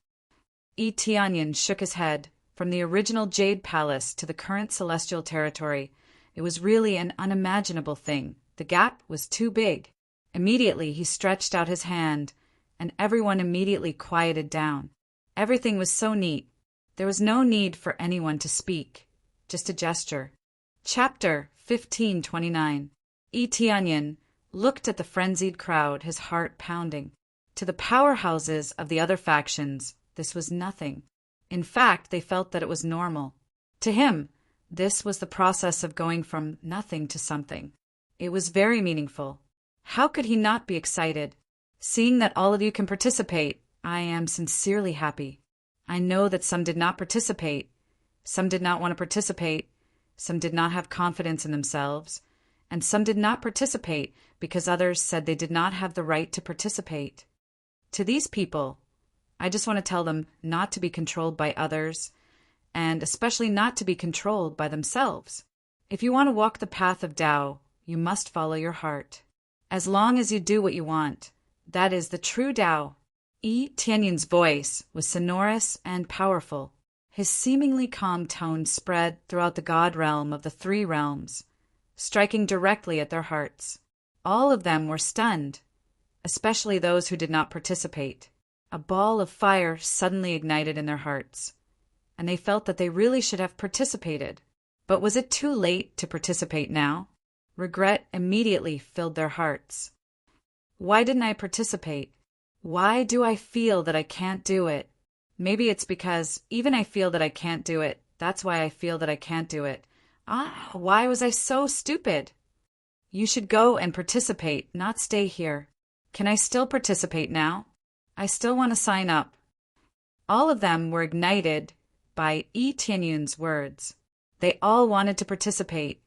Tianyin shook his head. From the original Jade Palace to the current celestial territory, it was really an unimaginable thing. The gap was too big. Immediately he stretched out his hand, and everyone immediately quieted down. Everything was so neat. There was no need for anyone to speak, just a gesture. Chapter 1529. Tianyin looked at the frenzied crowd, his heart pounding. To the powerhouses of the other factions, this was nothing. In fact, they felt that it was normal. To him, this was the process of going from nothing to something. It was very meaningful. How could he not be excited? Seeing that all of you can participate, I am sincerely happy. I know that some did not participate. Some did not want to participate. Some did not have confidence in themselves. And some did not participate because others said they did not have the right to participate. To these people, I just want to tell them not to be controlled by others, and especially not to be controlled by themselves. If you want to walk the path of Tao, you must follow your heart. As long as you do what you want, that is the true Tao. Tianyin's voice was sonorous and powerful. His seemingly calm tone spread throughout the God realm of the three realms, striking directly at their hearts. All of them were stunned, especially those who did not participate. A ball of fire suddenly ignited in their hearts, and they felt that they really should have participated. But was it too late to participate now? Regret immediately filled their hearts. Why didn't I participate? Why do I feel that I can't do it? Maybe it's because even I feel that I can't do it. That's why I feel that I can't do it. Why was I so stupid? You should go and participate, not stay here. Can I still participate now? I still want to sign up. All of them were ignited by Tianyin's words. They all wanted to participate.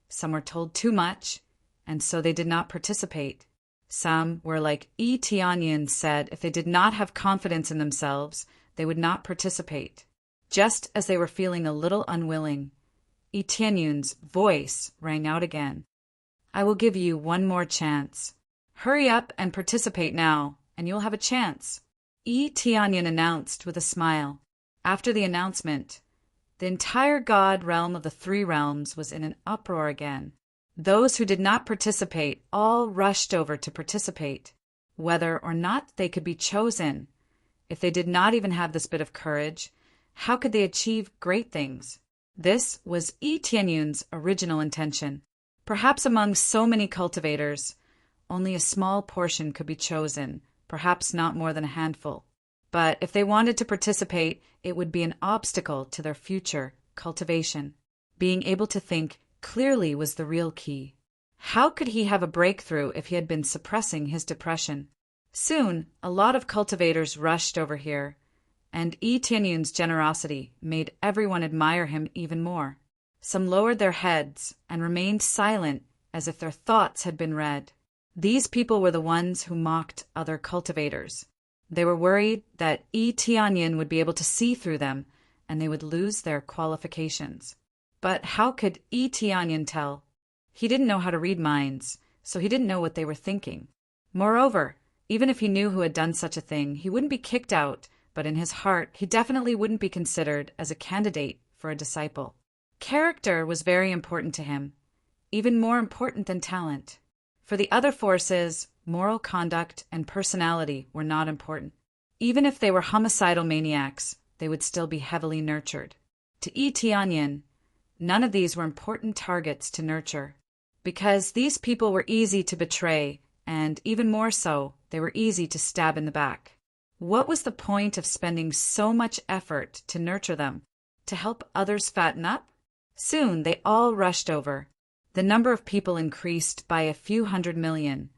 Some were told too much, and so they did not participate. Some were like Tianyin said if they did not have confidence in themselves, they would not participate. Just as they were feeling a little unwilling, Tianyin's voice rang out again. I will give you one more chance. Hurry up and participate now, and you'll have a chance. Tianyin announced with a smile. After the announcement, the entire God realm of the three realms was in an uproar again. Those who did not participate all rushed over to participate. Whether or not they could be chosen, If they did not even have this bit of courage, how could they achieve great things? This was Yi Tianyun's original intention. Perhaps among so many cultivators, only a small portion could be chosen, perhaps not more than a handful. But if they wanted to participate, it would be an obstacle to their future cultivation. Being able to think clearly was the real key. How could he have a breakthrough if he had been suppressing his depression? Soon, a lot of cultivators rushed over here, and Yi Tianyun's generosity made everyone admire him even more. Some lowered their heads and remained silent as if their thoughts had been read. These people were the ones who mocked other cultivators. They were worried that Yi Tianyun would be able to see through them and they would lose their qualifications. But how could Yi Tianyun tell? He didn't know how to read minds, so he didn't know what they were thinking. Moreover, even if he knew who had done such a thing, he wouldn't be kicked out, but in his heart, he definitely wouldn't be considered as a candidate for a disciple. Character was very important to him, even more important than talent. For the other forces, moral conduct and personality were not important. Even if they were homicidal maniacs, they would still be heavily nurtured. To Yi Tianyun, none of these were important targets to nurture, because these people were easy to betray, and even more so, they were easy to stab in the back. What was the point of spending so much effort to nurture them? To help others fatten up? Soon they all rushed over. The number of people increased by a few 100 million,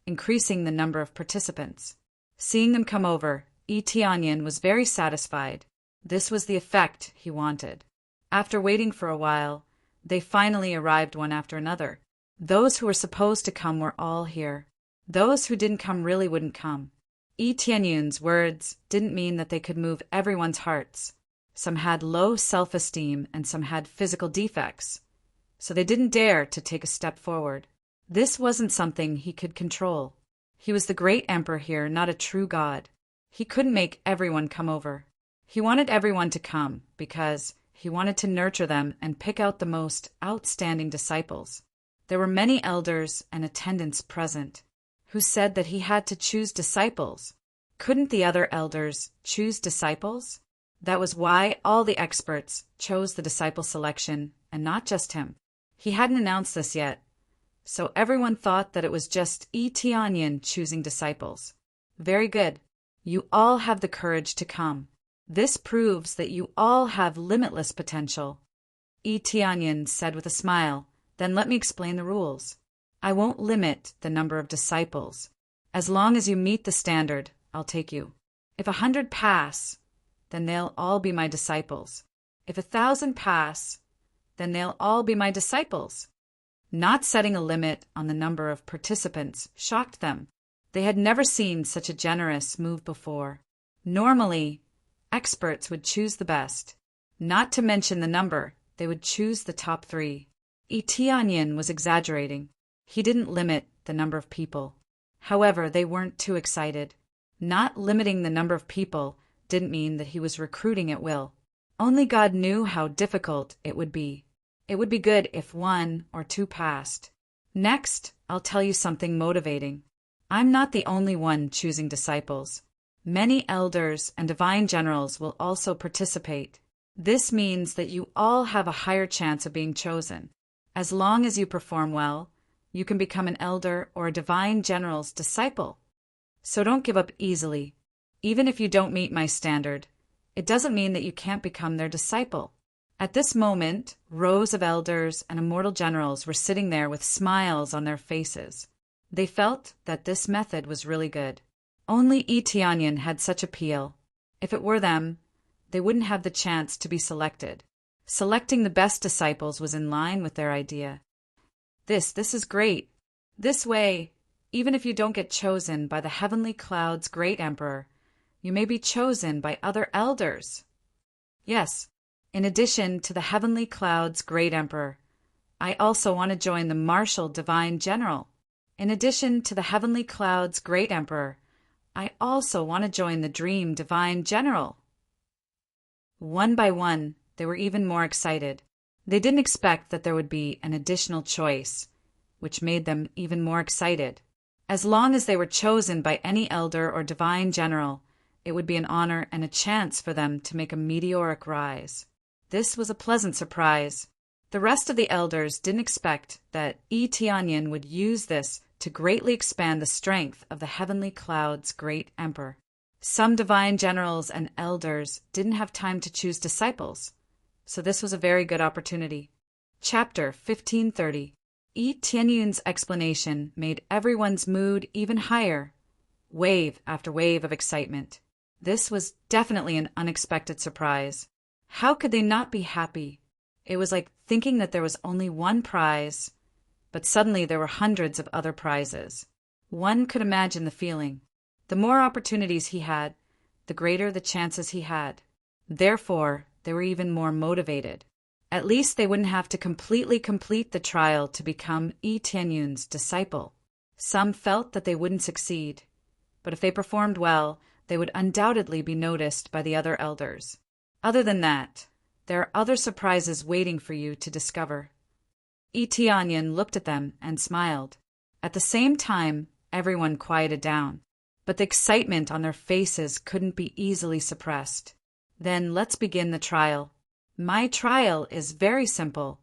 increasing the number of participants. Seeing them come over, Yi Tianyun was very satisfied. This was the effect he wanted. After waiting for a while, they finally arrived one after another. Those who were supposed to come were all here. Those who didn't come really wouldn't come. Yi Tianyun's words didn't mean that they could move everyone's hearts. Some had low self-esteem and some had physical defects, so they didn't dare to take a step forward. This wasn't something he could control. He was the great emperor here, not a true god. He couldn't make everyone come over. He wanted everyone to come because he wanted to nurture them and pick out the most outstanding disciples. There were many elders and attendants present who said that he had to choose disciples. Couldn't the other elders choose disciples? That was why all the experts chose the disciple selection and not just him. He hadn't announced this yet, so everyone thought that it was just Yi Tianyun choosing disciples. Very good. You all have the courage to come. This proves that you all have limitless potential. Yi Tianyun said with a smile, then let me explain the rules. I won't limit the number of disciples. As long as you meet the standard, I'll take you. If 100 pass, then they'll all be my disciples. If 1,000 pass, then they'll all be my disciples. Not setting a limit on the number of participants shocked them. They had never seen such a generous move before. Normally, experts would choose the best. Not to mention the number, they would choose the top 3. Yi Tianyun was exaggerating. He didn't limit the number of people. However, they weren't too excited. Not limiting the number of people didn't mean that he was recruiting at will. Only God knew how difficult it would be. It would be good if 1 or 2 passed. Next, I'll tell you something motivating. I'm not the only one choosing disciples. Many elders and divine generals will also participate. This means that you all have a higher chance of being chosen. As long as you perform well, you can become an elder or a divine general's disciple. So don't give up easily. Even if you don't meet my standard, it doesn't mean that you can't become their disciple. At this moment, rows of elders and immortal generals were sitting there with smiles on their faces. They felt that this method was really good. Only Yi Tianyun had such appeal. If it were them, they wouldn't have the chance to be selected. Selecting the best disciples was in line with their idea. This is great. This way, even if you don't get chosen by the heavenly cloud's great emperor, you may be chosen by other elders. Yes, in addition to the heavenly cloud's great emperor, I also want to join the martial divine general. In addition to the heavenly cloud's great emperor, I also want to join the dream divine general. One by one, they were even more excited. They didn't expect that there would be an additional choice, which made them even more excited. As long as they were chosen by any elder or divine general, it would be an honor and a chance for them to make a meteoric rise. This was a pleasant surprise. The rest of the elders didn't expect that Tianyin would use this to greatly expand the strength of the heavenly cloud's great emperor. Some divine generals and elders didn't have time to choose disciples, so this was a very good opportunity. Chapter 1530. Tianyun's explanation made everyone's mood even higher, wave after wave of excitement. This was definitely an unexpected surprise. How could they not be happy? It was like thinking that there was only one prize, but suddenly there were hundreds of other prizes. One could imagine the feeling. The more opportunities he had, the greater the chances he had. Therefore, they were even more motivated. At least they wouldn't have to completely complete the trial to become Tianyun's disciple. Some felt that they wouldn't succeed, but if they performed well, they would undoubtedly be noticed by the other elders. Other than that, there are other surprises waiting for you to discover. Tianyin looked at them and smiled. At the same time, everyone quieted down, but the excitement on their faces couldn't be easily suppressed. Then let's begin the trial. My trial is very simple.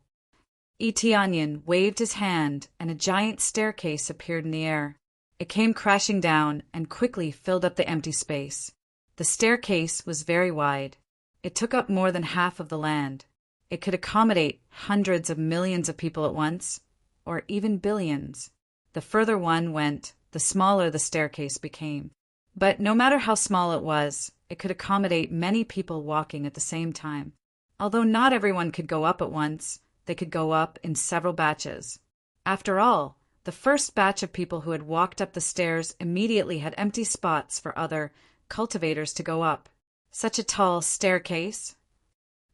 Tianyin waved his hand and a giant staircase appeared in the air. It came crashing down and quickly filled up the empty space. The staircase was very wide. It took up more than half of the land. It could accommodate hundreds of millions of people at once, or even billions. The further one went, the smaller the staircase became. But no matter how small it was, it could accommodate many people walking at the same time. Although not everyone could go up at once, they could go up in several batches. After all, the first batch of people who had walked up the stairs immediately had empty spots for other cultivators to go up. Such a tall staircase!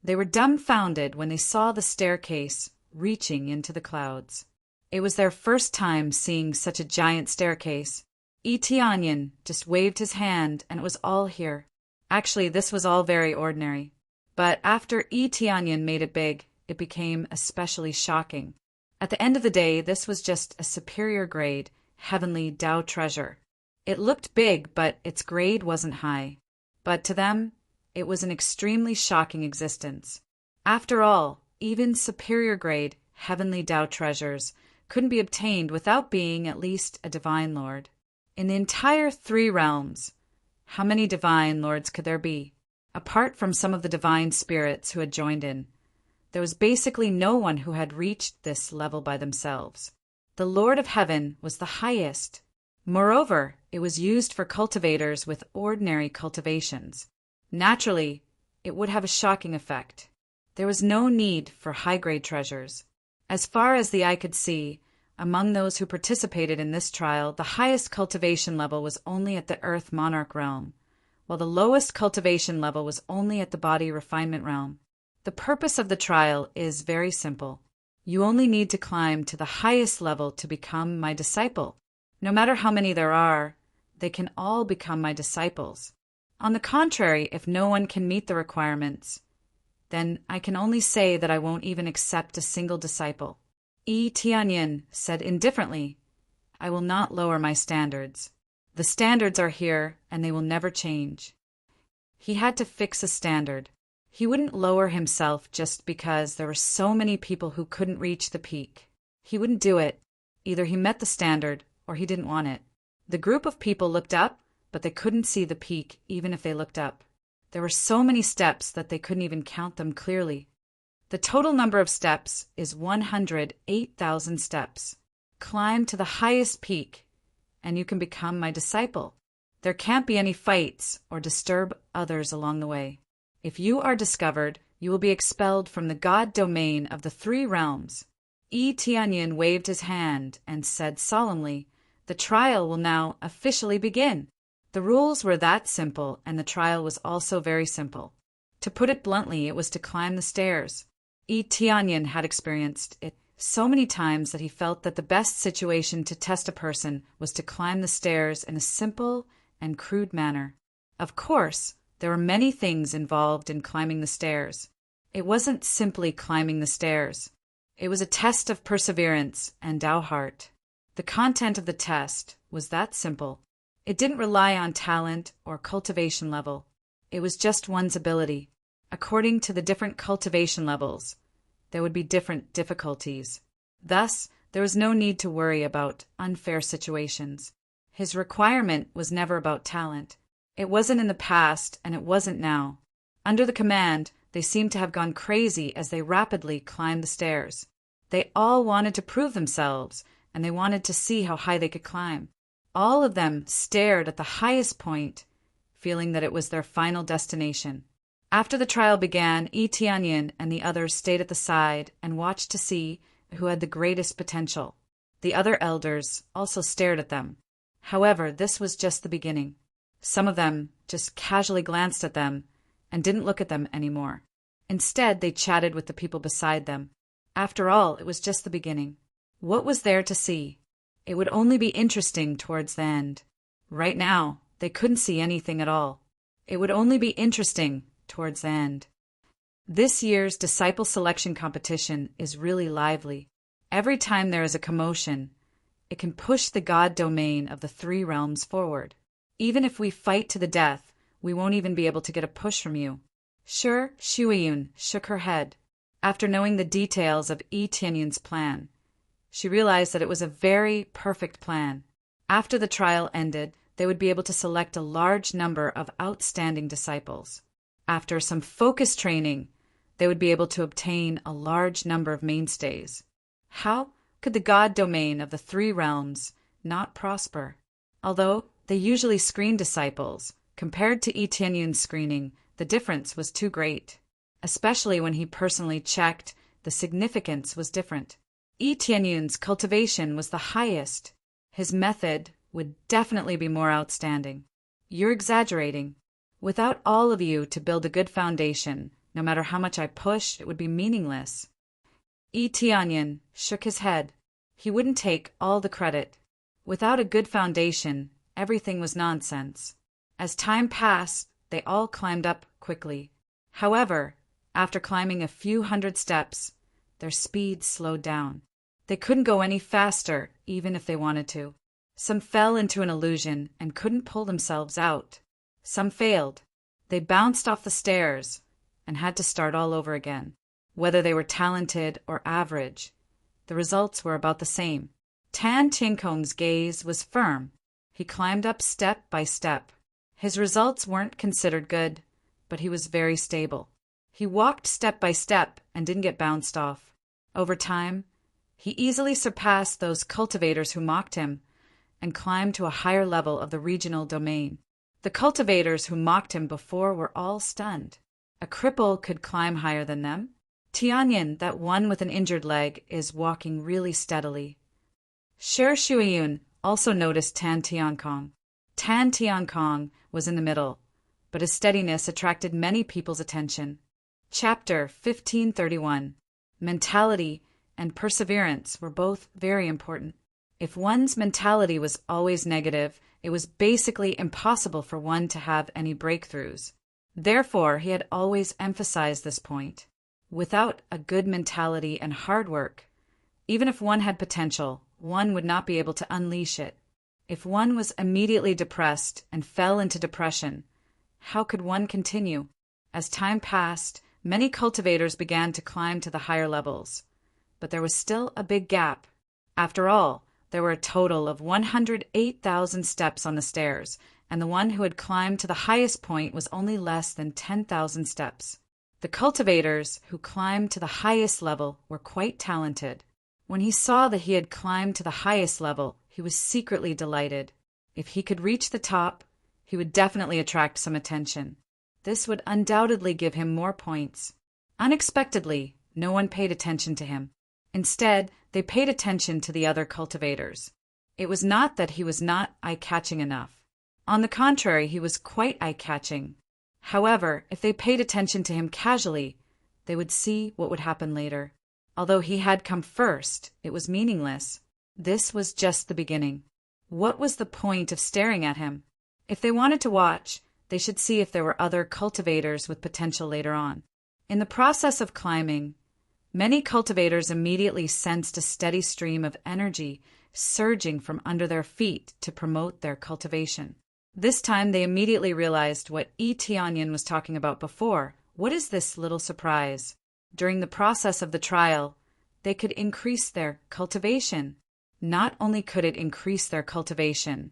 They were dumbfounded when they saw the staircase reaching into the clouds. It was their first time seeing such a giant staircase. Tianyin just waved his hand and it was all here. Actually, this was all very ordinary. But after Tianyin made it big, it became especially shocking. At the end of the day, this was just a superior grade, heavenly Tao treasure. It looked big, but its grade wasn't high. But to them, it was an extremely shocking existence. After all, even superior grade, heavenly Tao treasures couldn't be obtained without being at least a divine lord. In the entire 3 realms, how many divine lords could there be? Apart from some of the divine spirits who had joined in, there was basically no one who had reached this level by themselves. The Lord of Heaven was the highest. Moreover, it was used for cultivators with ordinary cultivations. Naturally, it would have a shocking effect. There was no need for high-grade treasures. As far as the eye could see, among those who participated in this trial, the highest cultivation level was only at the Earth Monarch realm, while the lowest cultivation level was only at the Body Refinement realm. The purpose of the trial is very simple. You only need to climb to the highest level to become my disciple. No matter how many there are, they can all become my disciples. On the contrary, if no one can meet the requirements, then I can only say that I won't even accept a single disciple. Tianyin said indifferently, I will not lower my standards. The standards are here, and they will never change. He had to fix a standard. He wouldn't lower himself just because there were so many people who couldn't reach the peak. He wouldn't do it. Either he met the standard, or he didn't want it. The group of people looked up, but they couldn't see the peak even if they looked up. There were so many steps that they couldn't even count them clearly. The total number of steps is 108,000 steps. Climb to the highest peak, and you can become my disciple. There can't be any fights or disturb others along the way. If you are discovered, you will be expelled from the God domain of the 3 realms. Tianyin waved his hand and said solemnly, the trial will now officially begin. The rules were that simple, and the trial was also very simple. To put it bluntly, it was to climb the stairs. Tianyin had experienced it so many times that he felt that the best situation to test a person was to climb the stairs in a simple and crude manner. Of course, there were many things involved in climbing the stairs. It wasn't simply climbing the stairs. It was a test of perseverance and Tao heart. The content of the test was that simple. It didn't rely on talent or cultivation level. It was just one's ability. According to the different cultivation levels, there would be different difficulties. Thus, there was no need to worry about unfair situations. His requirement was never about talent. It wasn't in the past, and it wasn't now. Under the command, they seemed to have gone crazy as they rapidly climbed the stairs. They all wanted to prove themselves, and they wanted to see how high they could climb. All of them stared at the highest point, feeling that it was their final destination. After the trial began, Tianyin and the others stayed at the side and watched to see who had the greatest potential. The other elders also stared at them. However, this was just the beginning. Some of them just casually glanced at them and didn't look at them anymore. Instead, they chatted with the people beside them. After all, it was just the beginning. What was there to see? It would only be interesting towards the end. Right now, they couldn't see anything at all. It would only be interesting towards the end. This year's disciple selection competition is really lively. Every time there is a commotion, it can push the God domain of the three realms forward. Even if we fight to the death, we won't even be able to get a push from you. Sure, Shuiyun shook her head. After knowing the details of Tianyin's plan, she realized that it was a very perfect plan. After the trial ended, they would be able to select a large number of outstanding disciples. After some focus training, they would be able to obtain a large number of mainstays. How could the God domain of the three realms not prosper? Although they usually screen disciples, compared to Tianyin's screening, the difference was too great. Especially when he personally checked, the significance was different. Tianyin's cultivation was the highest. His method would definitely be more outstanding. You're exaggerating. Without all of you to build a good foundation, no matter how much I push, it would be meaningless. Tianyin shook his head. He wouldn't take all the credit. Without a good foundation, everything was nonsense. As time passed, they all climbed up quickly. However, after climbing a few hundred steps, their speed slowed down. They couldn't go any faster, even if they wanted to. Some fell into an illusion and couldn't pull themselves out. Some failed. They bounced off the stairs and had to start all over again. Whether they were talented or average, the results were about the same. Tan Tiankong's gaze was firm. He climbed up step by step. His results weren't considered good, but he was very stable. He walked step by step and didn't get bounced off. Over time, he easily surpassed those cultivators who mocked him and climbed to a higher level of the regional domain. The cultivators who mocked him before were all stunned. A cripple could climb higher than them. Tianyin, that one with an injured leg, is walking really steadily. Sher Shuiyun also noticed Tan Tiankong. Tan Tiankong was in the middle, but his steadiness attracted many people's attention. Chapter 1531. Mentality and perseverance were both very important. If one's mentality was always negative, it was basically impossible for one to have any breakthroughs. Therefore, he had always emphasized this point. Without a good mentality and hard work, even if one had potential, one would not be able to unleash it. If one was immediately depressed and fell into depression, how could one continue? As time passed, many cultivators began to climb to the higher levels, but there was still a big gap. After all, there were a total of 108,000 steps on the stairs, and the one who had climbed to the highest point was only less than 10,000 steps. The cultivators who climbed to the highest level were quite talented. When he saw that he had climbed to the highest level, he was secretly delighted. If he could reach the top, he would definitely attract some attention. This would undoubtedly give him more points. Unexpectedly, no one paid attention to him. Instead, they paid attention to the other cultivators. It was not that he was not eye-catching enough. On the contrary, he was quite eye-catching. However, if they paid attention to him casually, they would see what would happen later. Although he had come first, it was meaningless. This was just the beginning. What was the point of staring at him? If they wanted to watch, they should see if there were other cultivators with potential later on. In the process of climbing, many cultivators immediately sensed a steady stream of energy surging from under their feet to promote their cultivation. This time they immediately realized what Tianyin was talking about before. What is this little surprise? During the process of the trial, they could increase their cultivation. Not only could it increase their cultivation,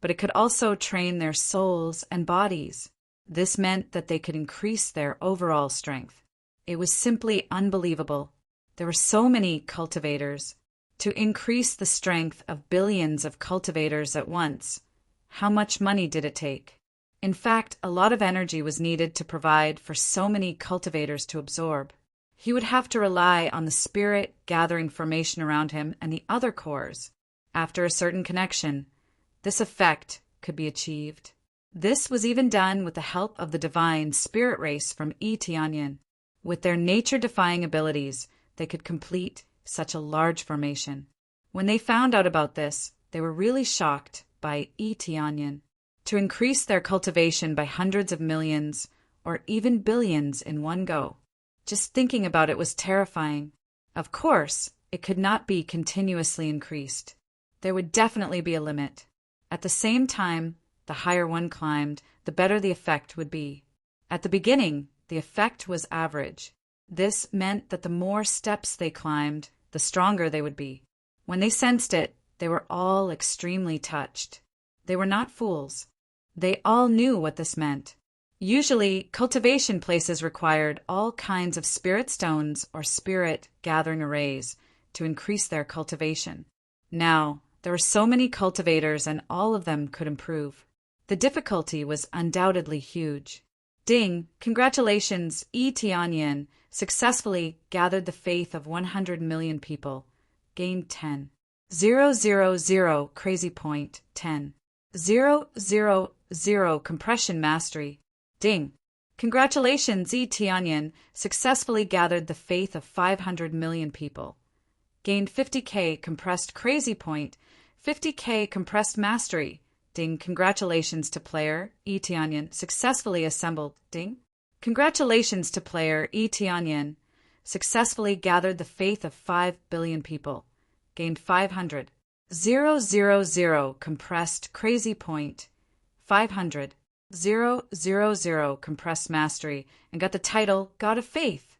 but it could also train their souls and bodies. This meant that they could increase their overall strength. It was simply unbelievable. There were so many cultivators. To increase the strength of billions of cultivators at once, how much money did it take? In fact, a lot of energy was needed to provide for so many cultivators to absorb. He would have to rely on the spirit gathering formation around him and the other cores. After a certain connection, this effect could be achieved. This was even done with the help of the divine spirit race from Tianyin. With their nature-defying abilities, they could complete such a large formation. When they found out about this, they were really shocked by Tianyin. To increase their cultivation by hundreds of millions or even billions in one go. Just thinking about it was terrifying. Of course, it could not be continuously increased. There would definitely be a limit. At the same time, the higher one climbed, the better the effect would be. At the beginning, the effect was average. This meant that the more steps they climbed, the stronger they would be. When they sensed it, they were all extremely touched. They were not fools. They all knew what this meant. Usually, cultivation places required all kinds of spirit stones or spirit gathering arrays to increase their cultivation. Now, there were so many cultivators and all of them could improve. The difficulty was undoubtedly huge. Ding! Congratulations, Tianyin successfully gathered the faith of 100 million people. Gained 10. 000 crazy point 10. 000 compression mastery. Ding! Congratulations, Tianyin successfully gathered the faith of 500 million people. Gained 50k compressed crazy point, 50k compressed mastery. Ding! Congratulations to player Tianyin successfully assembled. Ding! Congratulations to player Tianyin successfully gathered the faith of 5 billion people. Gained 500. 000 compressed crazy point, 500. 000 compressed mastery and got the title God of Faith.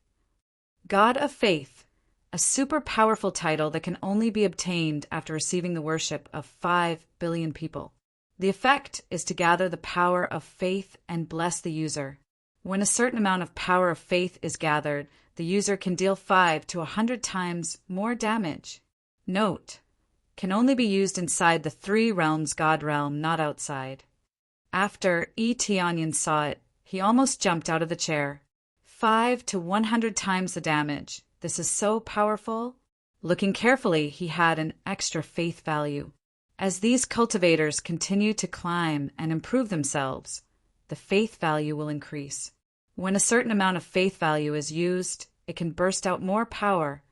God of Faith, a super powerful title that can only be obtained after receiving the worship of 5 billion people. The effect is to gather the power of faith and bless the user. When a certain amount of power of faith is gathered, the user can deal 5 to 100 times more damage. Note: can only be used inside the 3 realms God realm, not outside. After Tianyin saw it, he almost jumped out of the chair. 5 to 100 times the damage. This is so powerful. Looking carefully, he had an extra faith value. As these cultivators continue to climb and improve themselves, the faith value will increase. When a certain amount of faith value is used, it can burst out more power,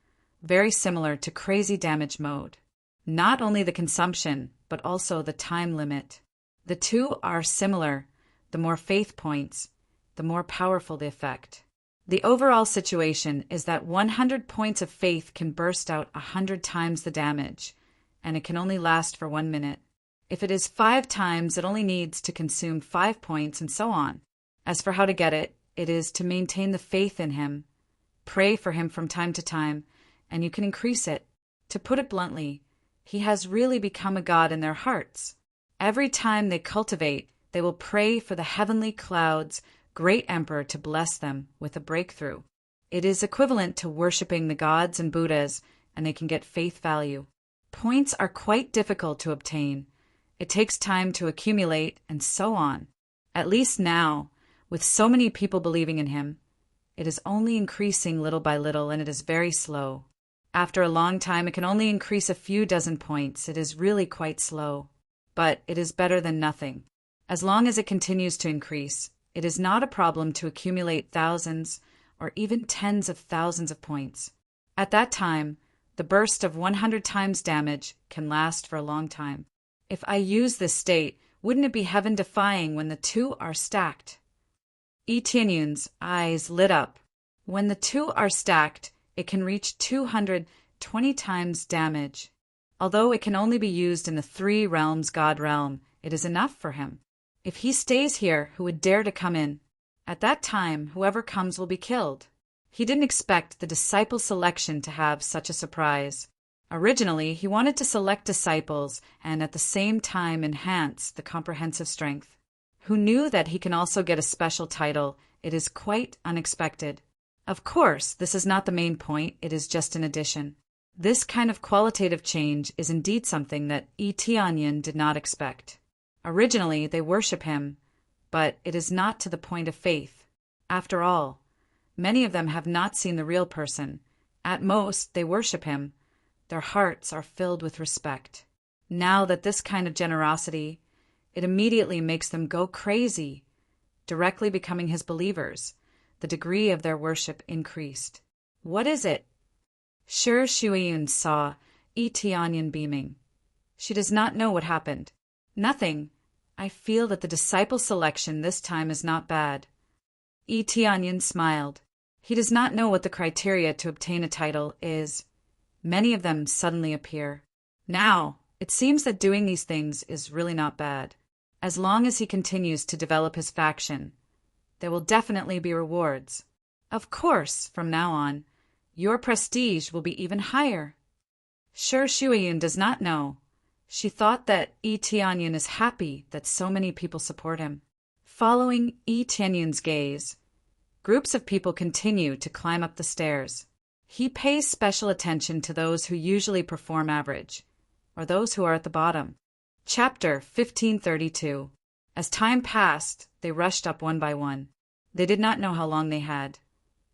very similar to crazy damage mode. Not only the consumption, but also the time limit. The two are similar. The more faith points, the more powerful the effect. The overall situation is that 100 points of faith can burst out 100 times the damage, and it can only last for 1 minute. If it is 5 times, it only needs to consume 5 points, and so on. As for how to get it, it is to maintain the faith in him. Pray for him from time to time, and you can increase it. To put it bluntly, he has really become a god in their hearts. Every time they cultivate, they will pray for the heavenly clouds, great emperor, to bless them with a breakthrough. It is equivalent to worshipping the gods and Buddhas, and they can get faith value. Points are quite difficult to obtain. It takes time to accumulate, and so on. At least now, with so many people believing in him, it is only increasing little by little, and it is very slow. After a long time, it can only increase a few dozen points. It is really quite slow. But it is better than nothing. As long as it continues to increase, it is not a problem to accumulate thousands or even tens of thousands of points. At that time, the burst of 100 times damage can last for a long time. If I use this state, wouldn't it be heaven-defying when the two are stacked? Tianyin's eyes lit up. When the two are stacked, it can reach 220 times damage. Although it can only be used in the three realms God realm, it is enough for him. If he stays here, who would dare to come in? At that time, whoever comes will be killed. He didn't expect the disciple selection to have such a surprise. Originally, he wanted to select disciples and at the same time enhance the comprehensive strength. Who knew that he can also get a special title? It is quite unexpected. Of course, this is not the main point, it is just an addition. This kind of qualitative change is indeed something that Etianyan did not expect. Originally, they worship him, but it is not to the point of faith. After all, many of them have not seen the real person. At most, they worship him. Their hearts are filled with respect. Now that this kind of generosity, it immediately makes them go crazy, directly becoming his believers. The degree of their worship increased. What is it? Shi Shuiyun saw Etianyan beaming. She does not know what happened. Nothing. I feel that the disciple selection this time is not bad. Etianyan smiled. He does not know what the criteria to obtain a title is. Many of them suddenly appear. Now, it seems that doing these things is really not bad. As long as he continues to develop his faction, there will definitely be rewards. Of course, from now on, your prestige will be even higher. Shi Shuiyun does not know. She thought that Etianyan is happy that so many people support him. Following Etianyan's gaze, groups of people continue to climb up the stairs. He pays special attention to those who usually perform average, or those who are at the bottom. Chapter 1532. As time passed, they rushed up one by one. They did not know how long they had,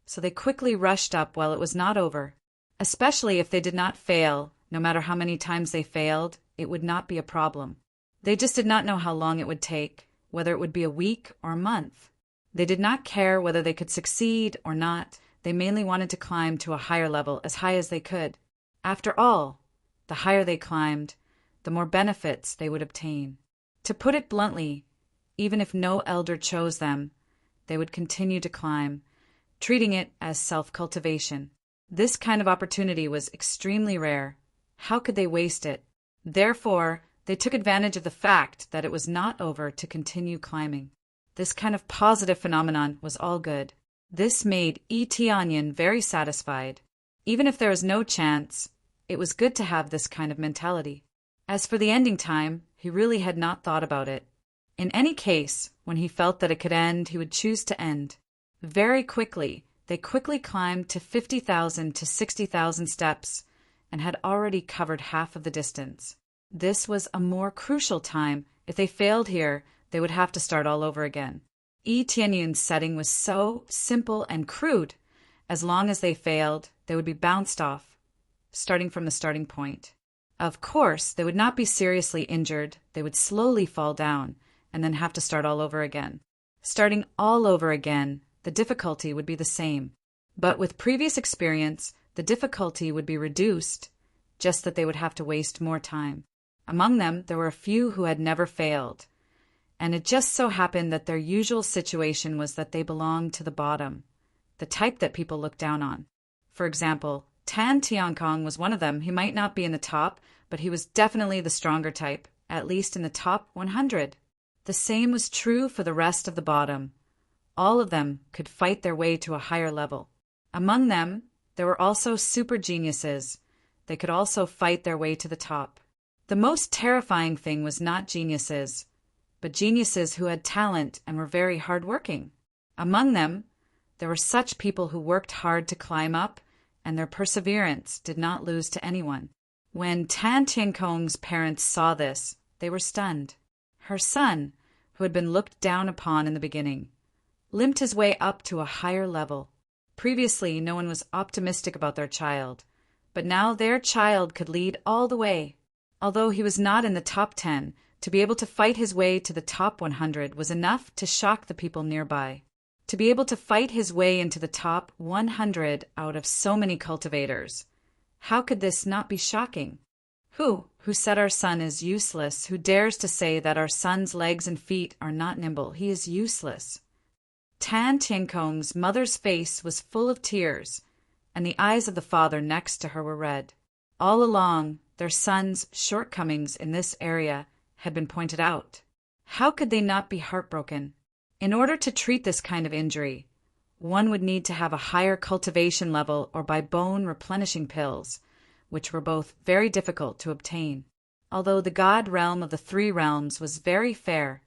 so they quickly rushed up while it was not over. Especially if they did not fail, no matter how many times they failed, it would not be a problem. They just did not know how long it would take, whether it would be a week or a month. They did not care whether they could succeed or not. They mainly wanted to climb to a higher level, as high as they could. After all, the higher they climbed, the more benefits they would obtain. To put it bluntly, even if no elder chose them, they would continue to climb, treating it as self-cultivation. This kind of opportunity was extremely rare. How could they waste it? Therefore, they took advantage of the fact that it was not over to continue climbing. This kind of positive phenomenon was all good. This made Etianyan very satisfied. Even if there was no chance, it was good to have this kind of mentality. As for the ending time, he really had not thought about it. In any case, when he felt that it could end, he would choose to end. Very quickly, they quickly climbed to 50,000 to 60,000 steps and had already covered half of the distance. This was a more crucial time. If they failed here, they would have to start all over again. Etianyan's setting was so simple and crude. As long as they failed, they would be bounced off, starting from the starting point. Of course, they would not be seriously injured. They would slowly fall down and then have to start all over again. Starting all over again, the difficulty would be the same. But with previous experience, the difficulty would be reduced, just that they would have to waste more time. Among them, there were a few who had never failed, and it just so happened that their usual situation was that they belonged to the bottom, the type that people look down on. For example, Tan Tiankong was one of them. He might not be in the top, but he was definitely the stronger type, at least in the top 100. The same was true for the rest of the bottom. All of them could fight their way to a higher level. Among them, there were also super geniuses. They could also fight their way to the top. The most terrifying thing was not geniuses, but geniuses who had talent and were very hardworking. Among them, there were such people who worked hard to climb up, and their perseverance did not lose to anyone. When Tan Tiankong's parents saw this, they were stunned. Her son, who had been looked down upon in the beginning, limped his way up to a higher level. Previously, no one was optimistic about their child, but now their child could lead all the way. Although he was not in the top 10, to be able to fight his way to the top 100 was enough to shock the people nearby. To be able to fight his way into the top 100 out of so many cultivators, how could this not be shocking? Who said our son is useless? Who dares to say that our son's legs and feet are not nimble? He is useless. Tan Tiankong's mother's face was full of tears, and the eyes of the father next to her were red. All along, Their son's shortcomings in this area had been pointed out. How could they not be heartbroken? In order to treat this kind of injury, one would need to have a higher cultivation level or buy bone replenishing pills, which were both very difficult to obtain. Although the god realm of the three realms was very fair,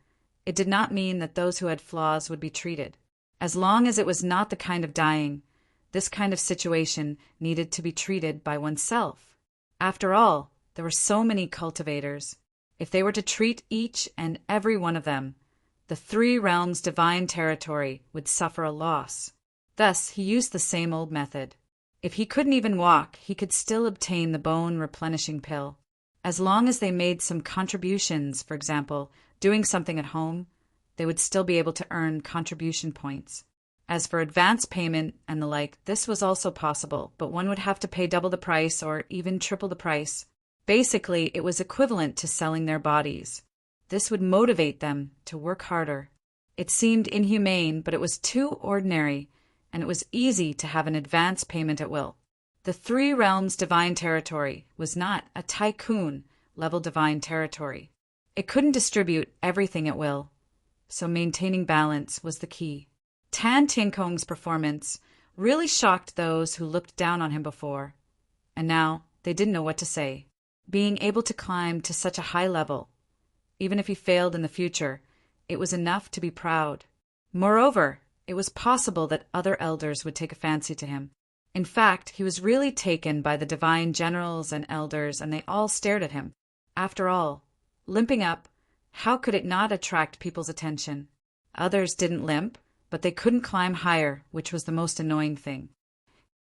it did not mean that those who had flaws would be treated. As long as it was not the kind of dying, this kind of situation needed to be treated by oneself. After all, there were so many cultivators. If they were to treat each and every one of them, the three realms' divine territory would suffer a loss. Thus, he used the same old method. If he couldn't even walk, he could still obtain the bone replenishing pill. As long as they made some contributions, for example, doing something at home, they would still be able to earn contribution points. As for advance payment and the like, this was also possible, but one would have to pay double the price or even triple the price. Basically, it was equivalent to selling their bodies. This would motivate them to work harder. It seemed inhumane, but it was too ordinary, and it was easy to have an advance payment at will. The three realms' divine territory was not a tycoon-level divine territory. It couldn't distribute everything at will, so maintaining balance was the key. Tan Tiankong's performance really shocked those who looked down on him before, and now they didn't know what to say. Being able to climb to such a high level, even if he failed in the future, it was enough to be proud. Moreover, it was possible that other elders would take a fancy to him. In fact, he was really taken by the divine generals and elders, and they all stared at him. After all, limping up, how could it not attract people's attention? Others didn't limp, but they couldn't climb higher, which was the most annoying thing.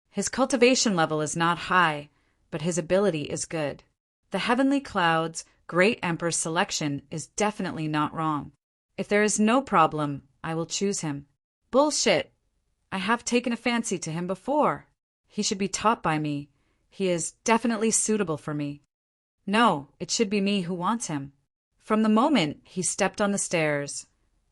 His cultivation level is not high, but his ability is good. The heavenly clouds' great emperor's selection is definitely not wrong. If there is no problem, I will choose him. Bullshit! I have taken a fancy to him before. He should be taught by me. He is definitely suitable for me. No, it should be me who wants him. From the moment he stepped on the stairs,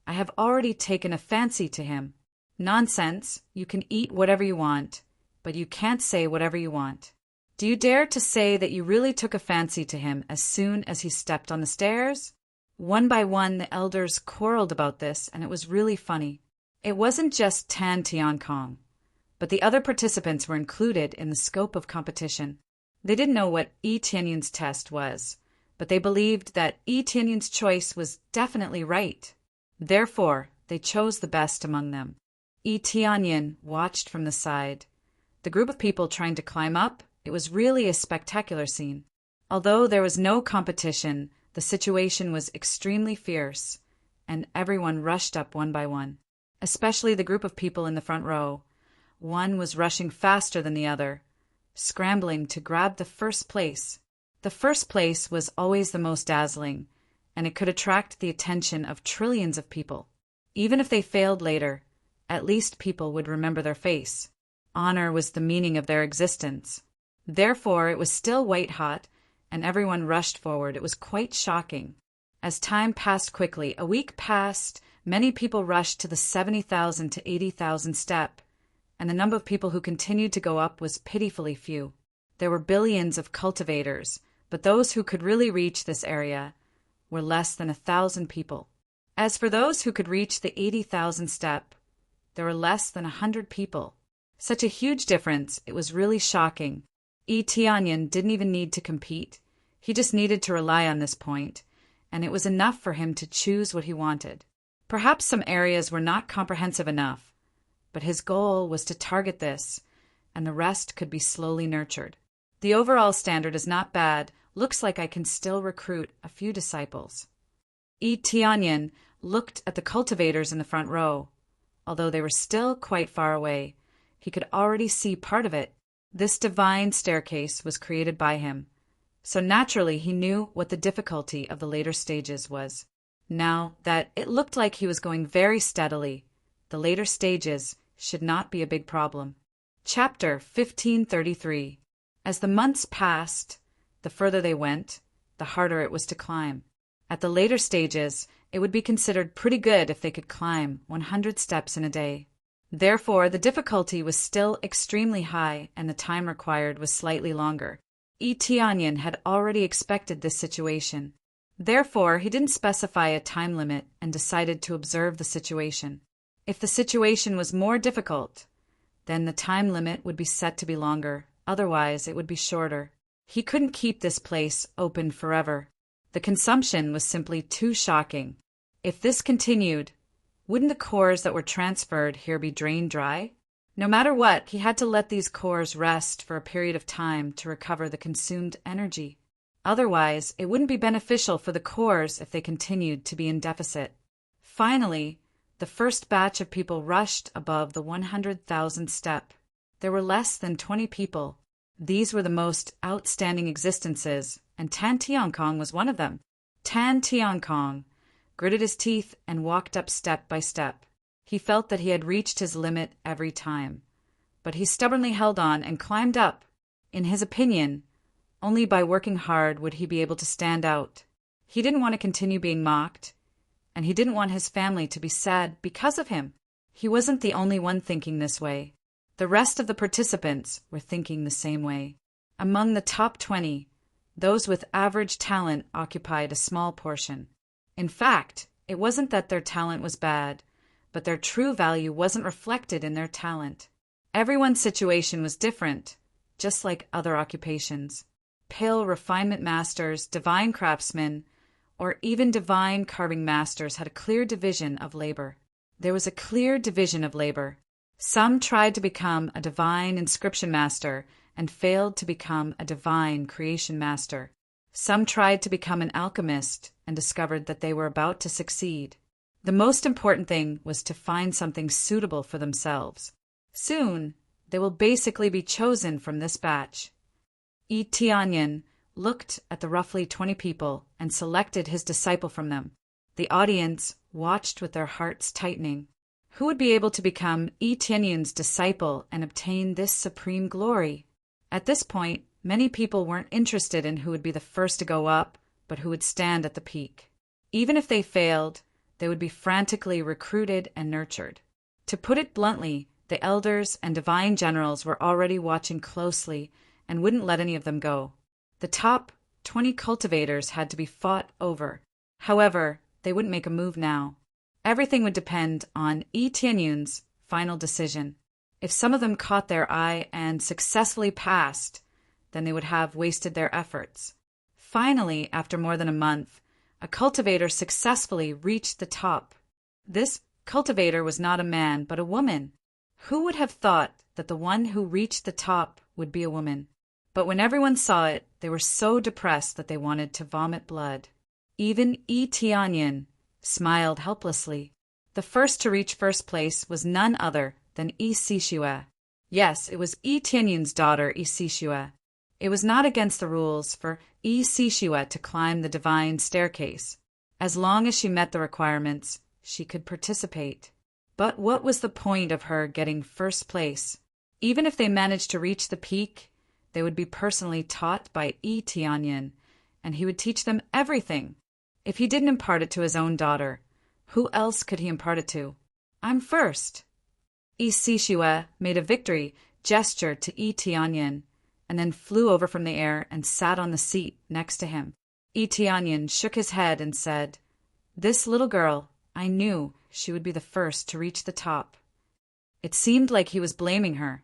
I have already taken a fancy to him. Nonsense, you can eat whatever you want, but you can't say whatever you want. Do you dare to say that you really took a fancy to him as soon as he stepped on the stairs? One by one, the elders quarreled about this, and it was really funny. It wasn't just Tan Tiankong, but the other participants were included in the scope of competition. They didn't know what Yi Tianyin's test was, but they believed that Yi Tianyin's choice was definitely right. Therefore, they chose the best among them. Yi Tianyin watched from the side. The group of people trying to climb up, it was really a spectacular scene. Although there was no competition, the situation was extremely fierce, and everyone rushed up one by one. Especially the group of people in the front row. One was rushing faster than the other, scrambling to grab the first place. The first place was always the most dazzling, and it could attract the attention of trillions of people. Even if they failed later, at least people would remember their face. Honor was the meaning of their existence. Therefore, it was still white-hot, and everyone rushed forward. It was quite shocking. As time passed quickly, a week passed, many people rushed to the 70,000 to 80,000 step, and the number of people who continued to go up was pitifully few. There were billions of cultivators, but those who could really reach this area were less than 1,000 people. As for those who could reach the 80,000 step, there were less than 100 people. Such a huge difference, it was really shocking. Yi Tianyin didn't even need to compete. He just needed to rely on this point, and it was enough for him to choose what he wanted. Perhaps some areas were not comprehensive enough, but his goal was to target this, and the rest could be slowly nurtured. The overall standard is not bad. Looks like I can still recruit a few disciples. Yi Tianyin looked at the cultivators in the front row. Although they were still quite far away, he could already see part of it. This divine staircase was created by him, so naturally he knew what the difficulty of the later stages was. Now that it looked like he was going very steadily, the later stages should not be a big problem. Chapter 1533. As the months passed, the further they went, the harder it was to climb. At the later stages, it would be considered pretty good if they could climb 100 steps in a day. Therefore, the difficulty was still extremely high, and the time required was slightly longer. Tianyin had already expected this situation. Therefore, he didn't specify a time limit and decided to observe the situation. If the situation was more difficult, then the time limit would be set to be longer, otherwise it would be shorter. He couldn't keep this place open forever. The consumption was simply too shocking. If this continued, wouldn't the cores that were transferred here be drained dry? No matter what, he had to let these cores rest for a period of time to recover the consumed energy. Otherwise, it wouldn't be beneficial for the cores if they continued to be in deficit. Finally, the first batch of people rushed above the 100,000 step. There were less than 20 people. These were the most outstanding existences, and Tan Tiankong was one of them. Tan Tiankong gritted his teeth and walked up step by step. He felt that he had reached his limit every time, but he stubbornly held on and climbed up. In his opinion, only by working hard would he be able to stand out. He didn't want to continue being mocked, and he didn't want his family to be sad because of him. He wasn't the only one thinking this way. The rest of the participants were thinking the same way. Among the top 20, those with average talent occupied a small portion. In fact, it wasn't that their talent was bad, but their true value wasn't reflected in their talent. Everyone's situation was different, just like other occupations. Pale refinement masters, divine craftsmen, or even divine carving masters had a clear division of labor. There was a clear division of labor. Some tried to become a divine inscription master and failed to become a divine creation master. Some tried to become an alchemist and discovered that they were about to succeed. The most important thing was to find something suitable for themselves. Soon, they will basically be chosen from this batch. Tianyin looked at the roughly 20 people and selected his disciple from them. The audience watched with their hearts tightening. Who would be able to become Tianyin's disciple and obtain this supreme glory? At this point, many people weren't interested in who would be the first to go up, but who would stand at the peak. Even if they failed, they would be frantically recruited and nurtured. To put it bluntly, the elders and divine generals were already watching closely and wouldn't let any of them go. The top 20 cultivators had to be fought over. However, they wouldn't make a move now. Everything would depend on Tianyin's final decision. If some of them caught their eye and successfully passed, then they would have wasted their efforts. Finally, after more than a month, a cultivator successfully reached the top. This cultivator was not a man, but a woman. Who would have thought that the one who reached the top would be a woman? But when everyone saw it, they were so depressed that they wanted to vomit blood. Even Tianyin smiled helplessly. The first to reach first place was none other than Sishue. Yes, it was Tianyin's daughter, Sishue. It was not against the rules for Sishue to climb the divine staircase. As long as she met the requirements, she could participate. But what was the point of her getting first place? Even if they managed to reach the peak, they would be personally taught by Tianyin, and he would teach them everything. If he didn't impart it to his own daughter, who else could he impart it to? I'm first. Sishue made a victory gesture to Tianyin, and then flew over from the air and sat on the seat next to him. Tianyin shook his head and said, "This little girl, I knew she would be the first to reach the top." It seemed like he was blaming her,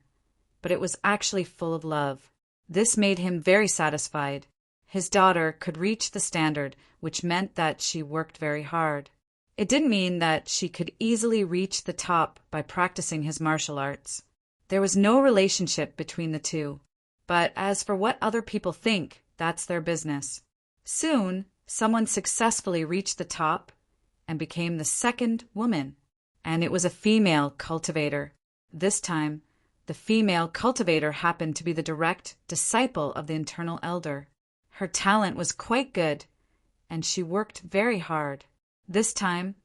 but it was actually full of love. This made him very satisfied. His daughter could reach the standard, which meant that she worked very hard. It didn't mean that she could easily reach the top by practicing his martial arts. There was no relationship between the two. But as for what other people think, that's their business. Soon, someone successfully reached the top and became the second woman. And it was a female cultivator. This time, the female cultivator happened to be the direct disciple of the internal elder. Her talent was quite good, and she worked very hard. This time,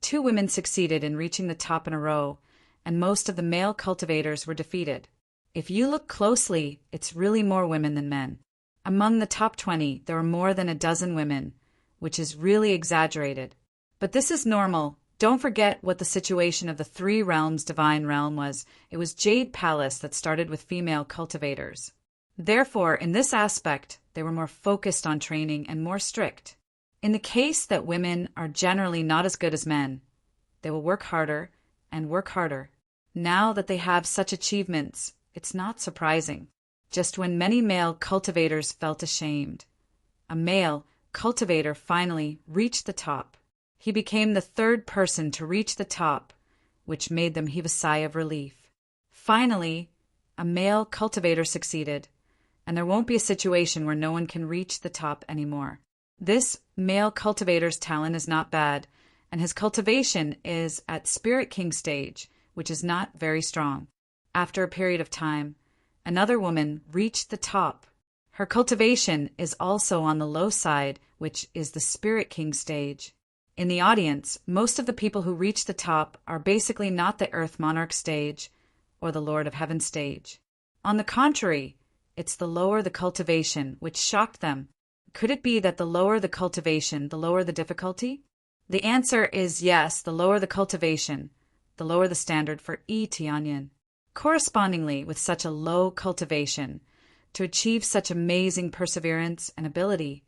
2 women succeeded in reaching the top in a row, and most of the male cultivators were defeated. If you look closely, it's really more women than men. Among the top 20, there were more than a dozen women, which is really exaggerated. But this is normal. Don't forget what the situation of the 3 realms divine realm was. It was Jade Palace that started with female cultivators. Therefore, in this aspect, they were more focused on training and more strict. In the case that women are generally not as good as men, they will work harder and work harder. Now that they have such achievements, it's not surprising. Just when many male cultivators felt ashamed, a male cultivator finally reached the top. He became the third person to reach the top, which made them heave a sigh of relief. Finally, a male cultivator succeeded, and there won't be a situation where no one can reach the top anymore. This male cultivator's talent is not bad, and his cultivation is at Spirit King stage, which is not very strong. After a period of time, another woman reached the top. Her cultivation is also on the low side, which is the Spirit King stage. In the audience, most of the people who reach the top are basically not the Earth Monarch stage or the Lord of Heaven stage. On the contrary, it's the lower the cultivation, which shocked them. Could it be that the lower the cultivation, the lower the difficulty? The answer is yes, the lower the cultivation, the lower the standard for Tianyin. Correspondingly, with such a low cultivation, to achieve such amazing perseverance and ability,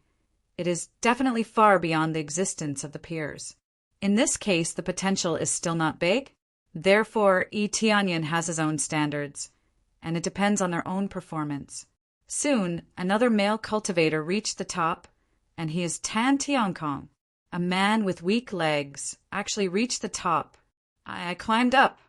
it is definitely far beyond the existence of the peers. In this case, the potential is still not big. Therefore, Tianyin has his own standards, and it depends on their own performance. Soon, another male cultivator reached the top, and he is Tan Tiankong. A man with weak legs actually reached the top. I climbed up.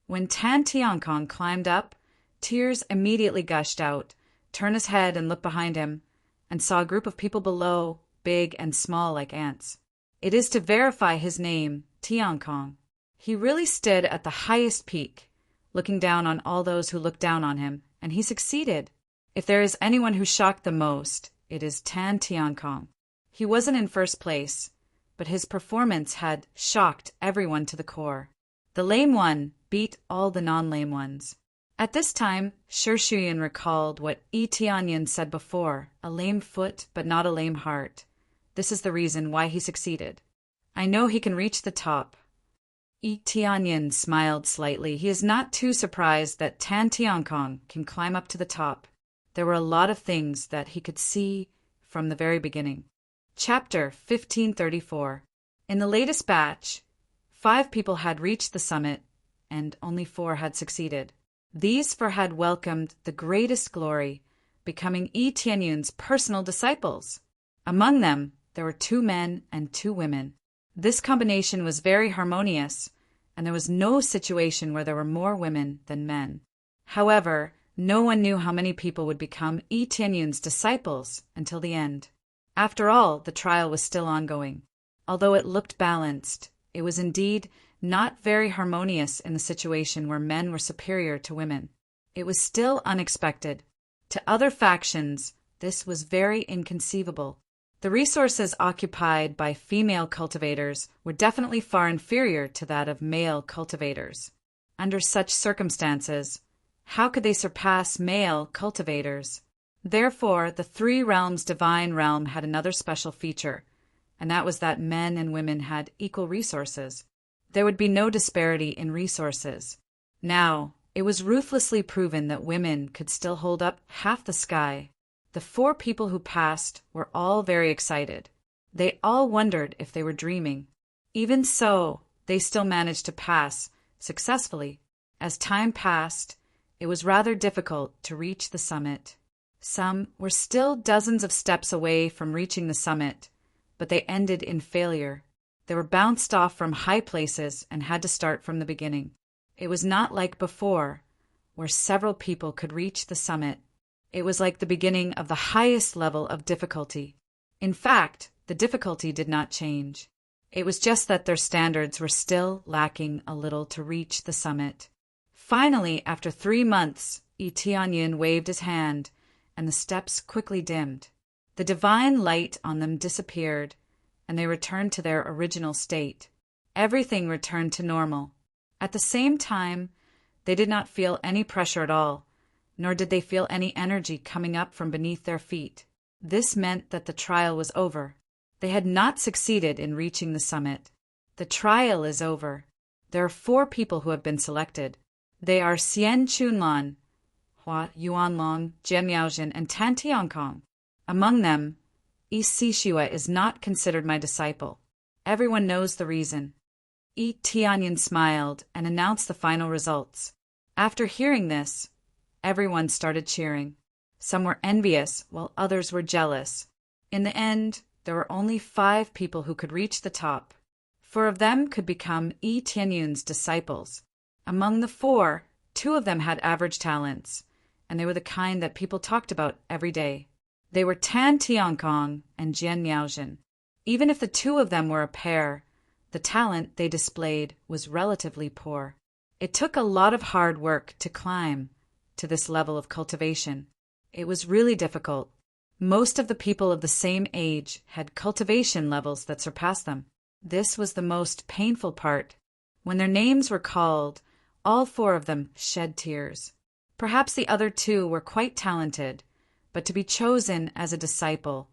When Tan Tiankong climbed up, tears immediately gushed out, turned his head and looked behind him, and saw a group of people below, big and small like ants. It is to verify his name, Tiankong. He really stood at the highest peak, looking down on all those who looked down on him, and he succeeded. If there is anyone who shocked the most, it is Tan Tiankong. He wasn't in first place, but his performance had shocked everyone to the core. The lame one beat all the non-lame ones. At this time, Shi Shuyan recalled what Tianyin said before, a lame foot but not a lame heart. This is the reason why he succeeded. I know he can reach the top. Tianyin smiled slightly. He is not too surprised that Tan Tiankong can climb up to the top. There were a lot of things that he could see from the very beginning. Chapter 1534. In the latest batch, 5 people had reached the summit, and only 4 had succeeded. These 4 had welcomed the greatest glory, becoming Tianyun's personal disciples. Among them, there were 2 men and 2 women. This combination was very harmonious, and there was no situation where there were more women than men. However, no one knew how many people would become Tianyun's disciples until the end. After all, the trial was still ongoing. Although it looked balanced, it was indeed not very harmonious in the situation where men were superior to women. It was still unexpected. To other factions, this was very inconceivable. The resources occupied by female cultivators were definitely far inferior to that of male cultivators. Under such circumstances, how could they surpass male cultivators? Therefore, the 3 realms divine realm had another special feature, and that was that men and women had equal resources. There would be no disparity in resources. Now, it was ruthlessly proven that women could still hold up half the sky. The 4 people who passed were all very excited. They all wondered if they were dreaming. Even so, they still managed to pass successfully. As time passed, it was rather difficult to reach the summit. Some were still dozens of steps away from reaching the summit, but they ended in failure. They were bounced off from high places and had to start from the beginning. It was not like before, where several people could reach the summit. It was like the beginning of the highest level of difficulty. In fact, the difficulty did not change. It was just that their standards were still lacking a little to reach the summit. Finally, after 3 months, Tianyin waved his hand, and the steps quickly dimmed. The divine light on them disappeared, and they returned to their original state. Everything returned to normal. At the same time, they did not feel any pressure at all, nor did they feel any energy coming up from beneath their feet. This meant that the trial was over. They had not succeeded in reaching the summit. The trial is over. There are 4 people who have been selected. They are Xian Chunlan, Hua Yuanlong, Jian Miaojin, and Tan Tiankong. Among them, Yi Sishua is not considered my disciple. Everyone knows the reason. Yi Tianyin smiled and announced the final results. After hearing this, everyone started cheering. Some were envious, while others were jealous. In the end, there were only 5 people who could reach the top. 4 of them could become Yi Tianyun's disciples. Among the 4, 2 of them had average talents, and they were the kind that people talked about every day. They were Tan Tiankong and Jian Miaojin. Even if the 2 of them were a pair, the talent they displayed was relatively poor. It took a lot of hard work to climb to this level of cultivation. It was really difficult. Most of the people of the same age had cultivation levels that surpassed them. This was the most painful part. When their names were called, all 4 of them shed tears. Perhaps the other 2 were quite talented, but to be chosen as a disciple,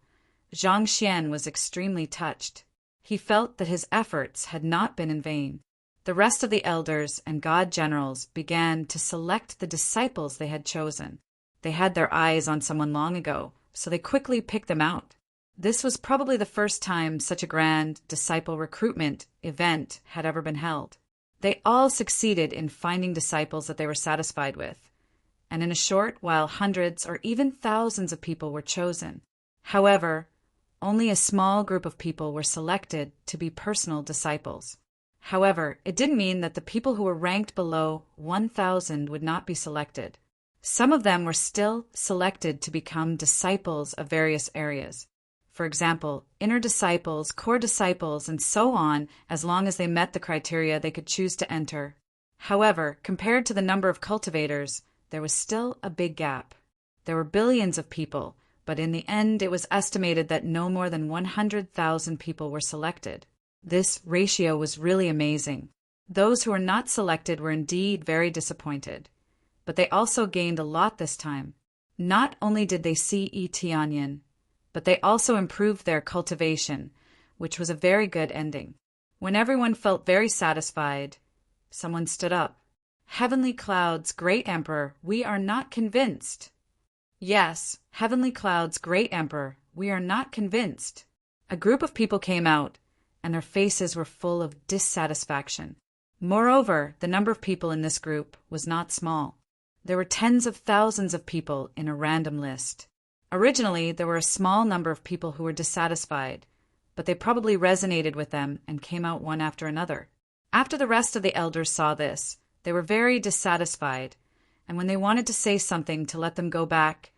Zhang Xian was extremely touched. He felt that his efforts had not been in vain. The rest of the elders and god generals began to select the disciples they had chosen. They had their eyes on someone long ago, so they quickly picked them out. This was probably the first time such a grand disciple recruitment event had ever been held. They all succeeded in finding disciples that they were satisfied with, and in a short while hundreds or even thousands of people were chosen. However, only a small group of people were selected to be personal disciples. However, it didn't mean that the people who were ranked below 1,000 would not be selected. Some of them were still selected to become disciples of various areas. For example, inner disciples, core disciples, and so on, as long as they met the criteria they could choose to enter. However, compared to the number of cultivators, there was still a big gap. There were billions of people, but in the end it was estimated that no more than 100,000 people were selected. This ratio was really amazing. Those who were not selected were indeed very disappointed. But they also gained a lot this time. Not only did they see Yi Tianyin, but they also improved their cultivation, which was a very good ending. When everyone felt very satisfied, someone stood up. Heavenly Cloud's great emperor, we are not convinced. Yes, Heavenly Cloud's great emperor, we are not convinced. A group of people came out, and their faces were full of dissatisfaction. Moreover, the number of people in this group was not small. There were tens of thousands of people in a random list. Originally, there were a small number of people who were dissatisfied, but they probably resonated with them and came out one after another. After the rest of the elders saw this, they were very dissatisfied, and when they wanted to say something to let them go back,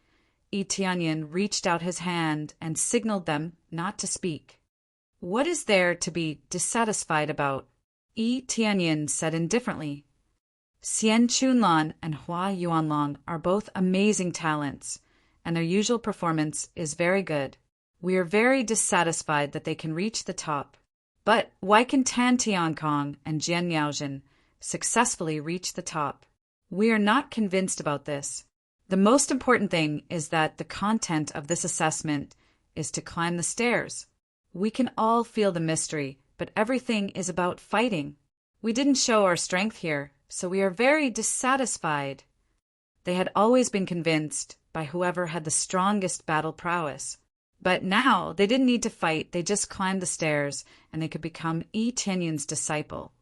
Yi Tianyin reached out his hand and signaled them not to speak. What is there to be dissatisfied about? Yi Tianyin said indifferently. Xian Chunlan and Hua Yuanlong are both amazing talents, and their usual performance is very good. We are very dissatisfied that they can reach the top. But why can Tan Tiankong and Jian Miaojin successfully reach the top? We are not convinced about this. The most important thing is that the content of this assessment is to climb the stairs. We can all feel the mystery, but everything is about fighting. We didn't show our strength here, so we are very dissatisfied. They had always been convinced by whoever had the strongest battle prowess. But now they didn't need to fight, they just climbed the stairs, and they could become Yi Tianyun's disciple.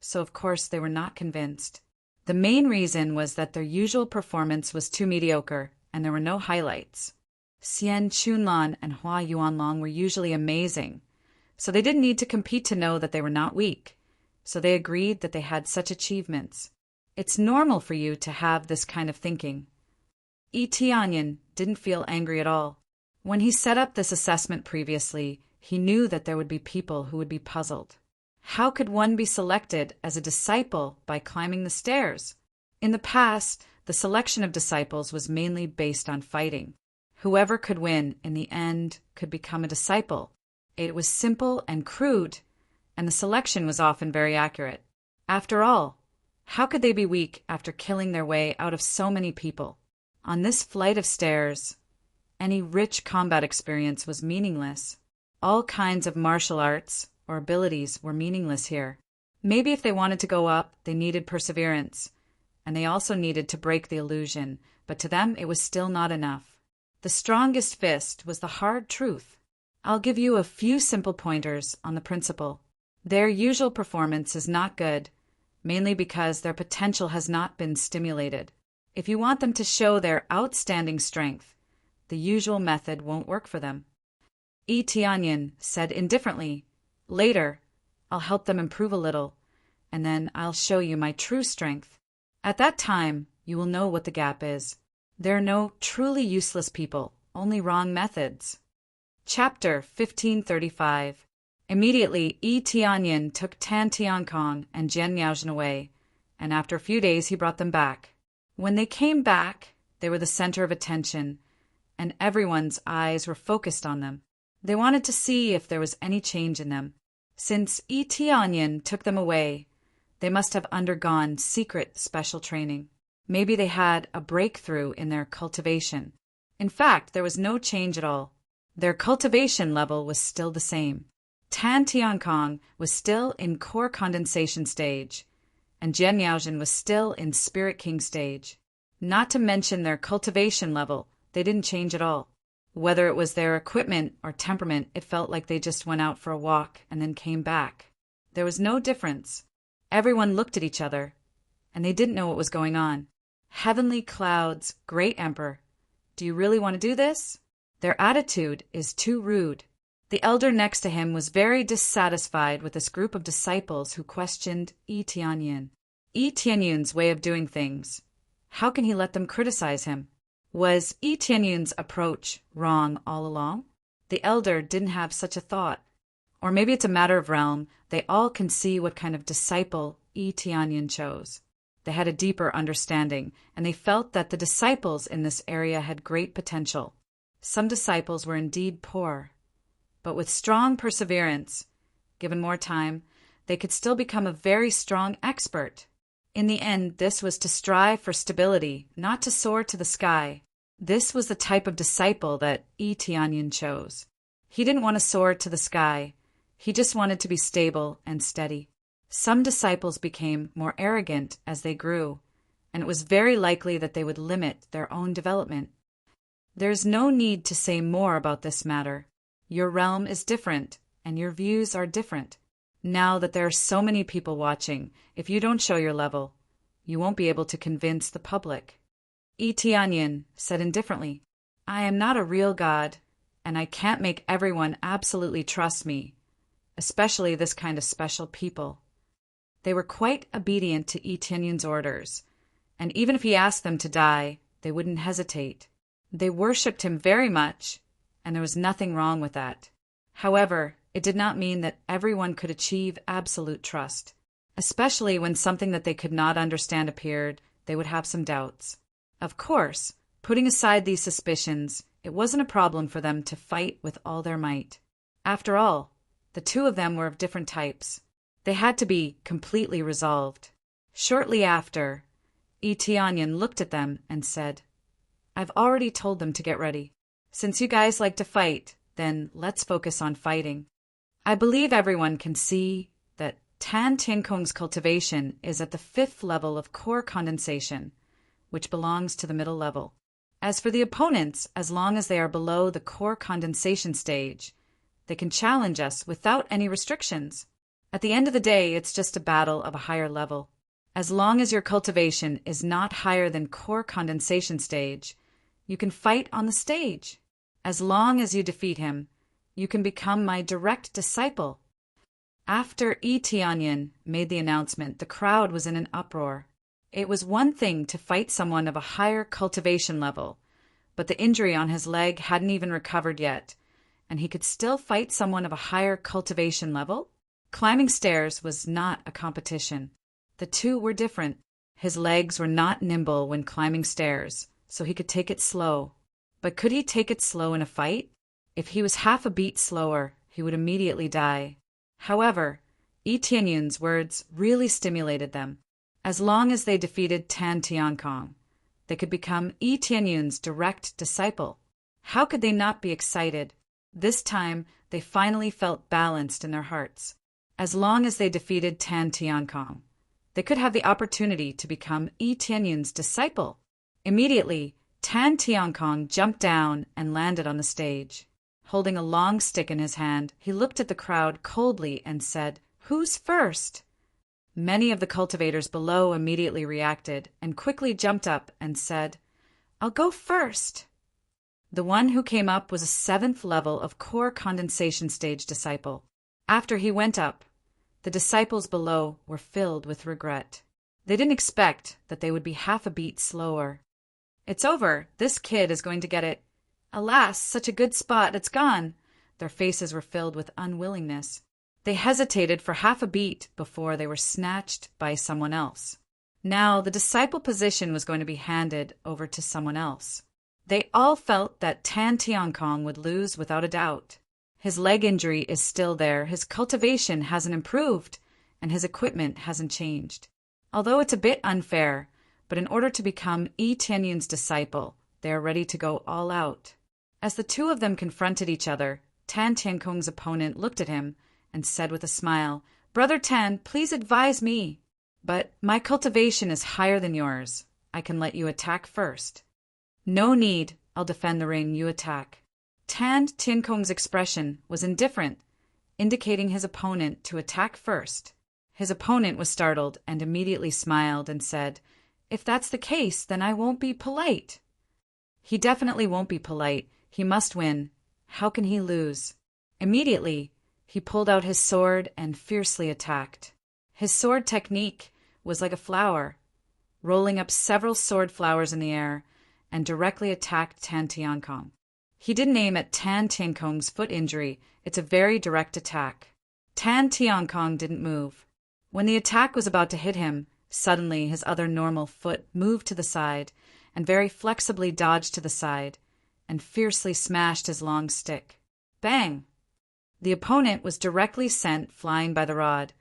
So of course they were not convinced. The main reason was that their usual performance was too mediocre, and there were no highlights. Xian Chunlan and Hua Yuanlong were usually amazing, so they didn't need to compete to know that they were not weak. So they agreed that they had such achievements. It's normal for you to have this kind of thinking. Yi Tianyin didn't feel angry at all. When he set up this assessment previously, he knew that there would be people who would be puzzled. How could one be selected as a disciple by climbing the stairs? In the past, the selection of disciples was mainly based on fighting. Whoever could win in the end could become a disciple. It was simple and crude, and the selection was often very accurate. After all, how could they be weak after killing their way out of so many people? On this flight of stairs, any rich combat experience was meaningless. All kinds of martial arts or abilities were meaningless here. Maybe if they wanted to go up, they needed perseverance, and they also needed to break the illusion, but to them it was still not enough. The strongest fist was the hard truth. I'll give you a few simple pointers on the principle. Their usual performance is not good, mainly because their potential has not been stimulated. If you want them to show their outstanding strength, the usual method won't work for them. Tianyin said indifferently, "Later, I'll help them improve a little, and then I'll show you my true strength. At that time, you will know what the gap is. There are no truly useless people, only wrong methods." Chapter 1535. Immediately, Tianyin took Tan Tiankong and Jian Yaozhen away, and after a few days he brought them back. When they came back, they were the center of attention, and everyone's eyes were focused on them. They wanted to see if there was any change in them. Since Tianyin took them away, they must have undergone secret special training. Maybe they had a breakthrough in their cultivation. In fact, there was no change at all. Their cultivation level was still the same. Tan Tiankong was still in core condensation stage, and Jian Yaozhen was still in Spirit King stage. Not to mention their cultivation level, they didn't change at all. Whether it was their equipment or temperament, it felt like they just went out for a walk and then came back. There was no difference. Everyone looked at each other, and they didn't know what was going on. Heavenly Cloud's Great Emperor, do you really want to do this? Their attitude is too rude. The elder next to him was very dissatisfied with this group of disciples who questioned Tianyin. Tianyin's way of doing things. How can he let them criticize him? Was Tianyin's approach wrong all along? The elder didn't have such a thought. Or maybe it's a matter of realm. They all can see what kind of disciple Tianyin chose. They had a deeper understanding, and they felt that the disciples in this area had great potential. Some disciples were indeed poor, but with strong perseverance, given more time, they could still become a very strong expert. In the end, this was to strive for stability, not to soar to the sky. This was the type of disciple that Tianyin chose. He didn't want to soar to the sky. He just wanted to be stable and steady. Some disciples became more arrogant as they grew, and it was very likely that they would limit their own development. There's no need to say more about this matter. Your realm is different, and your views are different. Now that there are so many people watching, if you don't show your level, you won't be able to convince the public. Tianyin said indifferently, "I am not a real god, and I can't make everyone absolutely trust me, especially this kind of special people." They were quite obedient to Tianyin's orders, and even if he asked them to die, they wouldn't hesitate. They worshipped him very much, and there was nothing wrong with that. However, it did not mean that everyone could achieve absolute trust. Especially when something that they could not understand appeared, they would have some doubts. Of course, putting aside these suspicions, it wasn't a problem for them to fight with all their might. After all, the two of them were of different types. They had to be completely resolved. Shortly after, Tianyin looked at them and said, "I've already told them to get ready. Since you guys like to fight, then let's focus on fighting." I believe everyone can see that Tan Tiankong's cultivation is at the 5th level of core condensation, which belongs to the middle level. As for the opponents, as long as they are below the core condensation stage, they can challenge us without any restrictions. At the end of the day, it's just a battle of a higher level. As long as your cultivation is not higher than core condensation stage, you can fight on the stage. As long as you defeat him, you can become my direct disciple. After Tianyin made the announcement, the crowd was in an uproar. It was one thing to fight someone of a higher cultivation level, but the injury on his leg hadn't even recovered yet, and he could still fight someone of a higher cultivation level? Climbing stairs was not a competition. The two were different. His legs were not nimble when climbing stairs, so he could take it slow. But could he take it slow in a fight? If he was half a beat slower, he would immediately die. However, Tianyin's words really stimulated them. As long as they defeated Tan Tiankong, they could become Tianyin's direct disciple. How could they not be excited? This time, they finally felt balanced in their hearts. As long as they defeated Tan Tiankong, They could have the opportunity to become Yi Tianyun's disciple. Immediately, Tan Tiankong jumped down and landed on the stage. Holding a long stick in his hand, he looked at the crowd coldly and said, "Who's first?" Many of the cultivators below immediately reacted and quickly jumped up and said, "I'll go first." The one who came up was a 7th level of core condensation stage disciple. After he went up, the disciples below were filled with regret. They didn't expect that they would be half a beat slower. "It's over. This kid is going to get it. Alas, such a good spot, it's gone." Their faces were filled with unwillingness. They hesitated for half a beat before they were snatched by someone else. Now the disciple position was going to be handed over to someone else. They all felt that Tan Tiankong would lose without a doubt. His leg injury is still there, his cultivation hasn't improved, and his equipment hasn't changed. Although it's a bit unfair, but in order to become Yi Tianyun's disciple, they are ready to go all out. As the two of them confronted each other, Tan Tiankong's opponent looked at him and said with a smile, "Brother Tan, please advise me." "But my cultivation is higher than yours. I can let you attack first." "No need. I'll defend the ring. You attack." Tan Tiankong's expression was indifferent, indicating his opponent to attack first. His opponent was startled and immediately smiled and said, "If that's the case, then I won't be polite." He definitely won't be polite. He must win. How can he lose? Immediately, he pulled out his sword and fiercely attacked. His sword technique was like a flower, rolling up several sword flowers in the air, and directly attacked Tan Tiankong. He didn't aim at Tan Tiankong's foot injury. It's a very direct attack. Tan Tiankong didn't move. When the attack was about to hit him, suddenly his other normal foot moved to the side and very flexibly dodged to the side and fiercely smashed his long stick. Bang! The opponent was directly sent flying by the rod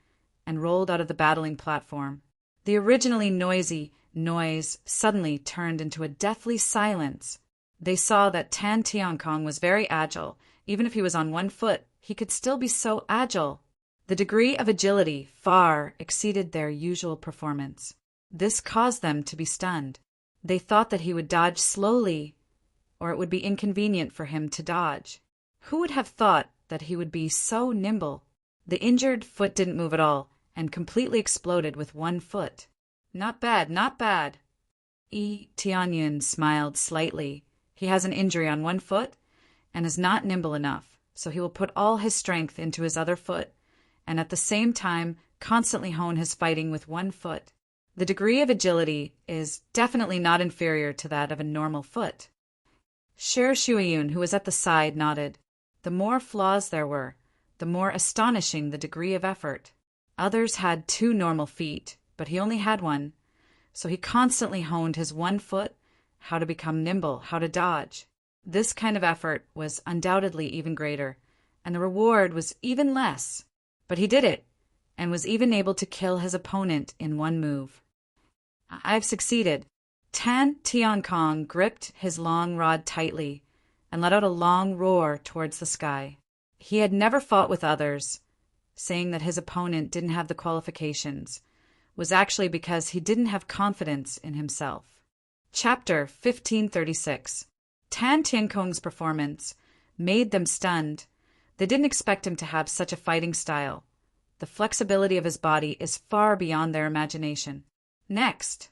and rolled out of the battling platform. The originally noisy noise suddenly turned into a deathly silence. They saw that Tan Tiankong was very agile. Even if he was on one foot, he could still be so agile. The degree of agility far exceeded their usual performance. This caused them to be stunned. They thought that he would dodge slowly, or it would be inconvenient for him to dodge. Who would have thought that he would be so nimble? The injured foot didn't move at all and completely exploded with one foot. "Not bad, not bad." Yi Tianyun smiled slightly. He has an injury on one foot and is not nimble enough, so he will put all his strength into his other foot and at the same time constantly hone his fighting with one foot. The degree of agility is definitely not inferior to that of a normal foot. Sher Shuiyun, who was at the side, nodded. The more flaws there were, the more astonishing the degree of effort. Others had 2 normal feet, but he only had one, so he constantly honed his one foot, how to become nimble, how to dodge. This kind of effort was undoubtedly even greater, and the reward was even less. But he did it, and was even able to kill his opponent in one move. "I've succeeded." Tan Tiankong gripped his long rod tightly and let out a long roar towards the sky. He had never fought with others. Saying that his opponent didn't have the qualifications was actually because he didn't have confidence in himself. Chapter 1536. Tan Tiankong's performance made them stunned. They didn't expect him to have such a fighting style. The flexibility of his body is far beyond their imagination. Next,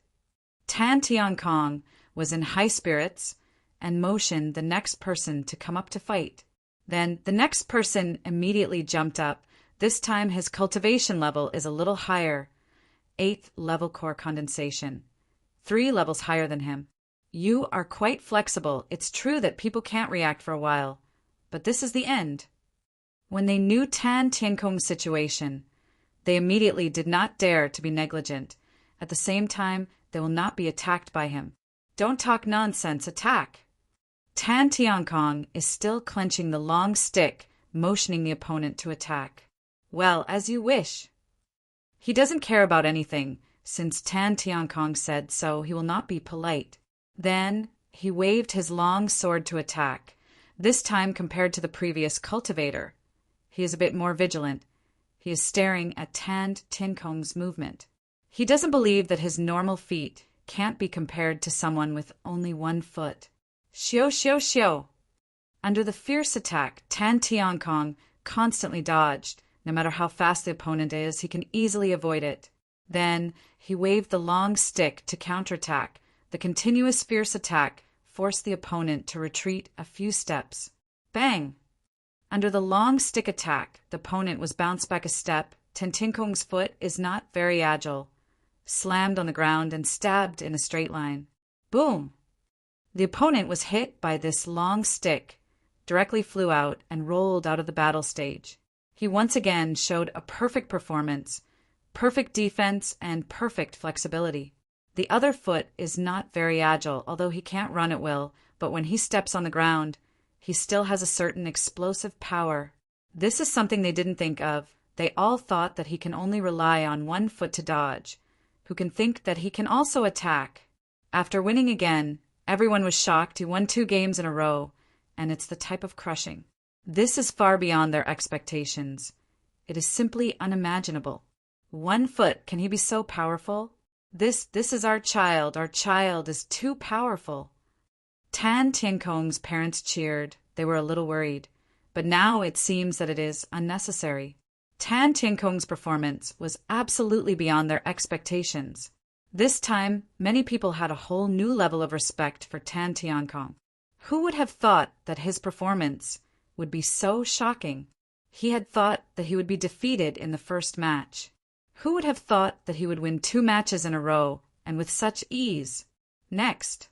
Tan Tiankong was in high spirits and motioned the next person to come up to fight. Then the next person immediately jumped up. This time his cultivation level is a little higher, 8th level core condensation, 3 levels higher than him. "You are quite flexible. It's true that people can't react for a while, but this is the end." When they knew Tan Tiankong's situation, they immediately did not dare to be negligent. At the same time, they will not be attacked by him. "Don't talk nonsense, attack." Tan Tiankong is still clenching the long stick, motioning the opponent to attack. "Well, as you wish." He doesn't care about anything. Since Tan Tiankong said so, he will not be polite. Then he waved his long sword to attack. This time, compared to the previous cultivator, he is a bit more vigilant. He is staring at Tan Tiankong's movement. He doesn't believe that his normal feet can't be compared to someone with only one foot. Xiao xiao xiao! Under the fierce attack, Tan Tiankong constantly dodged. No matter how fast the opponent is, he can easily avoid it. Then he waved the long stick to counterattack. The continuous fierce attack forced the opponent to retreat a few steps. Bang! Under the long stick attack, the opponent was bounced back a step. Tan Tiankong's foot is not very agile, slammed on the ground and stabbed in a straight line. Boom! The opponent was hit by this long stick, directly flew out and rolled out of the battle stage. He once again showed a perfect performance, perfect defense, and perfect flexibility. The other foot is not very agile, although he can't run at will, but when he steps on the ground, he still has a certain explosive power. This is something they didn't think of. They all thought that he can only rely on one foot to dodge, who can think that he can also attack. After winning again, everyone was shocked. He won 2 games in a row, and it's the type of crushing. This is far beyond their expectations. It is simply unimaginable. 1 foot, can he be so powerful? This is our child. Our child is too powerful. Tan Tiankong's parents cheered. They were a little worried, but now it seems that it is unnecessary. Tan Tiankong's performance was absolutely beyond their expectations. This time, many people had a whole new level of respect for Tan Tiankong. Who would have thought that his performance would be so shocking? He had thought that he would be defeated in the first match. Who would have thought that he would win 2 matches in a row, and with such ease? Next,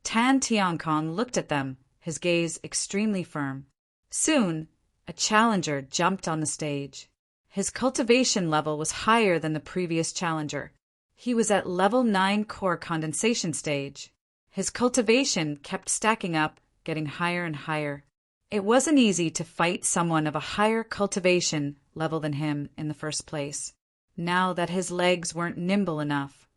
Tan Tiankong looked at them, his gaze extremely firm. Soon, a challenger jumped on the stage. His cultivation level was higher than the previous challenger. He was at level 9 core condensation stage. His cultivation kept stacking up, getting higher and higher. It wasn't easy to fight someone of a higher cultivation level than him in the first place. Now that his legs weren't nimble enough,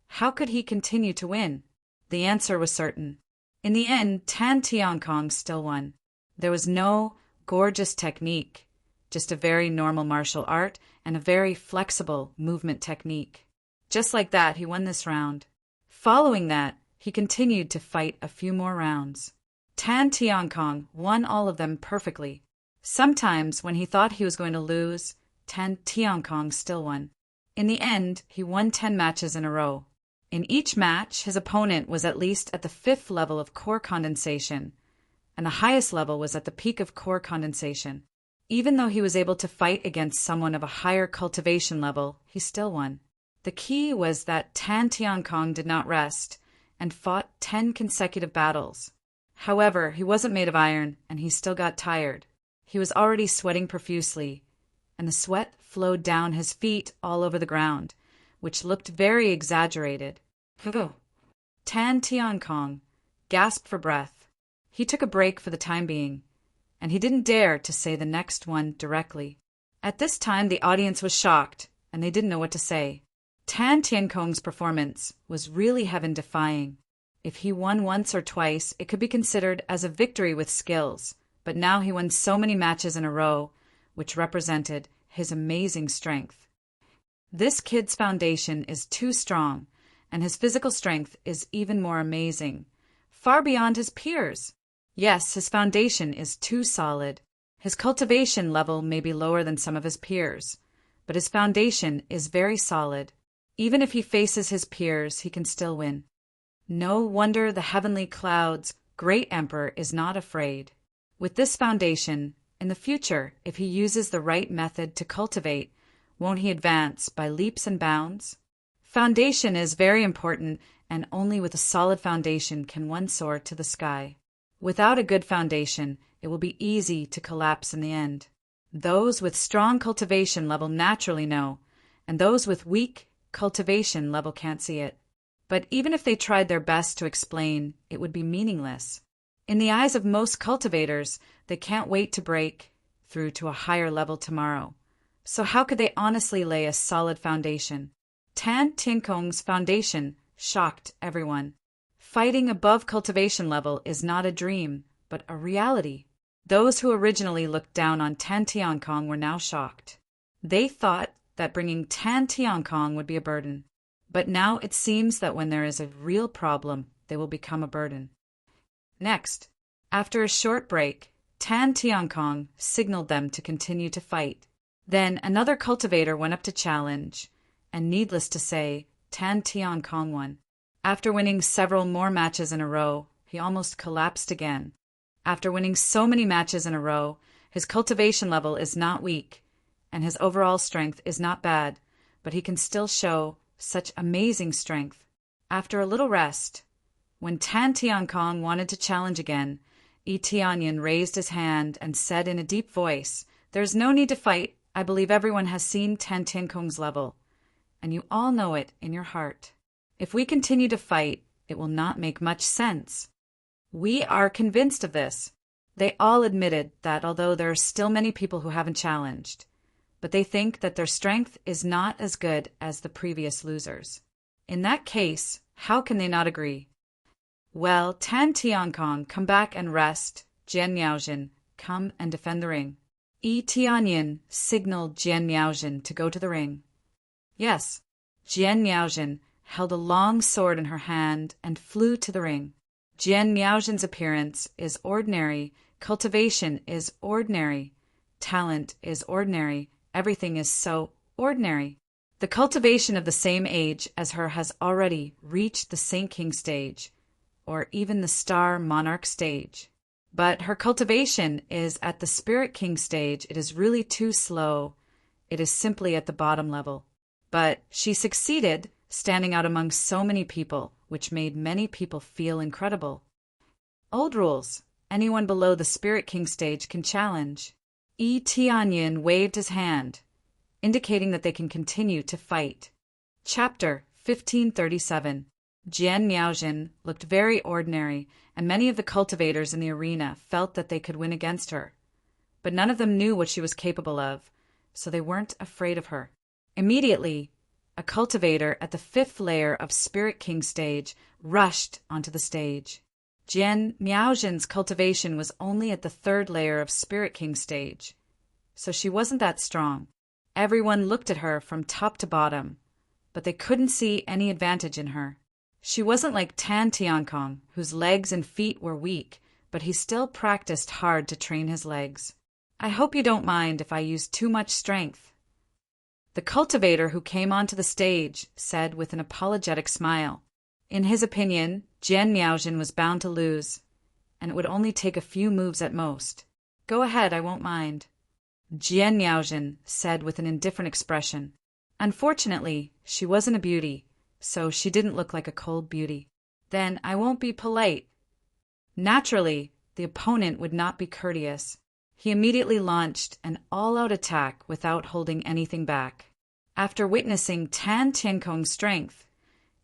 how could he continue to win? The answer was certain. In the end, Tan Tiankong still won. There was no gorgeous technique, just a very normal martial art and a very flexible movement technique. Just like that, he won this round. Following that, he continued to fight a few more rounds. Tan Tiankong won all of them perfectly. Sometimes, when he thought he was going to lose, Tan Tiankong still won. In the end, he won 10 matches in a row. In each match, his opponent was at least at the 5th level of core condensation, and the highest level was at the peak of core condensation. Even though he was able to fight against someone of a higher cultivation level, he still won. The key was that Tan Tiankong did not rest and fought 10 consecutive battles. However, he wasn't made of iron, and he still got tired. He was already sweating profusely, and the sweat flowed down his feet all over the ground, which looked very exaggerated. Tan Tiankong gasped for breath. He took a break for the time being, and he didn't dare to say the next one directly. At this time, the audience was shocked, and they didn't know what to say. Tan Tiankong's performance was really heaven-defying. If he won once or twice, it could be considered as a victory with skills, but now he won so many matches in a row, which represented his amazing strength. This kid's foundation is too strong, and his physical strength is even more amazing, far beyond his peers. Yes, his foundation is too solid. His cultivation level may be lower than some of his peers, but his foundation is very solid. Even if he faces his peers, he can still win. No wonder the heavenly cloud's great emperor is not afraid. With this foundation, in the future, if he uses the right method to cultivate, won't he advance by leaps and bounds? Foundation is very important, and only with a solid foundation can one soar to the sky. Without a good foundation, it will be easy to collapse in the end. Those with strong cultivation level naturally know, and those with weak cultivation level can't see it. But even if they tried their best to explain, it would be meaningless. In the eyes of most cultivators, they can't wait to break through to a higher level tomorrow. So how could they honestly lay a solid foundation? Tan Tiankong's foundation shocked everyone. Fighting above cultivation level is not a dream, but a reality. Those who originally looked down on Tan Tiankong were now shocked. They thought that bringing Tan Tiankong would be a burden. But now it seems that when there is a real problem, they will become a burden. Next, after a short break, Tan Tiankong signaled them to continue to fight. Then another cultivator went up to challenge, and needless to say, Tan Tiankong won. After winning several more matches in a row, he almost collapsed again. After winning so many matches in a row, his cultivation level is not weak, and his overall strength is not bad, but he can still show such amazing strength. After a little rest, when Tan Tiankong wanted to challenge again, Yi Tianyin raised his hand and said in a deep voice, "There's no need to fight. I believe everyone has seen Tan Tiankong's level, and you all know it in your heart. If we continue to fight, it will not make much sense. We are convinced of this." They all admitted that although there are still many people who haven't challenged, but they think that their strength is not as good as the previous losers. In that case, how can they not agree? Well, Tan Tiankong, come back and rest. Jian Miaojin, come and defend the ring. Yi Tianyin signaled Jian Miaojin to go to the ring. Yes, Jian Miaojin held a long sword in her hand and flew to the ring. Jian Miaojin's appearance is ordinary, cultivation is ordinary, talent is ordinary, everything is so ordinary. The cultivation of the same age as her has already reached the Saint King stage, or even the Star Monarch stage. But her cultivation is at the Spirit King stage. It is really too slow. It is simply at the bottom level. But she succeeded, standing out among so many people, which made many people feel incredible. Old rules. Anyone below the Spirit King stage can challenge. Yi Tianyin waved his hand, indicating that they can continue to fight. Chapter 1537. Jian Miaojin looked very ordinary, and many of the cultivators in the arena felt that they could win against her. But none of them knew what she was capable of, so they weren't afraid of her. Immediately, a cultivator at the 5th layer of Spirit King stage rushed onto the stage. Jian Miaojin's cultivation was only at the 3rd layer of Spirit King stage, so she wasn't that strong. Everyone looked at her from top to bottom, but they couldn't see any advantage in her. She wasn't like Tan Tiankong, whose legs and feet were weak, but he still practiced hard to train his legs. "I hope you don't mind if I use too much strength," the cultivator who came onto the stage said with an apologetic smile. In his opinion, Jian Miaojin was bound to lose, and it would only take a few moves at most. "Go ahead, I won't mind," Jian Miaojin said with an indifferent expression. Unfortunately, she wasn't a beauty, so she didn't look like a cold beauty. "Then I won't be polite." Naturally, the opponent would not be courteous. He immediately launched an all-out attack without holding anything back. After witnessing Tan Tiankong's strength,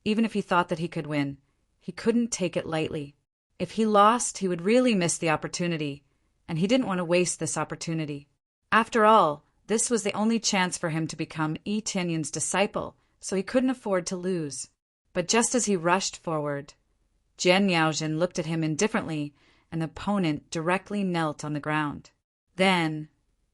even if he thought that he could win, he couldn't take it lightly. If he lost, he would really miss the opportunity, and he didn't want to waste this opportunity. After all, this was the only chance for him to become Yi Tianyin's disciple, so he couldn't afford to lose. But just as he rushed forward, Jian Miaojin looked at him indifferently, and the opponent directly knelt on the ground. Then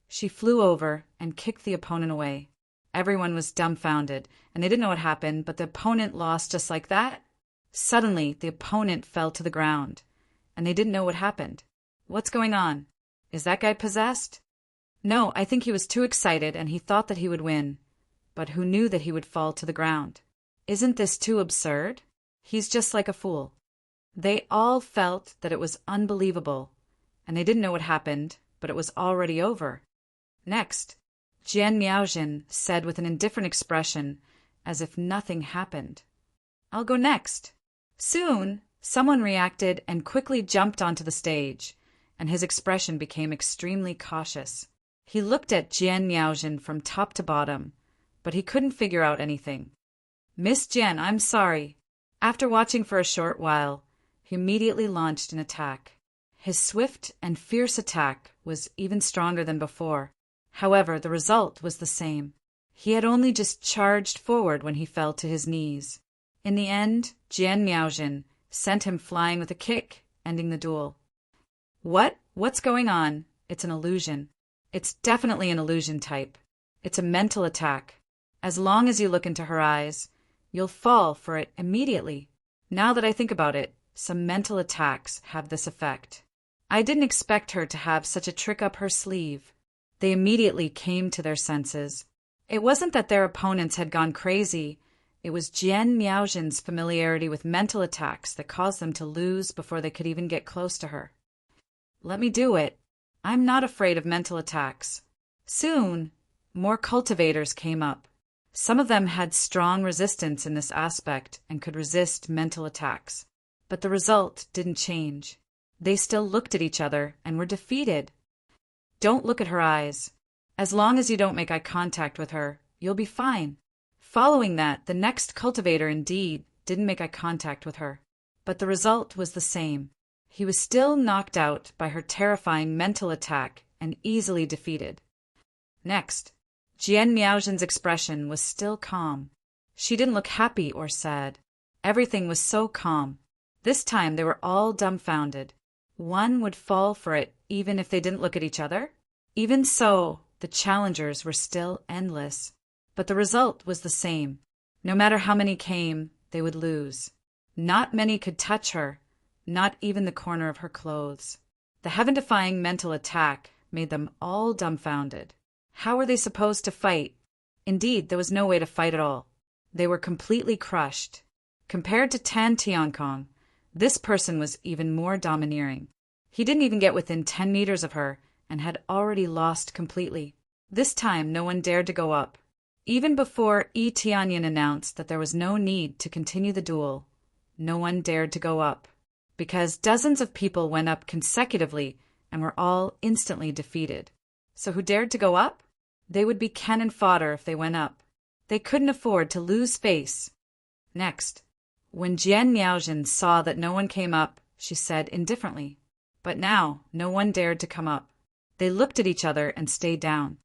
she flew over and kicked the opponent away. Everyone was dumbfounded, and they didn't know what happened, but the opponent lost just like that. Suddenly, the opponent fell to the ground, and they didn't know what happened. "What's going on? Is that guy possessed?" "No, I think he was too excited, and he thought that he would win. But who knew that he would fall to the ground? Isn't this too absurd? He's just like a fool." They all felt that it was unbelievable, and they didn't know what happened, but it was already over. Next, Jian Miaojin said with an indifferent expression, as if nothing happened, "I'll go next." Soon, someone reacted and quickly jumped onto the stage, and his expression became extremely cautious. He looked at Jian Miaojin from top to bottom, but he couldn't figure out anything. "Miss Jian, I'm sorry." After watching for a short while, he immediately launched an attack. His swift and fierce attack was even stronger than before. However, the result was the same. He had only just charged forward when he fell to his knees. In the end, Jian Miaojin sent him flying with a kick, ending the duel. What's going on? It's an illusion. It's definitely an illusion type. It's a mental attack. As long as you look into her eyes, you'll fall for it immediately. Now that I think about it, some mental attacks have this effect. I didn't expect her to have such a trick up her sleeve. They immediately came to their senses. It wasn't that their opponents had gone crazy. It was Jian Miaojin's familiarity with mental attacks that caused them to lose before they could even get close to her. Let me do it. I'm not afraid of mental attacks. Soon, more cultivators came up. Some of them had strong resistance in this aspect and could resist mental attacks. But the result didn't change. They still looked at each other and were defeated. Don't look at her eyes. As long as you don't make eye contact with her, you'll be fine. Following that, the next cultivator indeed didn't make eye contact with her. But the result was the same. He was still knocked out by her terrifying mental attack and easily defeated. Next, Jian Miaojin's expression was still calm. She didn't look happy or sad. Everything was so calm. This time they were all dumbfounded. One would fall for it even if they didn't look at each other? Even so, the challengers were still endless. But the result was the same. No matter how many came, they would lose. Not many could touch her, not even the corner of her clothes. The heaven-defying mental attack made them all dumbfounded. How were they supposed to fight? Indeed, there was no way to fight at all. They were completely crushed. Compared to Tan Tiankong, this person was even more domineering. He didn't even get within 10 meters of her and had already lost completely. This time, no one dared to go up. Even before Yi Tianyan announced that there was no need to continue the duel, no one dared to go up, because dozens of people went up consecutively and were all instantly defeated. So who dared to go up? They would be cannon fodder if they went up. They couldn't afford to lose face. Next, when Jian Miaojin saw that no one came up, she said indifferently, but now no one dared to come up. They looked at each other and stayed down.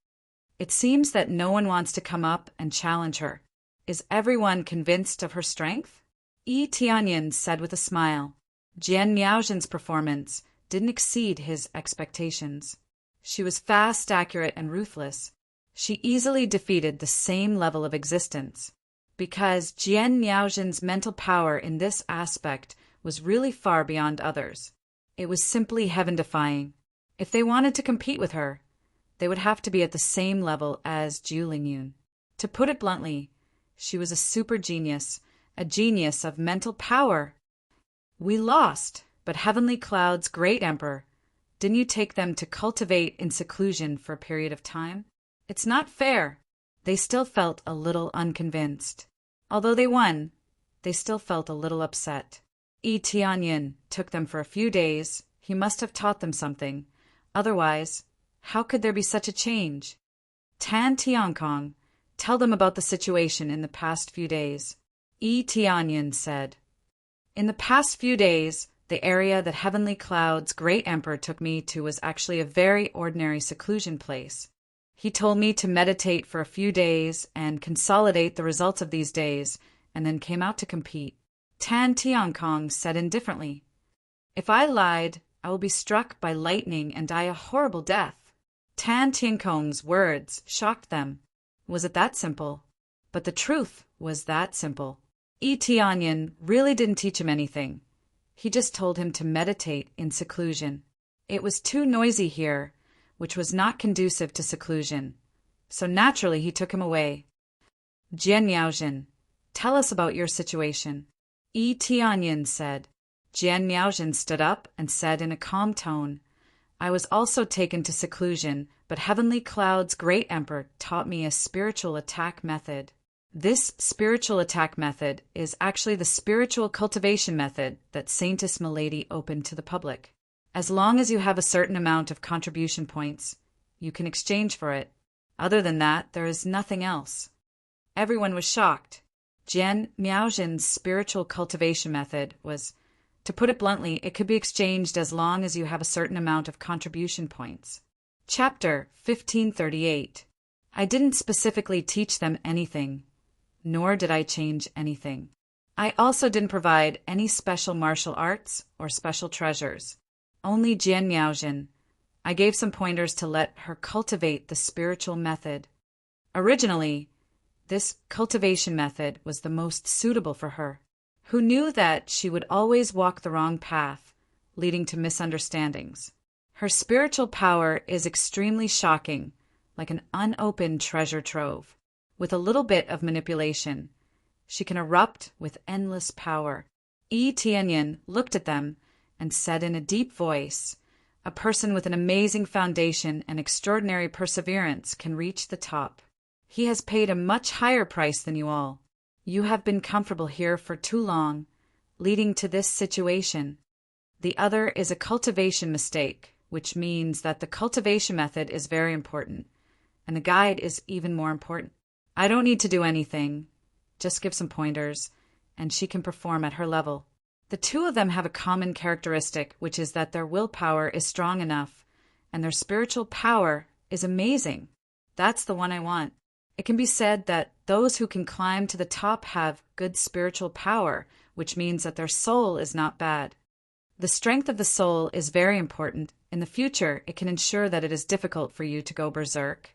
It seems that no one wants to come up and challenge her. Is everyone convinced of her strength? Yi Tianyan said with a smile. Jian Miaojin's performance didn't exceed his expectations. She was fast, accurate, and ruthless. She easily defeated the same level of existence. Because Jian Miaojin's mental power in this aspect was really far beyond others. It was simply heaven-defying. If they wanted to compete with her, they would have to be at the same level as Zhu Lingyun. To put it bluntly, she was a super genius, a genius of mental power. We lost, but Heavenly Cloud's great emperor, didn't you take them to cultivate in seclusion for a period of time? It's not fair. They still felt a little unconvinced. Although they won, they still felt a little upset. Yi Tianyan took them for a few days. He must have taught them something. Otherwise, how could there be such a change? Tan Tiankong, tell them about the situation in the past few days. Yi Tianyan said, in the past few days, the area that Heavenly Cloud's great emperor took me to was actually a very ordinary seclusion place. He told me to meditate for a few days and consolidate the results of these days, and then came out to compete. Tan Tiankong said indifferently, if I lied, I will be struck by lightning and die a horrible death. Tan Tiankong's words shocked them. Was it that simple? But the truth was that simple. Yi Tianyan really didn't teach him anything. He just told him to meditate in seclusion. It was too noisy here, which was not conducive to seclusion. So naturally he took him away. Jian Miaojin, tell us about your situation. Yi Tianyan said. Jian Miaojin stood up and said in a calm tone, I was also taken to seclusion, but Heavenly Cloud's great emperor taught me a spiritual attack method. This spiritual attack method is actually the spiritual cultivation method that Saintess Milady opened to the public. As long as you have a certain amount of contribution points, you can exchange for it. Other than that, there is nothing else. Everyone was shocked. Jian Miaojin's spiritual cultivation method was, to put it bluntly, it could be exchanged as long as you have a certain amount of contribution points. Chapter 1538. I didn't specifically teach them anything, nor did I change anything. I also didn't provide any special martial arts or special treasures. Only Jian Miaojin. I gave some pointers to let her cultivate the spiritual method. Originally, This cultivation method was the most suitable for her, who knew that she would always walk the wrong path, leading to misunderstandings. Her spiritual power is extremely shocking, like an unopened treasure trove. With a little bit of manipulation, she can erupt with endless power. Yi Tianyin looked at them and said in a deep voice, "A person with an amazing foundation and extraordinary perseverance can reach the top. He has paid a much higher price than you all. You have been comfortable here for too long, leading to this situation. The other is a cultivation mistake, which means that the cultivation method is very important, and the guide is even more important. I don't need to do anything, just give some pointers, and she can perform at her level." The two of them have a common characteristic, which is that their willpower is strong enough, and their spiritual power is amazing. That's the one I want. It can be said that those who can climb to the top have good spiritual power, which means that their soul is not bad. The strength of the soul is very important. In the future, it can ensure that it is difficult for you to go berserk,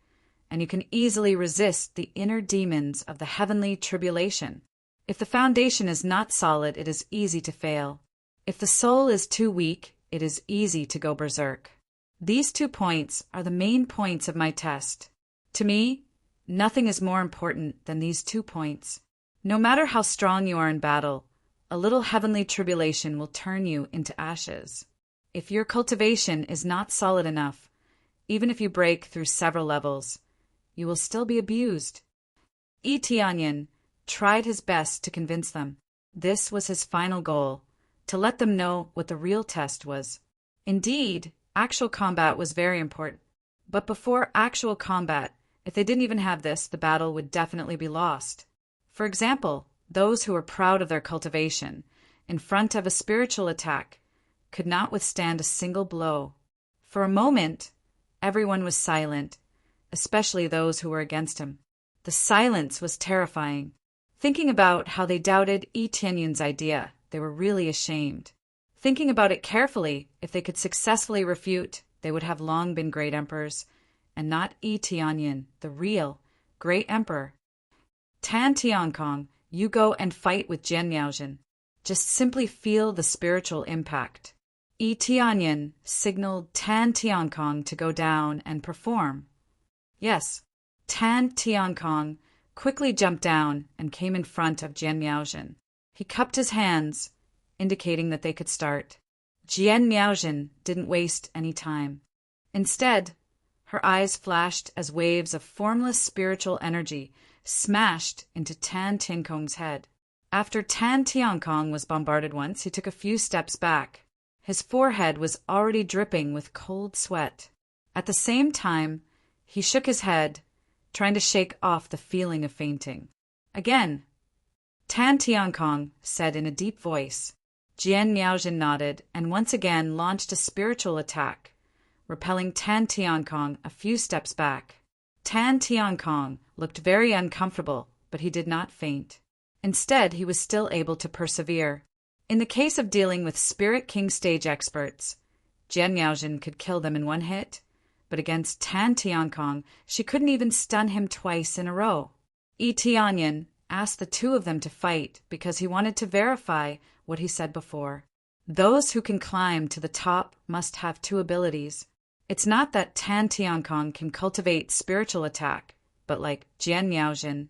and you can easily resist the inner demons of the heavenly tribulation. If the foundation is not solid, it is easy to fail. If the soul is too weak, it is easy to go berserk. These 2 points are the main points of my test. To me, nothing is more important than these 2 points. No matter how strong you are in battle, a little heavenly tribulation will turn you into ashes. If your cultivation is not solid enough, even if you break through several levels, you will still be abused. Yi Tianyin tried his best to convince them. This was his final goal, to let them know what the real test was. Indeed, actual combat was very important. But before actual combat, if they didn't even have this, the battle would definitely be lost. For example, those who were proud of their cultivation, in front of a spiritual attack, could not withstand a single blow. For a moment, everyone was silent, especially those who were against him. The silence was terrifying. Thinking about how they doubted Yi Tianyin's idea, they were really ashamed. Thinking about it carefully, if they could successfully refute, they would have long been great emperors, and not Yi Tianyin, the real great emperor. Tan Tiankong, you go and fight with Jian Miaojin. Just simply feel the spiritual impact. Yi Tianyin signaled Tan Tiankong to go down and perform. Yes, Tan Tiankong quickly jumped down and came in front of Jian Miaojin. He cupped his hands, indicating that they could start. Jian Miaojin didn't waste any time. Instead, her eyes flashed as waves of formless spiritual energy smashed into Tan Tiankong's head. After Tan Tiankong was bombarded once, he took a few steps back. His forehead was already dripping with cold sweat. At the same time, he shook his head, trying to shake off the feeling of fainting. Again, Tan Tiankong said in a deep voice. Jian Miaojin nodded and once again launched a spiritual attack, repelling Tan Tiankong a few steps back. Tan Tiankong looked very uncomfortable, but he did not faint. Instead, he was still able to persevere. In the case of dealing with Spirit King stage experts, Jian Miaojin could kill them in one hit, but against Tan Tiankong, she couldn't even stun him twice in a row. Yi Tianyin asked the 2 of them to fight because he wanted to verify what he said before. Those who can climb to the top must have 2 abilities. It's not that Tan Tiankong can cultivate spiritual attack, but like Jian Miaojin,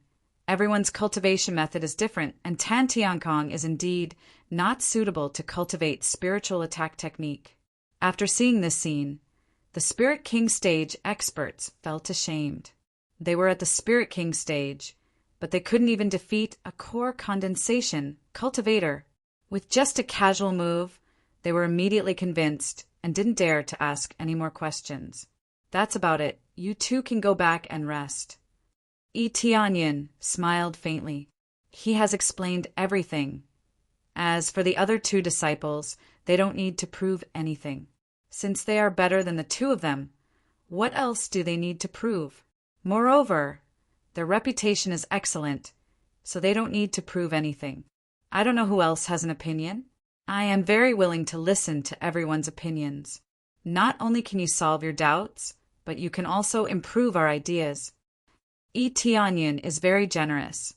everyone's cultivation method is different, and Tan Tiankong is indeed not suitable to cultivate spiritual attack technique. After seeing this scene, the Spirit King stage experts felt ashamed. They were at the Spirit King stage, but they couldn't even defeat a core condensation cultivator. With just a casual move, they were immediately convinced and didn't dare to ask any more questions. That's about it. You 2 can go back and rest. Yi Tianyin smiled faintly. He has explained everything. As for the other 2 disciples, they don't need to prove anything. Since they are better than the 2 of them, what else do they need to prove? Moreover, their reputation is excellent, so they don't need to prove anything. I don't know who else has an opinion. I am very willing to listen to everyone's opinions. Not only can you solve your doubts, but you can also improve our ideas. Tianyin is very generous,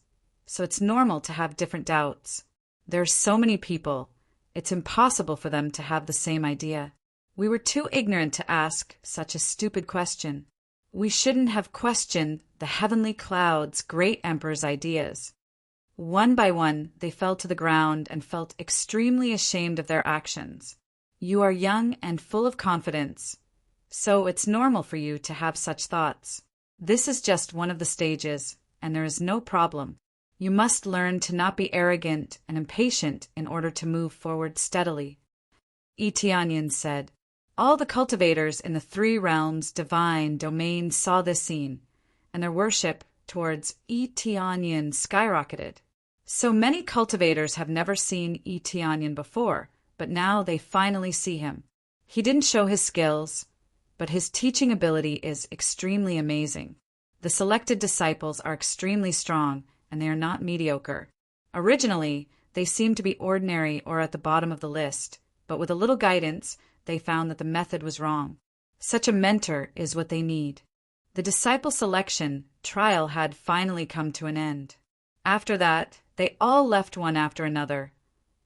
so it's normal to have different doubts. There are so many people, it's impossible for them to have the same idea. We were too ignorant to ask such a stupid question. We shouldn't have questioned the heavenly cloud's great emperor's ideas. One by one, they fell to the ground and felt extremely ashamed of their actions. You are young and full of confidence, so it's normal for you to have such thoughts. This is just one of the stages, and there is no problem. You must learn to not be arrogant and impatient in order to move forward steadily. Tianyin said. All the cultivators in the three realms' divine domain saw this scene, and their worship towards Tianyin skyrocketed. So many cultivators have never seen Tianyin before, but now they finally see him. He didn't show his skills, but his teaching ability is extremely amazing. The selected disciples are extremely strong, and they are not mediocre. Originally, they seemed to be ordinary or at the bottom of the list, but with a little guidance, they found that the method was wrong. Such a mentor is what they need. The disciple selection trial had finally come to an end. After that, they all left one after another,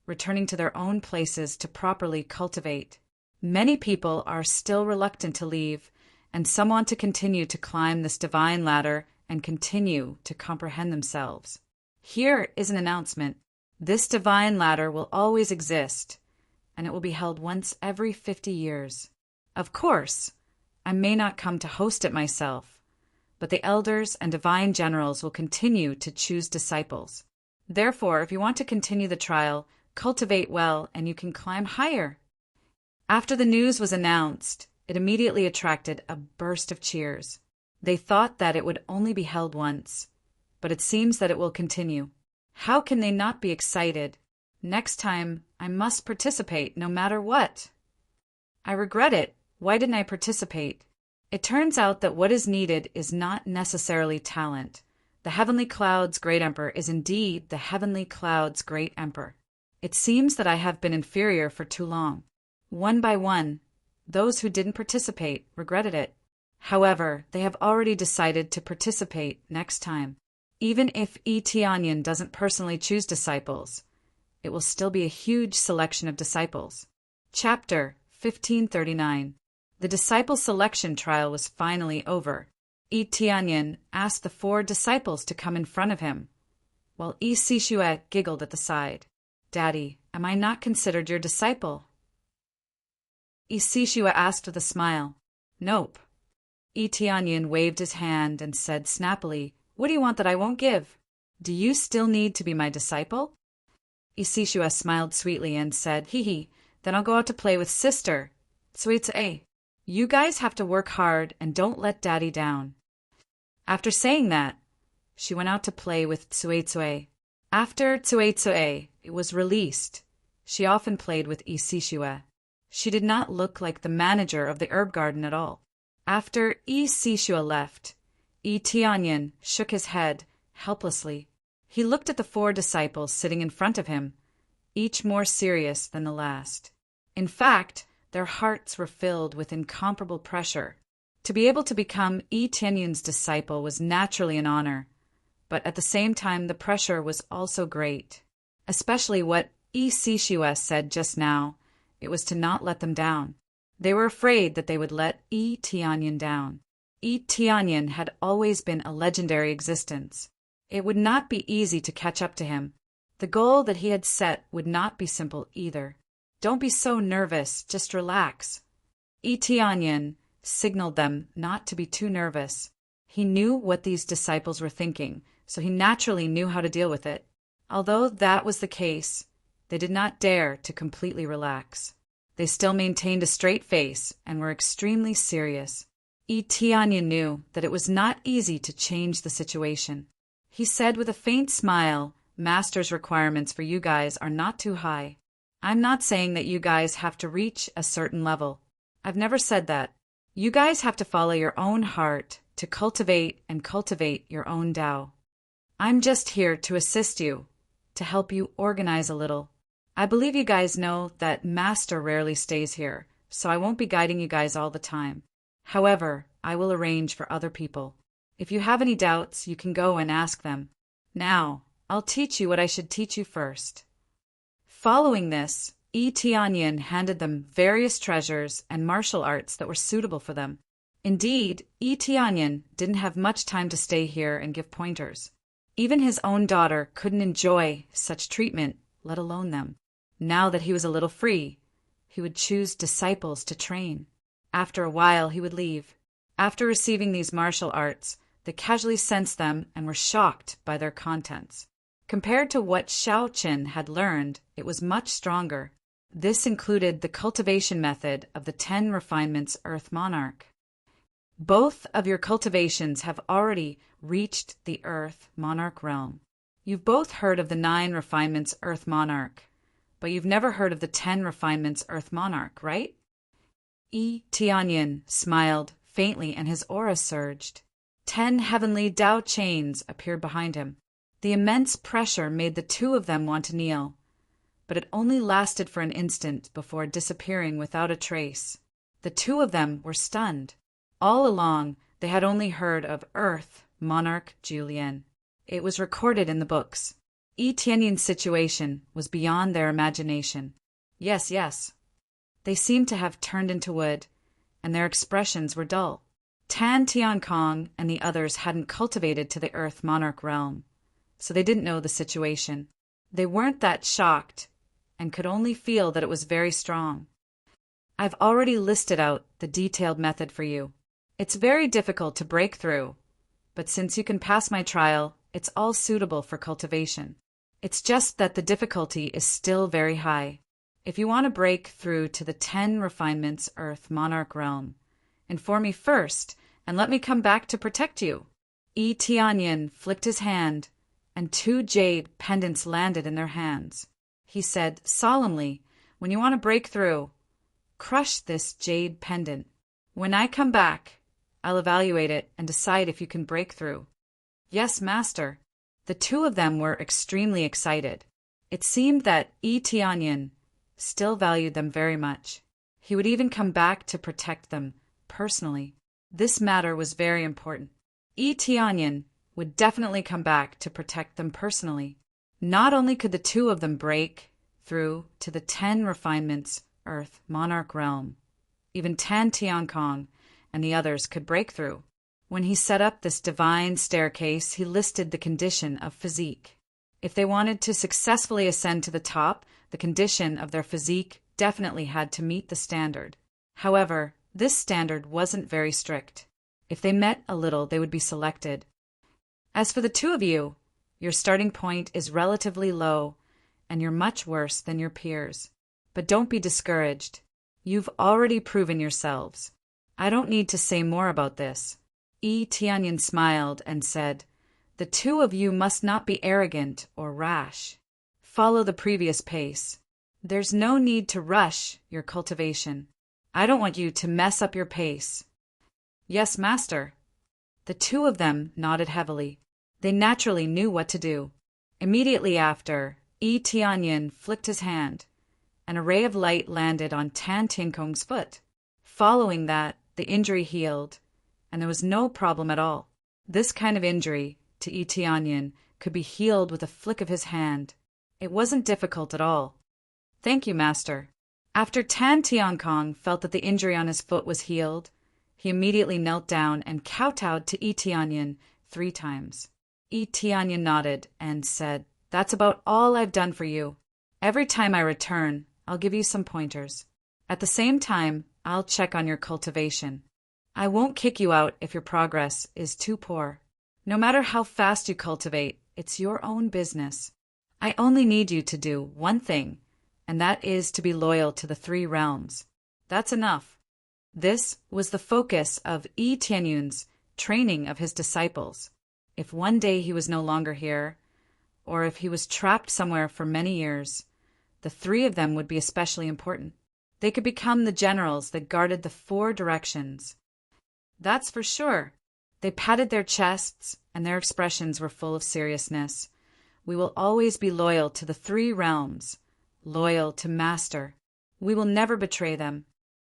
returning to their own places to properly cultivate. Many people are still reluctant to leave, and some want to continue to climb this divine ladder and continue to comprehend themselves. Here is an announcement. This divine ladder will always exist, and it will be held once every 50 years. Of course, I may not come to host it myself, but the elders and divine generals will continue to choose disciples. Therefore, if you want to continue the trial, cultivate well and you can climb higher. After the news was announced, it immediately attracted a burst of cheers. They thought that it would only be held once, but it seems that it will continue. How can they not be excited? Next time, I must participate no matter what. I regret it. Why didn't I participate? It turns out that what is needed is not necessarily talent. The Heavenly Cloud's Great Emperor is indeed the Heavenly Cloud's Great Emperor. It seems that I have been inferior for too long. One by one, those who didn't participate regretted it. However, they have already decided to participate next time. Even if Tianyin doesn't personally choose disciples, it will still be a huge selection of disciples. Chapter 1539. The disciple selection trial was finally over. Tianyin asked the 4 disciples to come in front of him, while Sishue giggled at the side. Daddy, am I not considered your disciple? Sishue asked with a smile. Nope. Tianyin waved his hand and said snappily, What do you want that I won't give? Do you still need to be my disciple? Sishue smiled sweetly and said, Hee, then I'll go out to play with sister. Tsuitsue. You guys have to work hard and don't let Daddy down. After saying that, she went out to play with Tsuitsue. After Tsuitsue was released, she often played with Sishue. She did not look like the manager of the herb garden at all. After Sishue left, Tianyin shook his head helplessly. He looked at the 4 disciples sitting in front of him, each more serious than the last. In fact, their hearts were filled with incomparable pressure. To be able to become Tianyin's disciple was naturally an honor, but at the same time the pressure was also great. Especially what Sishue said just now, it was to not let them down. They were afraid that they would let Tianyin down. Tianyin had always been a legendary existence. It would not be easy to catch up to him. The goal that he had set would not be simple either. Don't be so nervous, just relax. Tianyin signaled them not to be too nervous. He knew what these disciples were thinking, so he naturally knew how to deal with it. Although that was the case, they did not dare to completely relax. They still maintained a straight face and were extremely serious. Tianyin knew that it was not easy to change the situation. He said with a faint smile, Master's requirements for you guys are not too high. I'm not saying that you guys have to reach a certain level. I've never said that. You guys have to follow your own heart to cultivate your own Tao. I'm just here to assist you, to help you organize a little. I believe you guys know that Master rarely stays here, so I won't be guiding you guys all the time. However, I will arrange for other people. If you have any doubts, you can go and ask them. Now, I'll teach you what I should teach you first." Following this, Tianyin handed them various treasures and martial arts that were suitable for them. Indeed, Tianyin didn't have much time to stay here and give pointers. Even his own daughter couldn't enjoy such treatment, let alone them. Now that he was a little free, he would choose disciples to train. After a while, he would leave. After receiving these martial arts, they casually sensed them and were shocked by their contents. Compared to what Xiao Qin had learned, it was much stronger. This included the cultivation method of the 10 refinements Earth Monarch. Both of your cultivations have already reached the Earth Monarch realm. You've both heard of the 9 refinements Earth Monarch, but you've never heard of the 10 refinements Earth Monarch, right? Tianyin smiled faintly and his aura surged. 10 heavenly Tao chains appeared behind him. The immense pressure made the two of them want to kneel, but it only lasted for an instant before disappearing without a trace. The two of them were stunned. All along, they had only heard of Earth Monarch Julian. It was recorded in the books. Tianyin's situation was beyond their imagination. Yes, yes. They seemed to have turned into wood, and their expressions were dull. Tan Tiankong and the others hadn't cultivated to the Earth Monarch realm, so they didn't know the situation. They weren't that shocked, and could only feel that it was very strong. I've already listed out the detailed method for you. It's very difficult to break through, but since you can pass my trial, it's all suitable for cultivation. It's just that the difficulty is still very high. If you want to break through to the 10 refinements Earth Monarch realm, inform me first, and let me come back to protect you. Tianyin flicked his hand, and 2 jade pendants landed in their hands. He said solemnly, "When you want to break through, crush this jade pendant. When I come back, I'll evaluate it and decide if you can break through." "Yes, master." The two of them were extremely excited. It seemed that Tianyin still valued them very much. He would even come back to protect them personally. This matter was very important. Tianyin would definitely come back to protect them personally. Not only could the two of them break through to the 10 refinements Earth Monarch realm, even Tan Tiankong and the others could break through. When he set up this divine staircase, he listed the condition of physique. If they wanted to successfully ascend to the top, the condition of their physique definitely had to meet the standard. However, this standard wasn't very strict. If they met a little, they would be selected. As for the two of you, your starting point is relatively low, and you're much worse than your peers. But don't be discouraged. You've already proven yourselves. I don't need to say more about this. Tianyin smiled and said, "The two of you must not be arrogant or rash. Follow the previous pace. There's no need to rush your cultivation. I don't want you to mess up your pace." "Yes, master." The two of them nodded heavily. They naturally knew what to do. Immediately after, Tianyin flicked his hand. An ray of light landed on Tan Tiankong's foot. Following that, the injury healed, and there was no problem at all. This kind of injury, to Tianyin, could be healed with a flick of his hand. It wasn't difficult at all. "Thank you, master." After Tan Tiankong felt that the injury on his foot was healed, he immediately knelt down and kowtowed to Tianyin 3 times. Tianyin nodded and said, "That's about all I've done for you. Every time I return, I'll give you some pointers. At the same time, I'll check on your cultivation. I won't kick you out if your progress is too poor. No matter how fast you cultivate, it's your own business. I only need you to do one thing, and that is to be loyal to the 3 realms. That's enough." This was the focus of Tianyin's training of his disciples. If one day he was no longer here, or if he was trapped somewhere for many years, the 3 of them would be especially important. They could become the generals that guarded the 4 directions. That's for sure. They patted their chests, and their expressions were full of seriousness. "We will always be loyal to the 3 realms, loyal to Master. We will never betray them."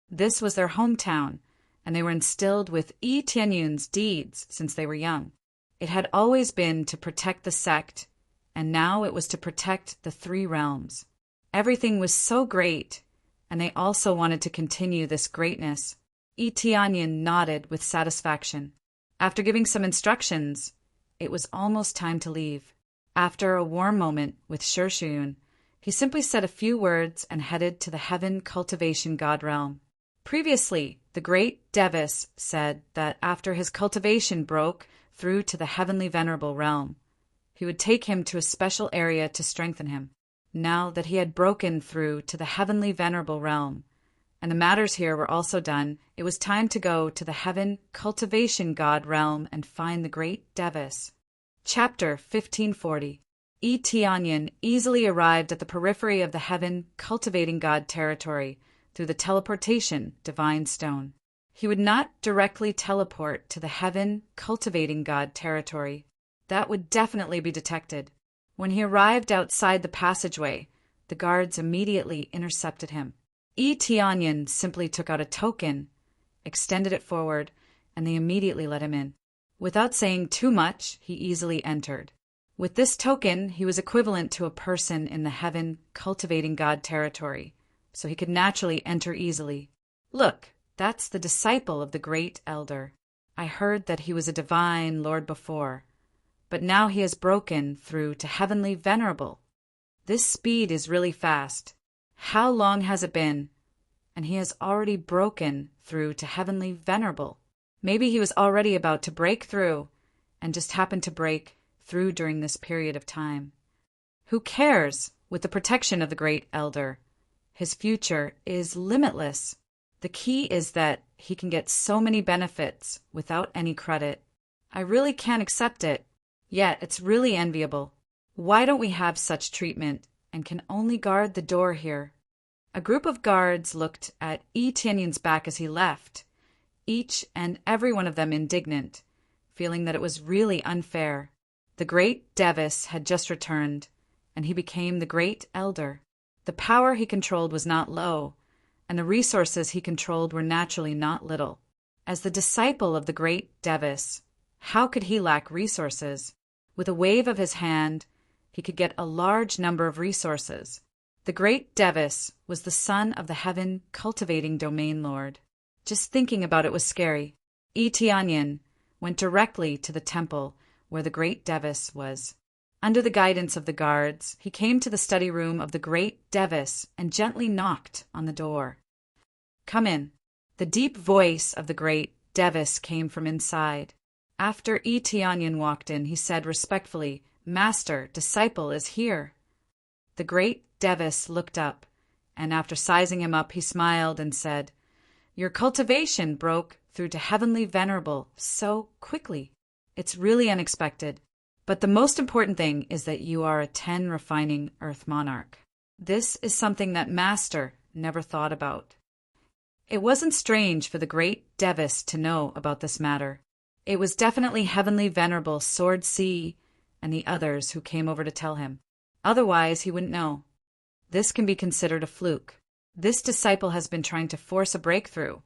This was their hometown, and they were instilled with Yi Tianyun's deeds since they were young. It had always been to protect the sect, and now it was to protect the three realms. Everything was so great, and they also wanted to continue this greatness. Yi Tianyin nodded with satisfaction. After giving some instructions, it was almost time to leave. After a warm moment with Shishuyun, he simply said a few words and headed to the Heaven Cultivation God Realm. Previously, the great Devis said that after his cultivation broke through to the Heavenly Venerable Realm, he would take him to a special area to strengthen him. Now that he had broken through to the Heavenly Venerable Realm, and the matters here were also done, it was time to go to the Heaven Cultivation God Realm and find the great Devis. Chapter 1540. Yi Tianyin easily arrived at the periphery of the Heaven Cultivating God territory through the teleportation Divine Stone. He would not directly teleport to the Heaven Cultivating God territory. That would definitely be detected. When he arrived outside the passageway, the guards immediately intercepted him. Yi Tianyin simply took out a token, extended it forward, and they immediately let him in. Without saying too much, he easily entered. With this token, he was equivalent to a person in the Heaven Cultivating God territory, so he could naturally enter easily. Look, that's the disciple of the great elder. I heard that he was a divine lord before, but now he has broken through to Heavenly Venerable. This speed is really fast. How long has it been? And he has already broken through to Heavenly Venerable. Maybe he was already about to break through and just happened to break through during this period of time. Who cares? With the protection of the great elder, his future is limitless. The key is that he can get so many benefits without any credit. I really can't accept it, yet it's really enviable. Why don't we have such treatment and can only guard the door here? A group of guards looked at Yi Tianyin's back as he left, each and every one of them indignant, feeling that it was really unfair. The great Devis had just returned, and he became the great elder. The power he controlled was not low, and the resources he controlled were naturally not little. As the disciple of the great Devis, how could he lack resources? With a wave of his hand, he could get a large number of resources. The great Devis was the son of the Heaven Cultivating Domain Lord. Just thinking about it was scary. Yi Tianyin went directly to the temple where the great Devis was. Under the guidance of the guards, he came to the study room of the great Devis and gently knocked on the door. "Come in." The deep voice of the great Devis came from inside. After Yi Tianyin walked in, he said respectfully, "Master, disciple is here." The great Devis looked up, and after sizing him up, he smiled and said, "Your cultivation broke through to Heavenly Venerable so quickly. It's really unexpected. But the most important thing is that you are a 10 refining Earth Monarch. This is something that Master never thought about." It wasn't strange for the great Devis to know about this matter. It was definitely Heavenly Venerable Sword C and the others who came over to tell him. Otherwise, he wouldn't know. This can be considered a fluke. This disciple has been trying to force a breakthrough,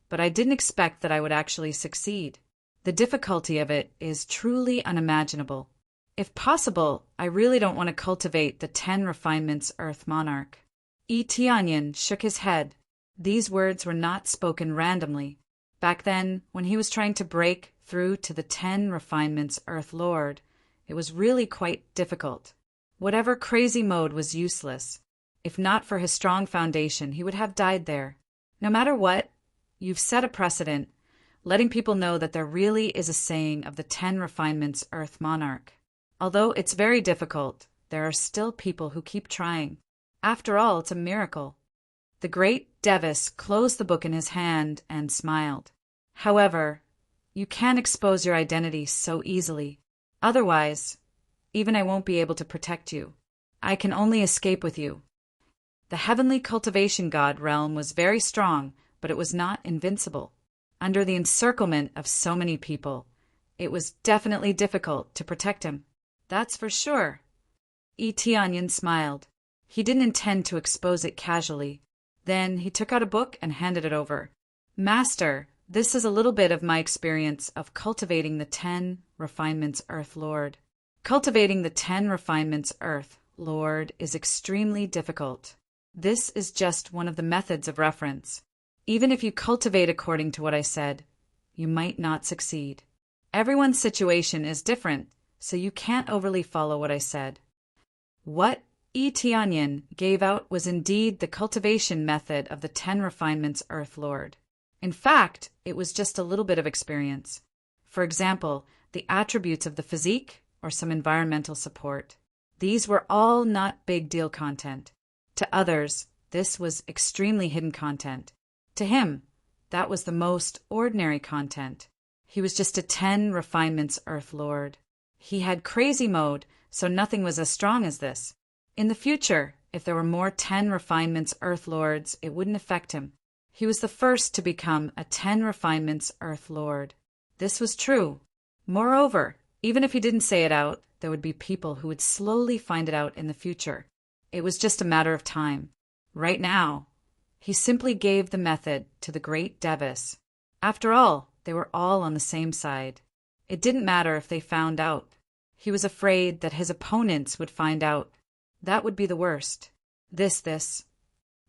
but I didn't expect that I would actually succeed. The difficulty of it is truly unimaginable. If possible, I really don't want to cultivate the 10 refinements Earth Monarch. Yi Tianyin shook his head. These words were not spoken randomly. Back then, when he was trying to break through to the 10 refinements Earth Lord, it was really quite difficult. Whatever crazy mode was useless. If not for his strong foundation, he would have died there. No matter what, you've set a precedent, letting people know that there really is a saying of the 10 refinements Earth Monarch. Although it's very difficult, there are still people who keep trying. After all, it's a miracle. The great Devis closed the book in his hand and smiled. However, you can't expose your identity so easily. Otherwise, even I won't be able to protect you. I can only escape with you. The Heavenly Cultivation God realm was very strong, but it was not invincible. Under the encirclement of so many people, it was definitely difficult to protect him. That's for sure. Yi Tianyin smiled. He didn't intend to expose it casually. Then he took out a book and handed it over. "Master, This is a little bit of my experience of cultivating the 10 refinements Earth Lord. Cultivating the 10 refinements Earth Lord is extremely difficult. This is just one of the methods of reference. Even if you cultivate according to what I said, you might not succeed. Everyone's situation is different, so you can't overly follow what I said. What Tianyin gave out was indeed the cultivation method of the 10 refinements Earth Lord. In fact, it was just a little bit of experience. For example, the attributes of the physique or some environmental support. These were all not big deal content. To others, this was extremely hidden content. To him, that was the most ordinary content. He was just a 10 refinements Earth Lord. He had crazy mode, so nothing was as strong as this. In the future, if there were more 10 refinements Earth Lords, it wouldn't affect him. He was the first to become a 10 refinements Earth Lord. This was true. Moreover, even if he didn't say it out, there would be people who would slowly find it out in the future. It was just a matter of time. Right now, he simply gave the method to the great Devis. After all, they were all on the same side. It didn't matter if they found out. He was afraid that his opponents would find out. That would be the worst. This.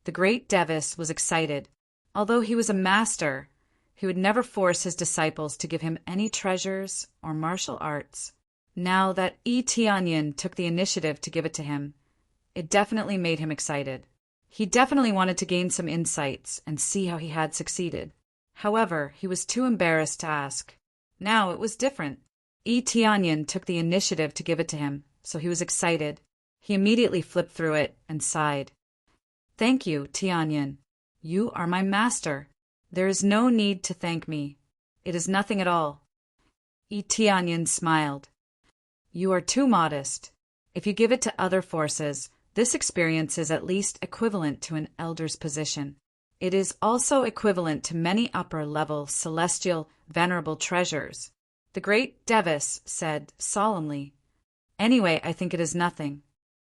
The great Devis was excited. Although he was a master, he would never force his disciples to give him any treasures or martial arts. Now that Tianyin took the initiative to give it to him, it definitely made him excited. He definitely wanted to gain some insights and see how he had succeeded. However, he was too embarrassed to ask. Now it was different. Tianyin took the initiative to give it to him, so he was excited. He immediately flipped through it and sighed. Thank you, Tianyin. You are my master. There is no need to thank me. It is nothing at all. Tianyin smiled. You are too modest. If you give it to other forces, this experience is at least equivalent to an elder's position. It is also equivalent to many upper-level celestial venerable treasures. The great Devis said solemnly. Anyway, I think it is nothing.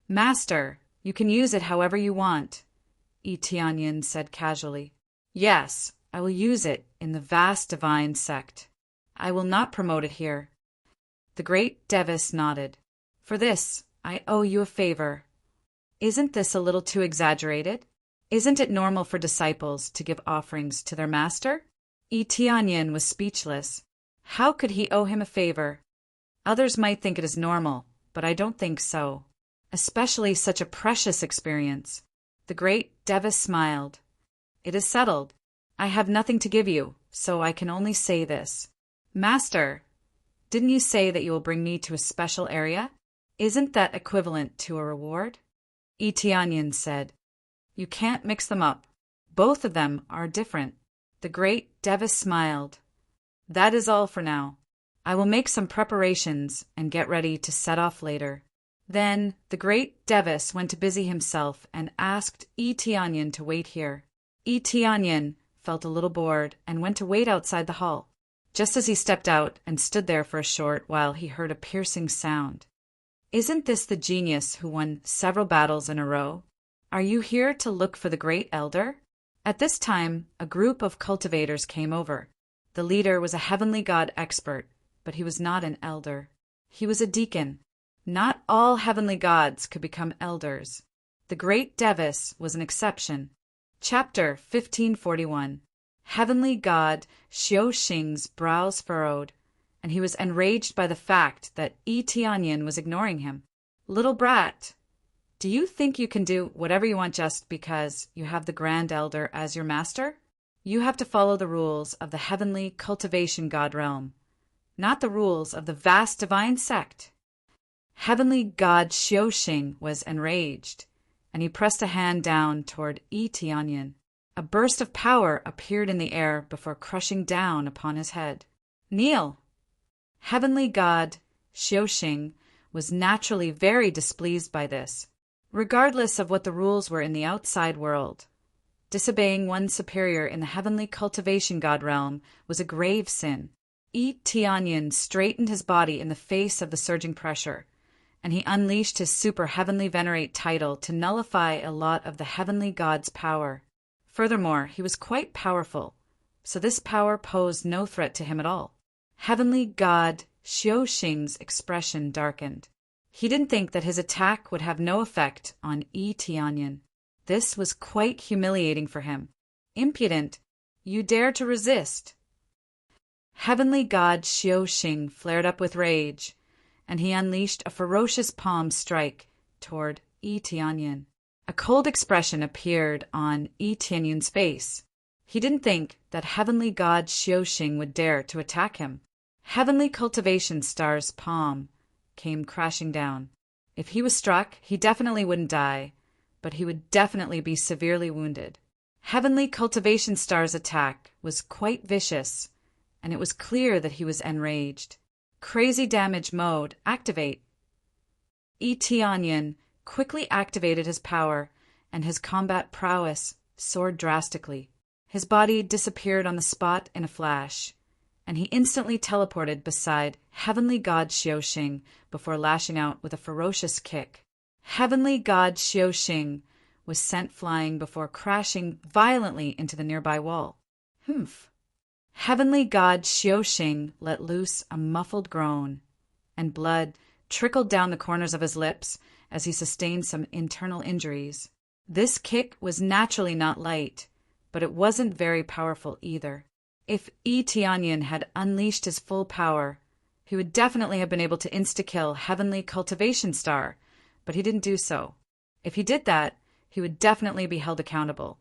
Master, you can use it however you want, Tianyin said casually. Yes, I will use it in the vast divine sect. I will not promote it here. The great Devis nodded. For this, I owe you a favor. Isn't this a little too exaggerated? Isn't it normal for disciples to give offerings to their master? Tianyin was speechless. How could he owe him a favor? Others might think it is normal, but I don't think so. Especially such a precious experience. The great Devis smiled. It is settled. I have nothing to give you, so I can only say this. Master, didn't you say that you will bring me to a special area? Isn't that equivalent to a reward? Tianyin said. You can't mix them up. Both of them are different. The great Devis smiled. That is all for now. I will make some preparations and get ready to set off later. Then the great Devis went to busy himself and asked Tianyin to wait here. Tianyin felt a little bored and went to wait outside the hall. Just as he stepped out and stood there for a short while, he heard a piercing sound. Isn't this the genius who won several battles in a row? Are you here to look for the great elder? At this time, a group of cultivators came over. The leader was a heavenly god expert, but he was not an elder. He was a deacon. Not all heavenly gods could become elders. The great Devis was an exception. Chapter 1541. Heavenly god Xiuxing's brows furrowed, and he was enraged by the fact that Tianyin was ignoring him. Little brat, do you think you can do whatever you want just because you have the Grand Elder as your master? You have to follow the rules of the heavenly cultivation god realm, not the rules of the vast divine sect. Heavenly god Xiuxing was enraged, and he pressed a hand down toward Tianyin. A burst of power appeared in the air before crushing down upon his head. Kneel! Heavenly god Xiuxing was naturally very displeased by this. Regardless of what the rules were in the outside world, disobeying one's superior in the heavenly cultivation god realm was a grave sin. Tianyin straightened his body in the face of the surging pressure, and he unleashed his super heavenly venerate title to nullify a lot of the heavenly god's power. Furthermore, he was quite powerful, so this power posed no threat to him at all. Heavenly God Xiaoxing's expression darkened. He didn't think that his attack would have no effect on Yi Tianyan. This was quite humiliating for him. Impudent! You dare to resist! Heavenly God Xiaoxing flared up with rage, and he unleashed a ferocious palm strike toward Yi Tianyan. A cold expression appeared on Yi Tianyan's face. He didn't think that Heavenly God Xiaoxing would dare to attack him. Heavenly Cultivation Star's palm came crashing down. If he was struck, he definitely wouldn't die, but he would definitely be severely wounded. Heavenly Cultivation Star's attack was quite vicious, and it was clear that he was enraged. Crazy Damage Mode, activate! Yi Tianyan quickly activated his power, and his combat prowess soared drastically. His body disappeared on the spot in a flash, and he instantly teleported beside Heavenly God Xiaoxing before lashing out with a ferocious kick. Heavenly God Xiaoxing was sent flying before crashing violently into the nearby wall. Humph! Heavenly God Xiaoxing let loose a muffled groan, and blood trickled down the corners of his lips as he sustained some internal injuries. This kick was naturally not light, but it wasn't very powerful either. If Yi Tianyan had unleashed his full power, he would definitely have been able to insta-kill Heavenly Cultivation Star, but he didn't do so. If he did that, he would definitely be held accountable,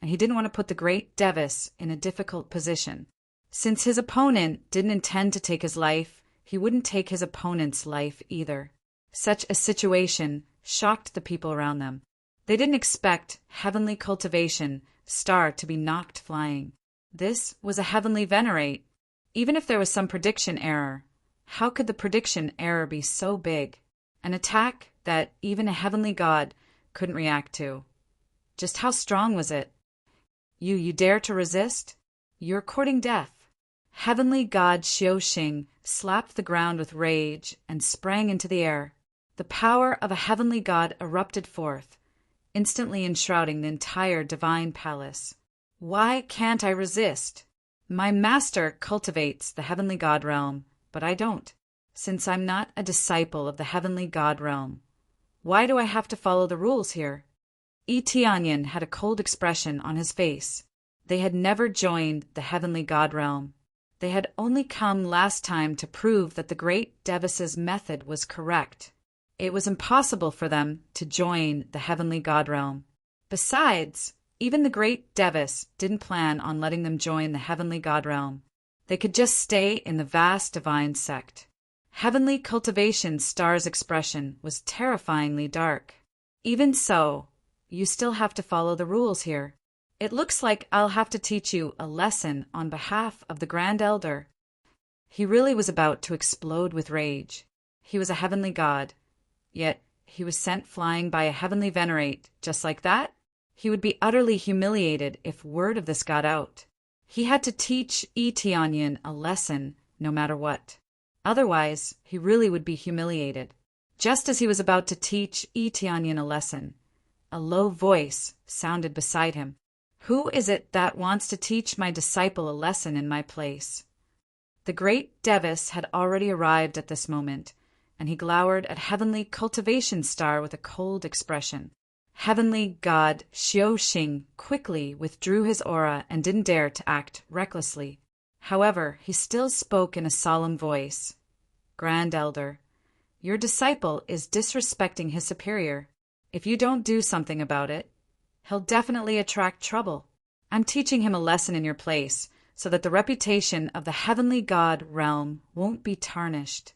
and he didn't want to put the great Devis in a difficult position. Since his opponent didn't intend to take his life, he wouldn't take his opponent's life either. Such a situation shocked the people around them. They didn't expect Heavenly Cultivation Star to be knocked flying. This was a heavenly venerate. Even if there was some prediction error, how could the prediction error be so big? An attack that even a heavenly god couldn't react to. Just how strong was it? You dare to resist? You're courting death. Heavenly God Xiaoxing slapped the ground with rage and sprang into the air. The power of a heavenly god erupted forth, instantly enshrouding the entire divine palace. Why can't I resist? My master cultivates the heavenly god realm, but I don't. Since I'm not a disciple of the heavenly god realm, why do I have to follow the rules here? Yi Tianyan had a cold expression on his face. They had never joined the heavenly god realm. They had only come last time to prove that the great Devis's method was correct. It was impossible for them to join the heavenly god realm. Besides, even the great Devis didn't plan on letting them join the heavenly god realm. They could just stay in the vast divine sect. Heavenly Cultivation Star's expression was terrifyingly dark. Even so, you still have to follow the rules here. It looks like I'll have to teach you a lesson on behalf of the Grand Elder. He really was about to explode with rage. He was a heavenly god, yet he was sent flying by a heavenly venerate just like that. He would be utterly humiliated if word of this got out. He had to teach Yi Tianyan a lesson no matter what. Otherwise, he really would be humiliated. Just as he was about to teach Yi Tianyan a lesson, a low voice sounded beside him. Who is it that wants to teach my disciple a lesson in my place? The great Devis had already arrived at this moment, and he glowered at Heavenly Cultivation Star with a cold expression. Heavenly God Xiaoxing quickly withdrew his aura and didn't dare to act recklessly. However, he still spoke in a solemn voice. Grand Elder, your disciple is disrespecting his superior. If you don't do something about it, he'll definitely attract trouble. I'm teaching him a lesson in your place so that the reputation of the heavenly god realm won't be tarnished.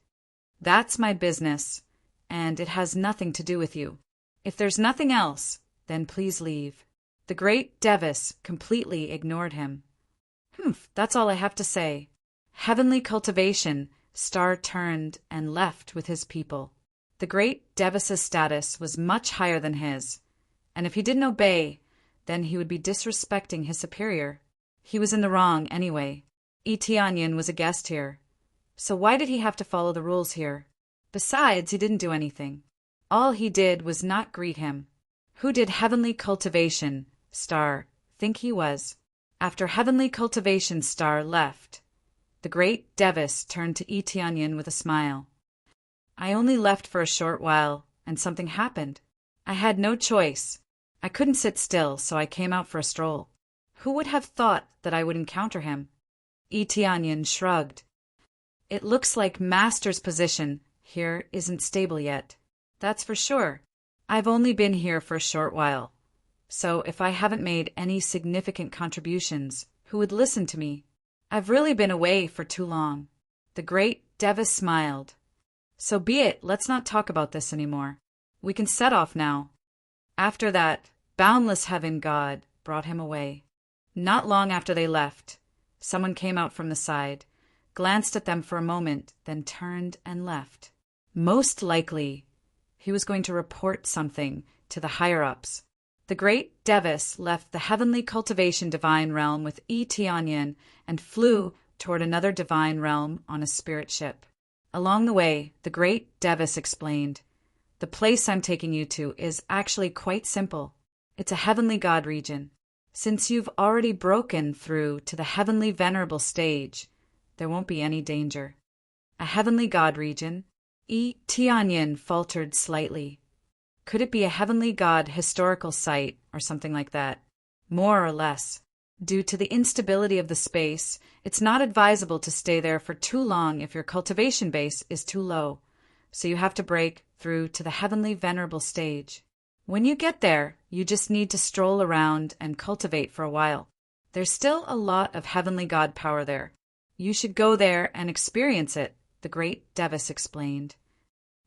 That's my business, and it has nothing to do with you. If there's nothing else, then please leave. The great Devis completely ignored him. That's all I have to say. Heavenly Cultivation Star turned and left with his people. The great Devis's status was much higher than his, and if he didn't obey, then he would be disrespecting his superior. He was in the wrong anyway. Yi Tianyan was a guest here, so why did he have to follow the rules here? Besides, he didn't do anything. All he did was not greet him. Who did Heavenly Cultivation Star think he was? After Heavenly Cultivation Star left, the great Devis turned to Eteonyan with a smile. I only left for a short while, and something happened. I had no choice. I couldn't sit still, so I came out for a stroll. Who would have thought that I would encounter him? Eteonyan shrugged. It looks like Master's position here isn't stable yet. That's for sure. I've only been here for a short while. So if I haven't made any significant contributions, who would listen to me? I've really been away for too long. The great Devis smiled. So be it, let's not talk about this anymore. We can set off now. After that, boundless heaven God brought him away. Not long after they left, someone came out from the side, glanced at them for a moment, then turned and left. Most likely, he was going to report something to the higher-ups. The great Devis left the heavenly cultivation divine realm with Eteonyan and flew toward another divine realm on a spirit ship. Along the way, the great Devis explained, the place I'm taking you to is actually quite simple. It's a heavenly God region. Since you've already broken through to the heavenly venerable stage, there won't be any danger. A heavenly God region? Eteonyan faltered slightly. Could it be a heavenly God historical site or something like that? More or less. Due to the instability of the space, it's not advisable to stay there for too long if your cultivation base is too low, so you have to break through to the heavenly venerable stage. When you get there, you just need to stroll around and cultivate for a while. There's still a lot of heavenly God power there. You should go there and experience it, the great Devis explained.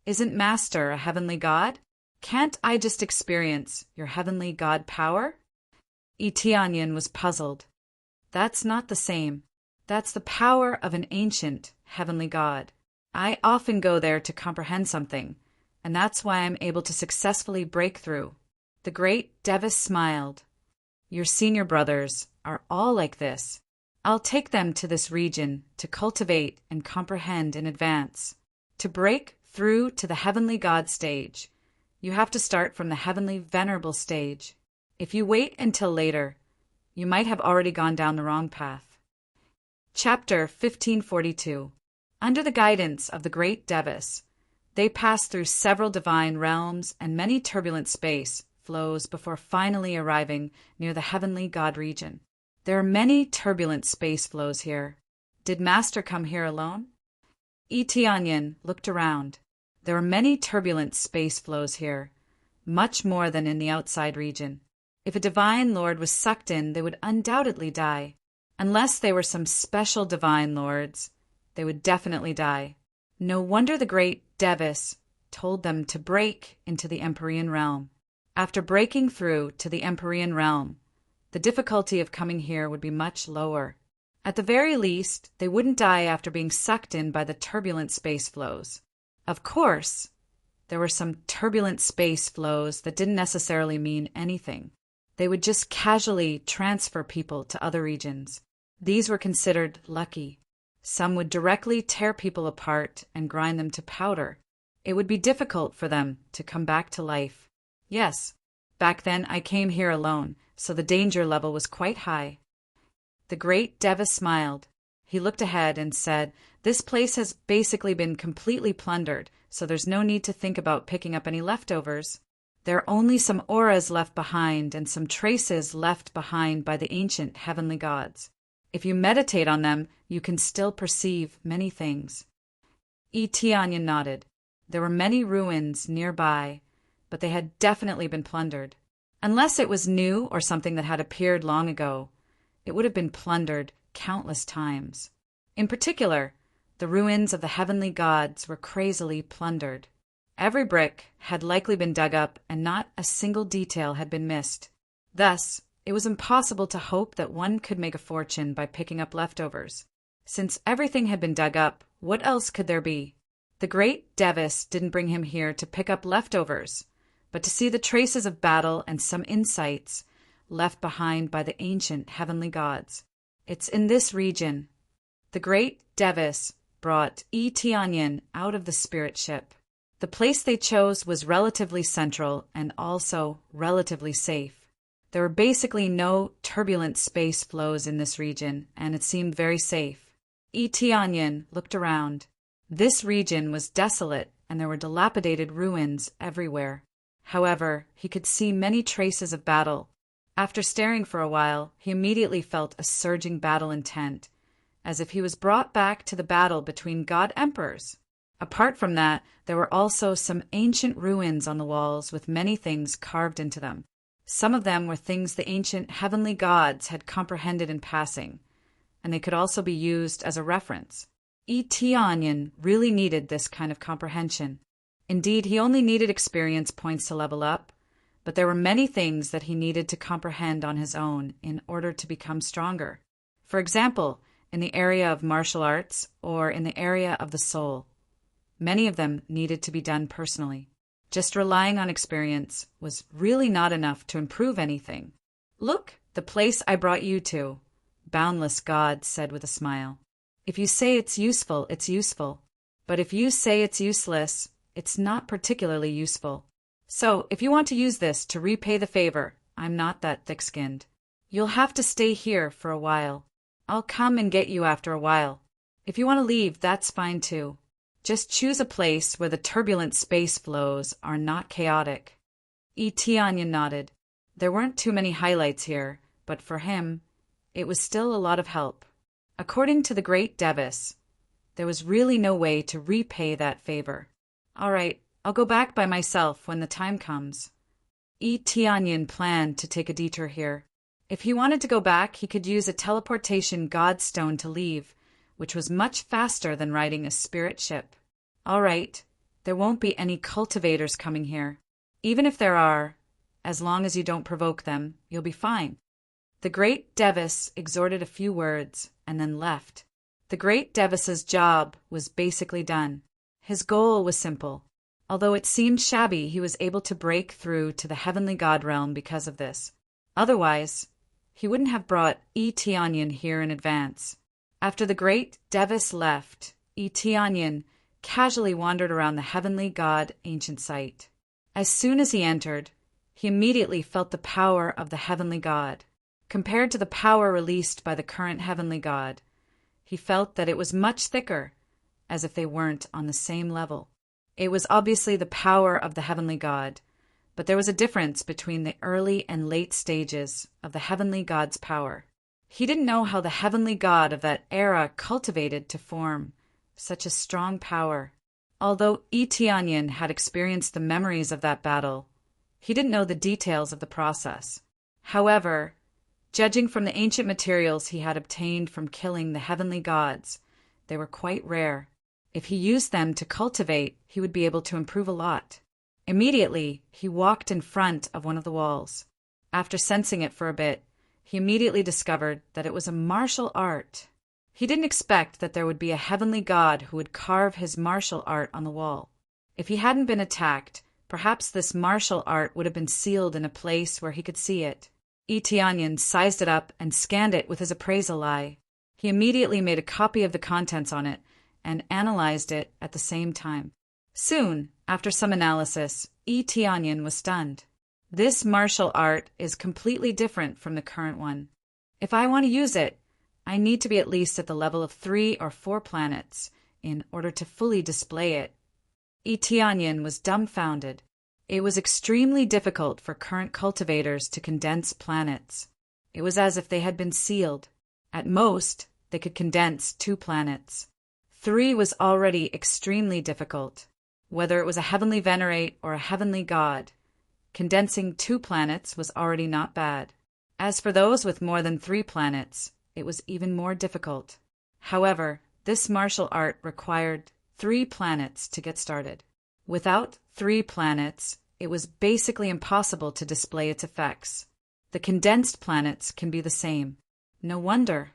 Isn't Master a heavenly God? Can't I just experience your heavenly God power? Eteonyan was puzzled. That's not the same. That's the power of an ancient heavenly God. I often go there to comprehend something, and that's why I'm able to successfully break through. The great Devis smiled. Your senior brothers are all like this. I'll take them to this region to cultivate and comprehend in advance. To break through to the heavenly God stage, you have to start from the heavenly venerable stage. If you wait until later, you might have already gone down the wrong path. Chapter 1542. Under the guidance of the great Devis, they passed through several divine realms and many turbulent space flows before finally arriving near the heavenly God region. There are many turbulent space flows here. Did Master come here alone? Eteonyan looked around. There are many turbulent space flows here, much more than in the outside region. If a divine lord was sucked in, they would undoubtedly die. Unless they were some special divine lords, they would definitely die. No wonder the great Devis told them to break into the Empyrean realm. After breaking through to the Empyrean realm, the difficulty of coming here would be much lower. At the very least, they wouldn't die after being sucked in by the turbulent space flows. Of course, there were some turbulent space flows that didn't necessarily mean anything. They would just casually transfer people to other regions. These were considered lucky. Some would directly tear people apart and grind them to powder. It would be difficult for them to come back to life. Yes, back then I came here alone, so the danger level was quite high. The great Devis smiled. He looked ahead and said, "This place has basically been completely plundered, so there's no need to think about picking up any leftovers. There are only some auras left behind and some traces left behind by the ancient heavenly gods. If you meditate on them, you can still perceive many things." Eteonyan nodded. There were many ruins nearby, but they had definitely been plundered. Unless it was new or something that had appeared long ago, it would have been plundered countless times. In particular, the ruins of the heavenly gods were crazily plundered. Every brick had likely been dug up and not a single detail had been missed. Thus, it was impossible to hope that one could make a fortune by picking up leftovers. Since everything had been dug up, what else could there be? The great Devis didn't bring him here to pick up leftovers, but to see the traces of battle and some insights left behind by the ancient heavenly gods. It's in this region. The great Devis brought Eteonyan out of the spirit ship. The place they chose was relatively central and also relatively safe. There were basically no turbulent space flows in this region, and it seemed very safe. Eteonyan looked around. This region was desolate, and there were dilapidated ruins everywhere. However, he could see many traces of battle. After staring for a while, he immediately felt a surging battle intent, as if he was brought back to the battle between god emperors. Apart from that, there were also some ancient ruins on the walls with many things carved into them. Some of them were things the ancient heavenly gods had comprehended in passing, and they could also be used as a reference. Eteonyan really needed this kind of comprehension. Indeed, he only needed experience points to level up, but there were many things that he needed to comprehend on his own in order to become stronger. For example, in the area of martial arts or in the area of the soul. Many of them needed to be done personally. Just relying on experience was really not enough to improve anything. "Look, the place I brought you to," Boundless God said with a smile. "If you say it's useful, it's useful. But if you say it's useless, it's not particularly useful. So, if you want to use this to repay the favor, I'm not that thick-skinned. You'll have to stay here for a while. I'll come and get you after a while. If you want to leave, that's fine too. Just choose a place where the turbulent space flows are not chaotic." Eteonyan nodded. There weren't too many highlights here, but for him, it was still a lot of help. According to the great Devis, there was really no way to repay that favor. "All right, I'll go back by myself when the time comes." Eteonyan planned to take a detour here. If he wanted to go back, he could use a teleportation godstone to leave, which was much faster than riding a spirit ship. "All right, there won't be any cultivators coming here. Even if there are, as long as you don't provoke them, you'll be fine." The great Devis exhorted a few words and then left. The great Devis's job was basically done. His goal was simple. Although it seemed shabby, he was able to break through to the heavenly god realm because of this. Otherwise, he wouldn't have brought Eteonyan here in advance. After the great Devis left, Eteonyan casually wandered around the heavenly god ancient site. As soon as he entered, he immediately felt the power of the heavenly god. Compared to the power released by the current heavenly god, he felt that it was much thicker, as if they weren't on the same level. It was obviously the power of the heavenly god, but there was a difference between the early and late stages of the heavenly god's power. He didn't know how the heavenly god of that era cultivated to form such a strong power. Although Eteonyan had experienced the memories of that battle, he didn't know the details of the process. However, judging from the ancient materials he had obtained from killing the heavenly gods, they were quite rare. If he used them to cultivate, he would be able to improve a lot. Immediately, he walked in front of one of the walls. After sensing it for a bit, he immediately discovered that it was a martial art. He didn't expect that there would be a heavenly god who would carve his martial art on the wall. If he hadn't been attacked, perhaps this martial art would have been sealed in a place where he could see it. Eteonyan sized it up and scanned it with his appraisal eye. He immediately made a copy of the contents on it and analyzed it at the same time. Soon, after some analysis, Eteonyan was stunned. This martial art is completely different from the current one. If I want to use it, I need to be at least at the level of 3 or 4 planets in order to fully display it. Eteonyan was dumbfounded. It was extremely difficult for current cultivators to condense planets. It was as if they had been sealed. At most, they could condense 2 planets. 3 was already extremely difficult. Whether it was a heavenly venerate or a heavenly god, condensing 2 planets was already not bad. As for those with more than 3 planets, it was even more difficult. However, this martial art required 3 planets to get started. Without 3 planets, it was basically impossible to display its effects. The condensed planets can be the same. No wonder.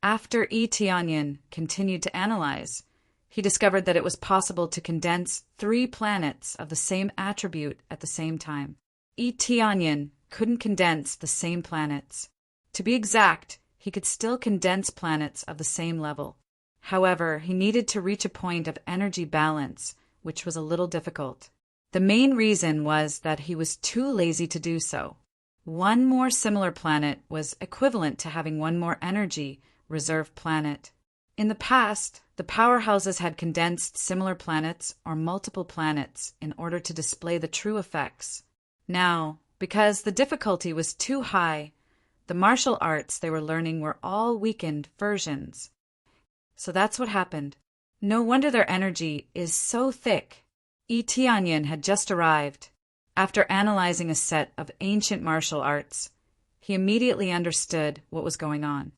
After Eteonyan continued to analyze, he discovered that it was possible to condense 3 planets of the same attribute at the same time. Eteonyan couldn't condense the same planets. To be exact, he could still condense planets of the same level. However, he needed to reach a point of energy balance, which was a little difficult. The main reason was that he was too lazy to do so. One more similar planet was equivalent to having one more energy reserve planet. In the past, the powerhouses had condensed similar planets or multiple planets in order to display the true effects. Now, because the difficulty was too high, the martial arts they were learning were all weakened versions. So that's what happened. No wonder their energy is so thick. Tianyin had just arrived. After analyzing a set of ancient martial arts, he immediately understood what was going on.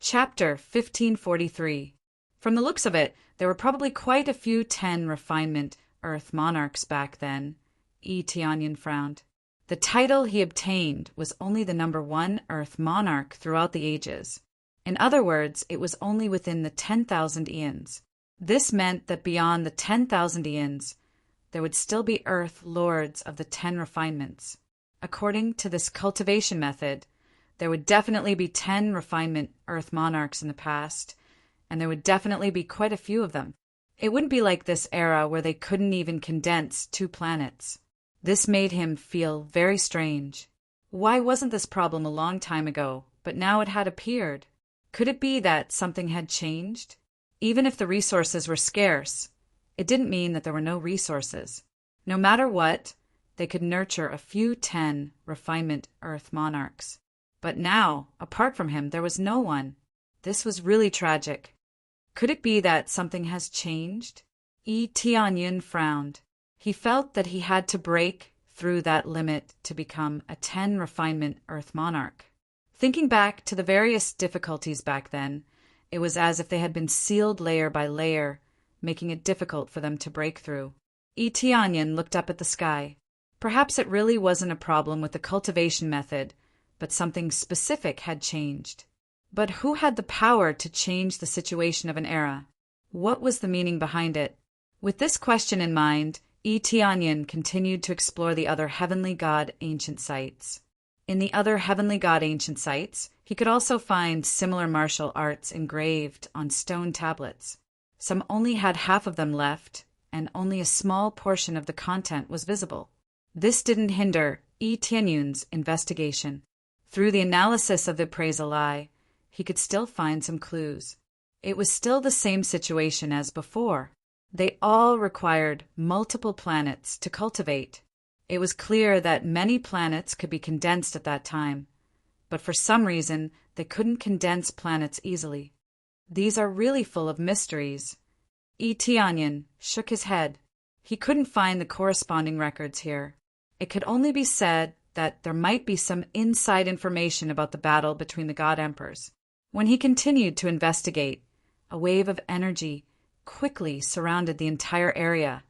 Chapter 1543. From the looks of it, there were probably quite a few 10 refinement Earth monarchs back then. Tianyin frowned. The title he obtained was only the number 1 Earth monarch throughout the ages. In other words, it was only within the 10,000 eons. This meant that beyond the 10,000 eons, there would still be Earth lords of the 10 refinements. According to this cultivation method, there would definitely be 10 refinement Earth monarchs in the past, and there would definitely be quite a few of them. It wouldn't be like this era where they couldn't even condense 2 planets. This made him feel very strange. Why wasn't this problem a long time ago, but now it had appeared? Could it be that something had changed? Even if the resources were scarce, it didn't mean that there were no resources. No matter what, they could nurture a few 10 refinement Earth monarchs. But now, apart from him, there was no one. This was really tragic. Could it be that something has changed? Tianyin frowned. He felt that he had to break through that limit to become a 10 refinement Earth monarch. Thinking back to the various difficulties back then, it was as if they had been sealed layer by layer, making it difficult for them to break through. Tianyin looked up at the sky. Perhaps it really wasn't a problem with the cultivation method, but something specific had changed. But who had the power to change the situation of an era? What was the meaning behind it? With this question in mind, Tianyin continued to explore the other heavenly god ancient sites. In the other heavenly god ancient sites, he could also find similar martial arts engraved on stone tablets. Some only had half of them left, and only a small portion of the content was visible. This didn't hinder Tianyin's investigation. Through the analysis of the appraisal eye, he could still find some clues. It was still the same situation as before. They all required multiple planets to cultivate. It was clear that many planets could be condensed at that time, but for some reason they couldn't condense planets easily. These are really full of mysteries. Tianyin shook his head. He couldn't find the corresponding records here. It could only be said that there might be some inside information about the battle between the god emperors. When he continued to investigate, a wave of energy quickly surrounded the entire area,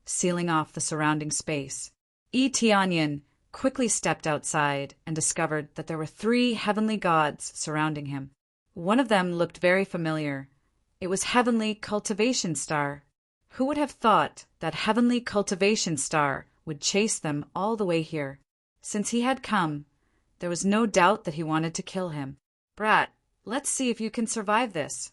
sealing off the surrounding space. Tianyin quickly stepped outside and discovered that there were 3 heavenly gods surrounding him. One of them looked very familiar. It was Heavenly Cultivation Star. Who would have thought that Heavenly Cultivation Star would chase them all the way here? Since he had come, there was no doubt that he wanted to kill him. Brat, let's see if you can survive this.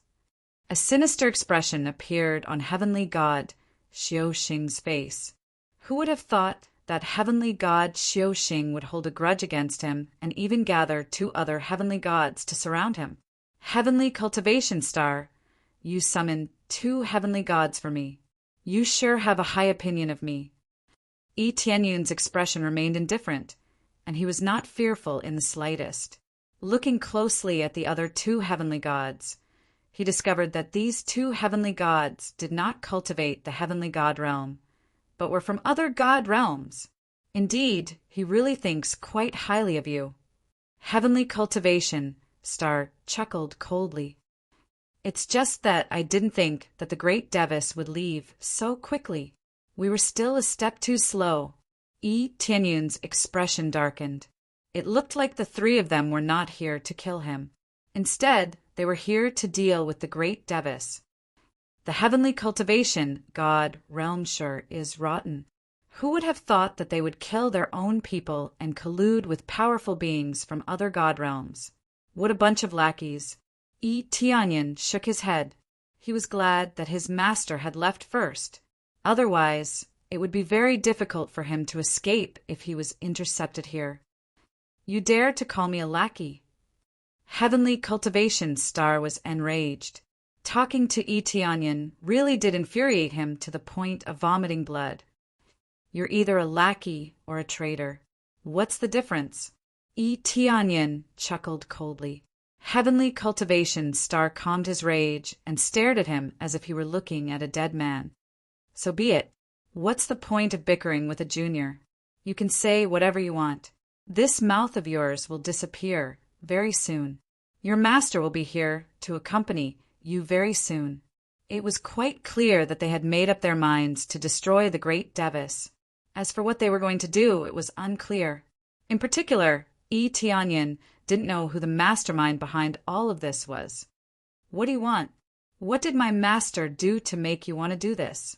A sinister expression appeared on Heavenly God Xiaoxing's face. Who would have thought that Heavenly God Xiaoxing would hold a grudge against him and even gather 2 other heavenly gods to surround him? Heavenly Cultivation Star, you summoned 2 heavenly gods for me. You sure have a high opinion of me. Tianyin's expression remained indifferent, and he was not fearful in the slightest. Looking closely at the other 2 heavenly gods, he discovered that these 2 heavenly gods did not cultivate the heavenly god realm, but were from other god realms. Indeed, he really thinks quite highly of you. Heavenly Cultivation Star chuckled coldly. It's just that I didn't think that the great Devis would leave so quickly. We were still a step too slow. Tianyin's expression darkened. It looked like the 3 of them were not here to kill him. Instead, they were here to deal with the great Devis. The heavenly cultivation god Realmshire is rotten. Who would have thought that they would kill their own people and collude with powerful beings from other god realms? What a bunch of lackeys. Tianyin shook his head. He was glad that his master had left first. Otherwise, it would be very difficult for him to escape if he was intercepted here. You dare to call me a lackey? Heavenly Cultivation Star was enraged. Talking to Etionyan really did infuriate him to the point of vomiting blood. You're either a lackey or a traitor. What's the difference? Etionyan chuckled coldly. Heavenly Cultivation Star calmed his rage and stared at him as if he were looking at a dead man. So be it. What's the point of bickering with a junior? You can say whatever you want. This mouth of yours will disappear very soon. Your master will be here to accompany you very soon. It was quite clear that they had made up their minds to destroy the great Devis. As for what they were going to do, it was unclear. In particular, Etionyan didn't know who the mastermind behind all of this was. What do you want? What did my master do to make you want to do this?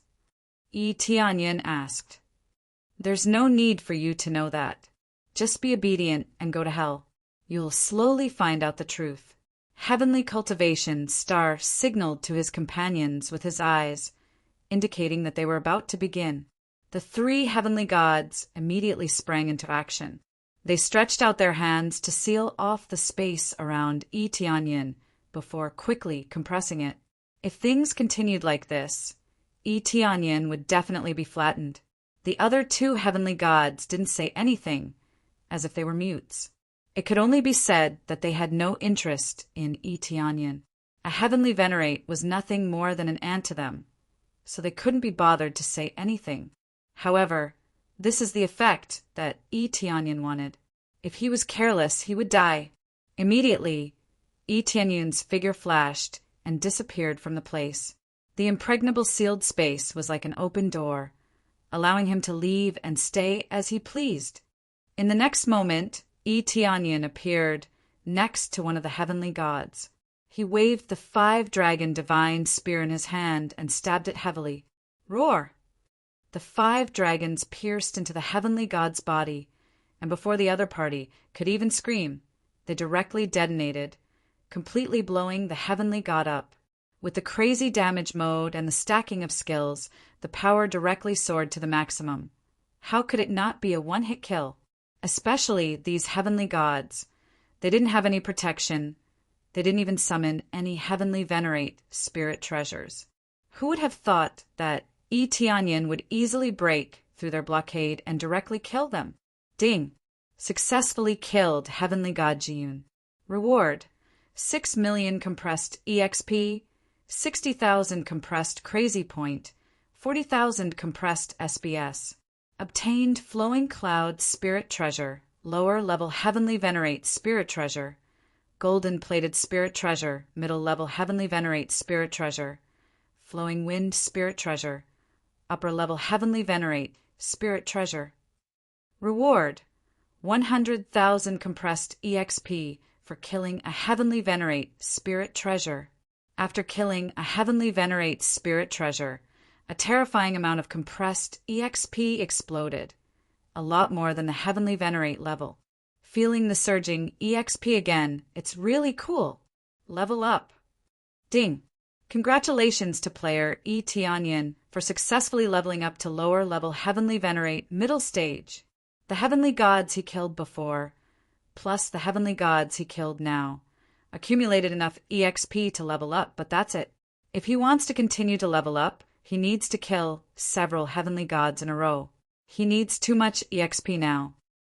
Etionyan asked. There's no need for you to know that. Just be obedient and go to hell. You'll slowly find out the truth. Heavenly Cultivation Star signaled to his companions with his eyes, indicating that they were about to begin. The three heavenly gods immediately sprang into action. They stretched out their hands to seal off the space around Etionyan before quickly compressing it. If things continued like this, Etionyan would definitely be flattened. The other two heavenly gods didn't say anything, as if they were mutes. It could only be said that they had no interest in Etionyan. A heavenly venerate was nothing more than an ant to them, so they couldn't be bothered to say anything. However, this is the effect that Etionyan wanted. If he was careless, he would die. Immediately, Etionyan's figure flashed and disappeared from the place. The impregnable sealed space was like an open door, allowing him to leave and stay as he pleased. In the next moment, Etionyan appeared next to one of the heavenly gods. He waved the 5-dragon divine spear in his hand and stabbed it heavily. Roar! The 5 dragons pierced into the heavenly god's body, and before the other party could even scream, they directly detonated, completely blowing the heavenly god up. With the crazy damage mode and the stacking of skills, the power directly soared to the maximum. How could it not be a one-hit kill? Especially these heavenly gods. They didn't have any protection. They didn't even summon any heavenly venerate spirit treasures. Who would have thought that Etionyan would easily break through their blockade and directly kill them? Ding! Successfully killed heavenly god Jiyun. Reward: 6 million compressed EXP, 60,000 compressed crazy point, 40,000 compressed SBS. Obtained Flowing Cloud Spirit Treasure, lower level Heavenly Venerate Spirit Treasure, Golden Plated Spirit Treasure, middle level Heavenly Venerate Spirit Treasure, Flowing Wind Spirit Treasure, upper level Heavenly Venerate Spirit Treasure. Reward: 100,000 compressed EXP for killing a Heavenly Venerate Spirit Treasure. After killing a Heavenly Venerate Spirit Treasure, a terrifying amount of compressed EXP exploded, a lot more than the Heavenly Venerate level. Feeling the surging EXP again, it's really cool. Level up. Ding! Congratulations to player Etionyan for successfully leveling up to lower level Heavenly Venerate middle stage. The heavenly gods he killed before, plus the heavenly gods he killed now, accumulated enough EXP to level up, but that's it. If he wants to continue to level up, he needs to kill several heavenly gods in a row. He needs too much EXP now.